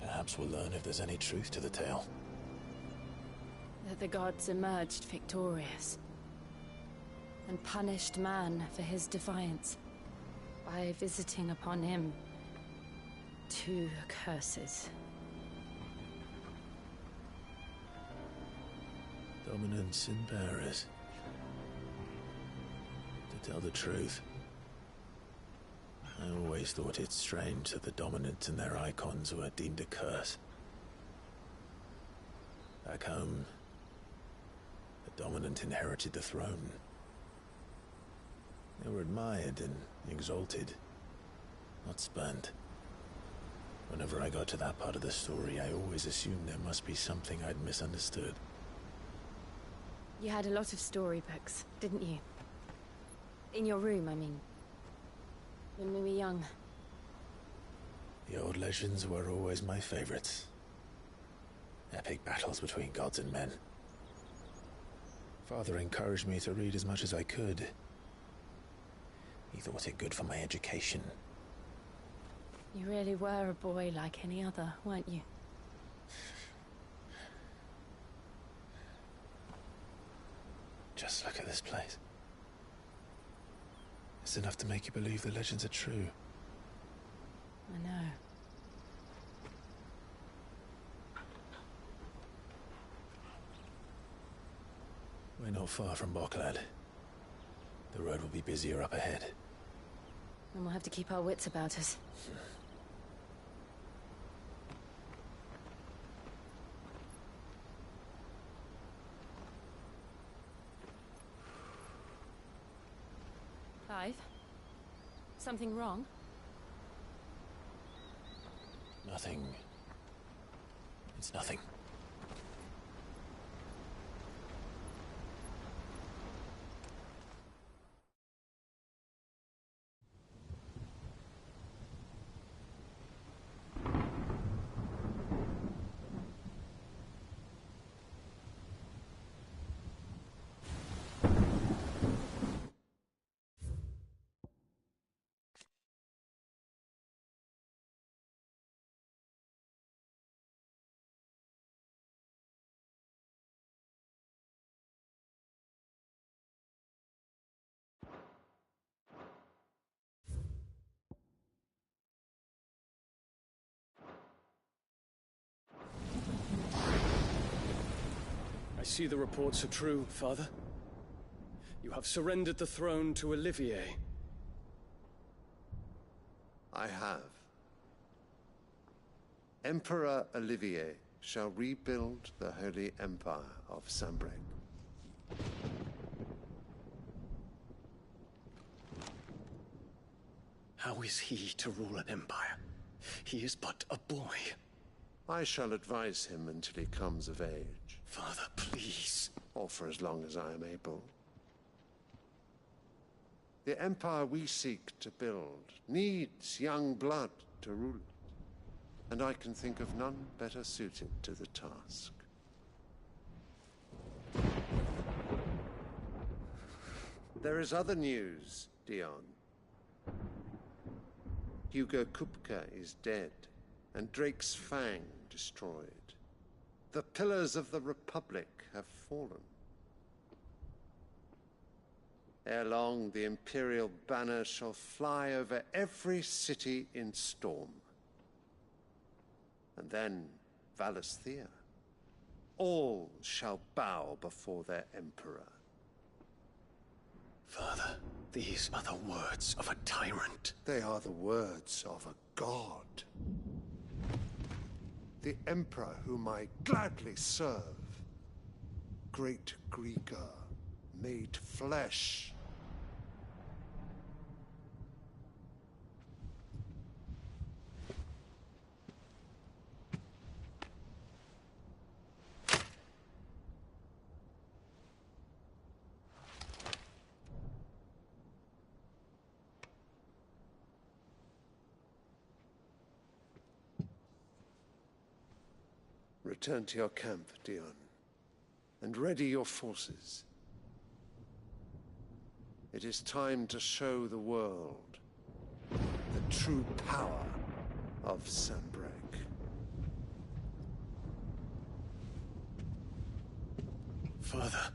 perhaps we'll learn if there's any truth to the tale. That the gods emerged victorious and punished man for his defiance by visiting upon him 2 curses. Dominance and bearers. To tell the truth, I always thought it strange that the dominant and their icons were deemed a curse. Back home, the dominant inherited the throne. They were admired and exalted, not spurned. Whenever I got to that part of the story, I always assumed there must be something I'd misunderstood. You had a lot of storybooks, didn't you? In your room, I mean. When we were young. The old legends were always my favorites. Epic battles between gods and men. Father encouraged me to read as much as I could. He thought it good for my education. You really were a boy like any other, weren't you? Just look at this place. It's enough to make you believe the legends are true. I know. We're not far from Boklad. The road will be busier up ahead. And we'll have to keep our wits about us. Clive? Something wrong? Nothing. It's nothing. I see the reports are true, Father. You have surrendered the throne to Olivier. I have. Emperor Olivier shall rebuild the Holy Empire of Sanbreque. How is he to rule an empire? He is but a boy. I shall advise him until he comes of age. Father, please. Or for as long as I am able. The empire we seek to build needs young blood to rule it, and I can think of none better suited to the task. There is other news, Dion. Hugo Kupka is dead, and Drake's Fang destroyed. The pillars of the Republic have fallen. Ere long, the Imperial banner shall fly over every city in Storm. And then, Valisthea. All shall bow before their Emperor. Father, these are the words of a tyrant. They are the words of a god. The Emperor whom I gladly serve. Great Greeker, made flesh. Return to your camp, Dion, and ready your forces. It is time to show the world the true power of Sanbreque. Father.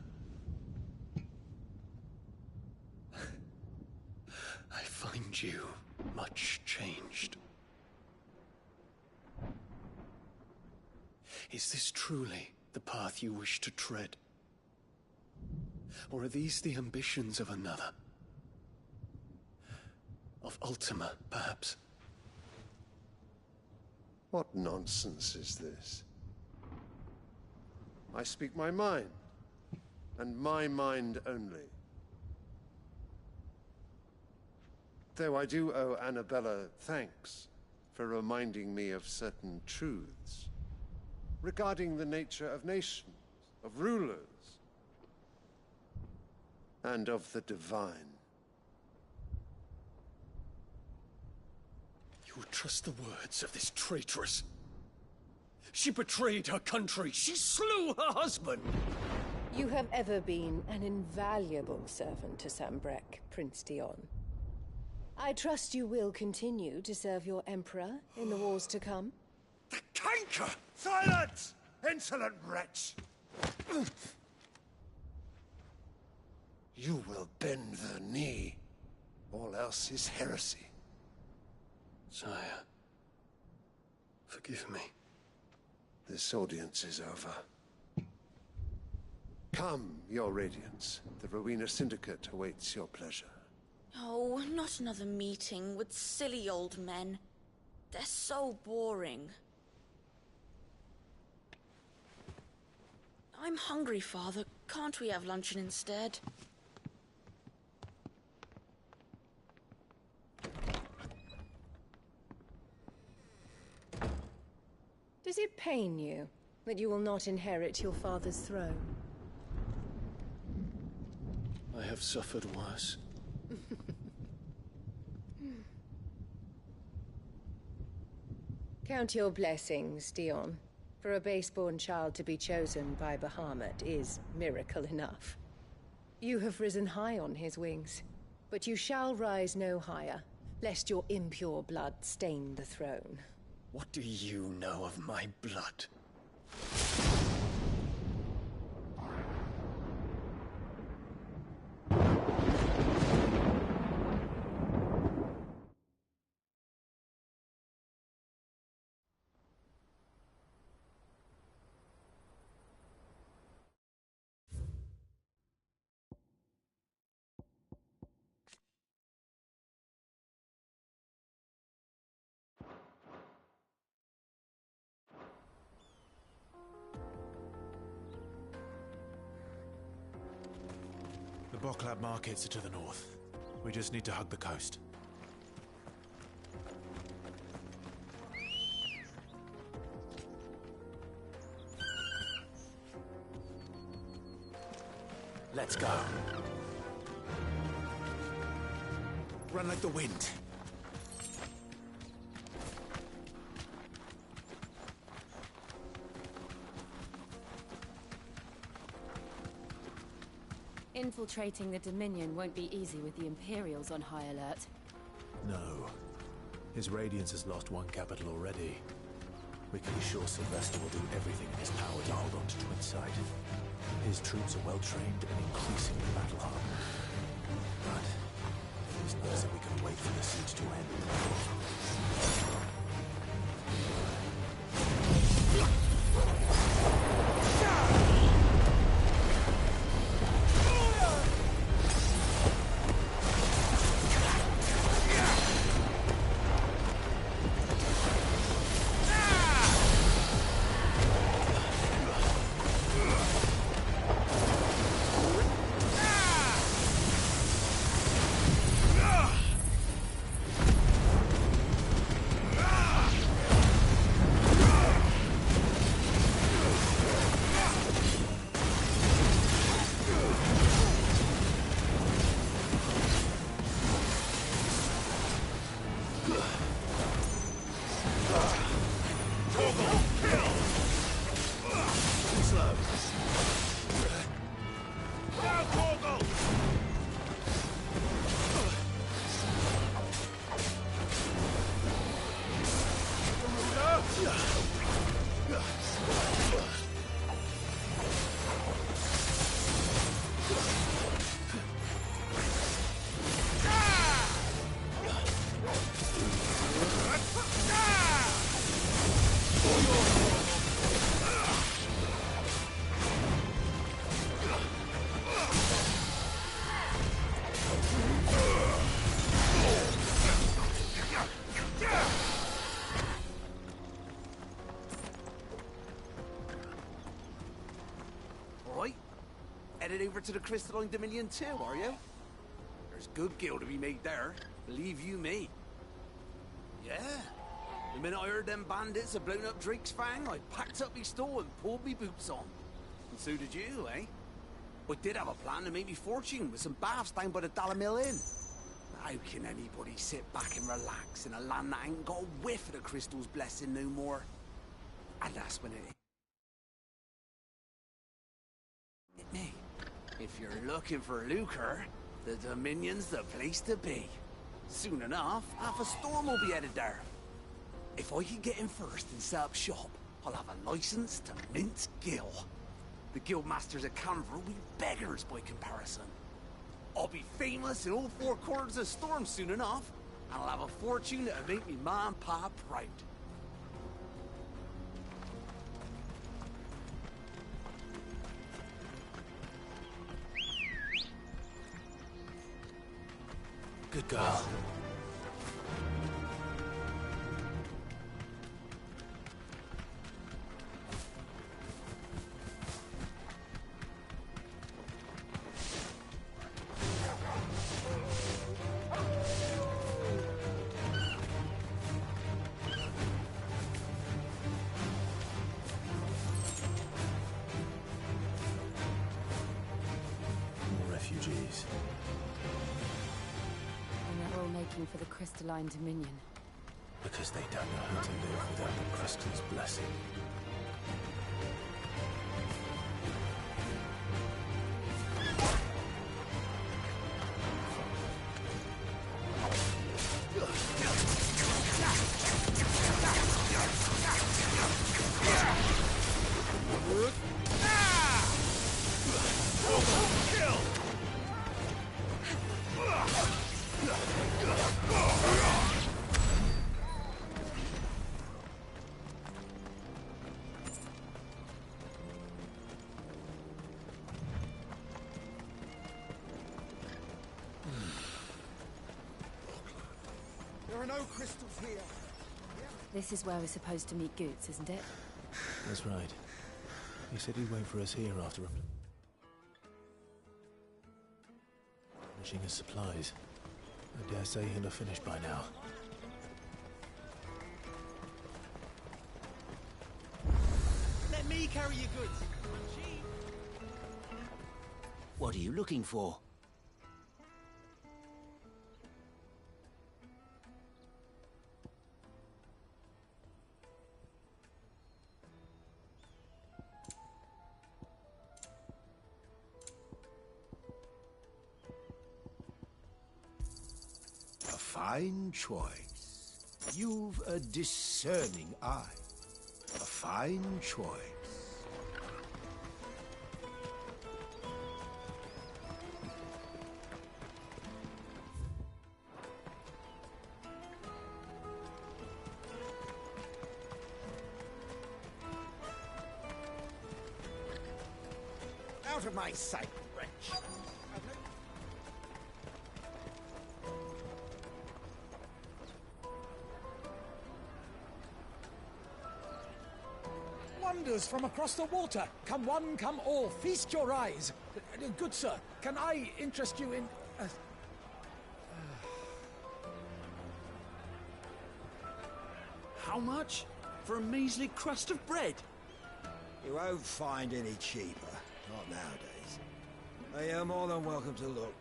I find you much changed. Is this truly the path you wish to tread? Or are these the ambitions of another? Of Ultima, perhaps? What nonsense is this? I speak my mind, and my mind only. Though I do owe Annabella thanks for reminding me of certain truths regarding the nature of nations, of rulers, and of the divine. You would trust the words of this traitress? She betrayed her country. She slew her husband. You have ever been an invaluable servant to Sanbreque, Prince Dion. I trust you will continue to serve your Emperor in the wars to come. The canker! Silence! Insolent wretch! You will bend the knee. All else is heresy. Sire, forgive me. This audience is over. Come, your Radiance. The Rowena Syndicate awaits your pleasure. Oh, not another meeting with silly old men. They're so boring. I'm hungry, Father. Can't we have luncheon instead? Does it pain you that you will not inherit your father's throne? I have suffered worse. Count your blessings, Dion. For a base-born child to be chosen by Bahamut is miracle enough. You have risen high on his wings, but you shall rise no higher, lest your impure blood stain the throne. What do you know of my blood? The Boklab markets are to the north. We just need to hug the coast. Let's go. Run like the wind. Infiltrating the Dominion won't be easy with the Imperials on high alert. No. His Radiance has lost one capital already. We can be sure Sylvester will do everything in his power to hold on to Twinside. His troops are well-trained and increasingly battle-hardened. But it's not as if we can wait for the siege to end. to the Crystalline Dominion too, are you? There's good gil to be made there, believe you me. Yeah. The minute I heard them bandits had blown up Drake's Fang, I packed up me store and pulled me boots on. And so did you, eh? I did have a plan to make me fortune with some baths down by the Dalamil Inn. How can anybody sit back and relax in a land that ain't got a whiff of the crystal's blessing no more? And that's when it hit me. If you're looking for lucre, the Dominion's the place to be. Soon enough, half a storm will be headed there. If I can get in first and set up shop, I'll have a license to mince gil. The guildmasters at Canver will be beggars by comparison. I'll be famous in all four quarters of Storm soon enough, and I'll have a fortune that'll make me ma and pa proud. Good girl. Refugees. And they're all making for the Crystalline Dominion. Because they don't know how to live without the crystal's blessing. There are no crystals here. This is where we're supposed to meet Goots, isn't it? That's right. He said he'd wait for us here after finishing his supplies. I dare say he'll have finished by now. Let me carry your goods. What are you looking for? A fine choice. You've a discerning eye. A fine choice. Out of my sight, wretch. Wonders from across the water. Come one, come all. Feast your eyes. Good sir, can I interest you in... How much? For a measly crust of bread? You won't find any cheaper. Not nowadays. But you're more than welcome to look.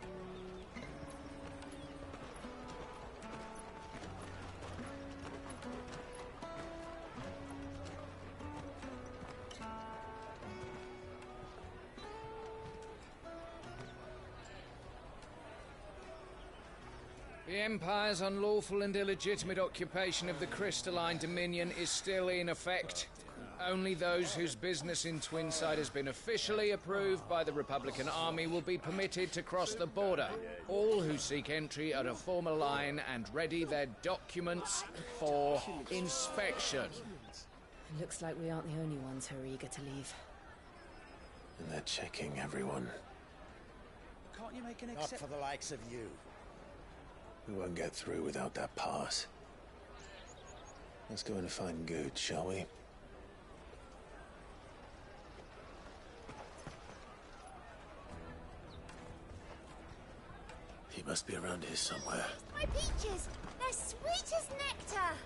The Empire's unlawful and illegitimate occupation of the Crystalline Dominion is still in effect. Only those whose business in Twinside has been officially approved by the Republican Army will be permitted to cross the border. All who seek entry are to form a line and ready their documents for inspection. It looks like we aren't the only ones who are eager to leave. And they're checking everyone. Can't you make an exception? Not for the likes of you. We won't get through without that pass. Let's go in and find Good, shall we? He must be around here somewhere. My peaches! They're sweet as nectar!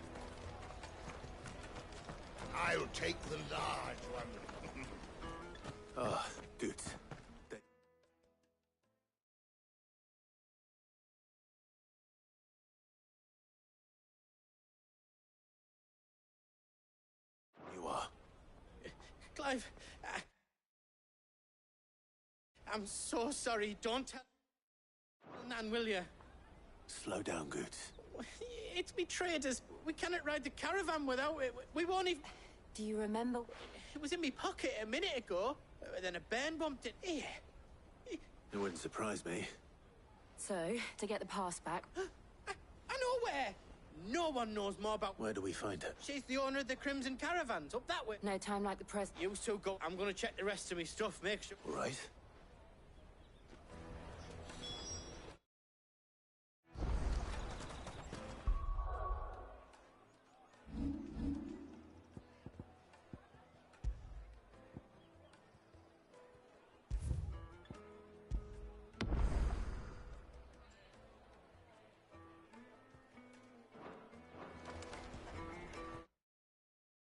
I'll take the large one. Ah, good. You are. Clive, I'm so sorry. Don't tell Nan, will you? Slow down, Goots. It's betrayed us. We cannot ride the caravan without it. We won't even... Do you remember? It was in my pocket a minute ago. Then a burn bumped it. Here. It wouldn't surprise me. So, to get the pass back... I know where. No one knows more about... Where do we find her? She's the owner of the Crimson Caravans, up that way. No time like the present. You two go. I'm going to check the rest of my stuff, make sure... All right.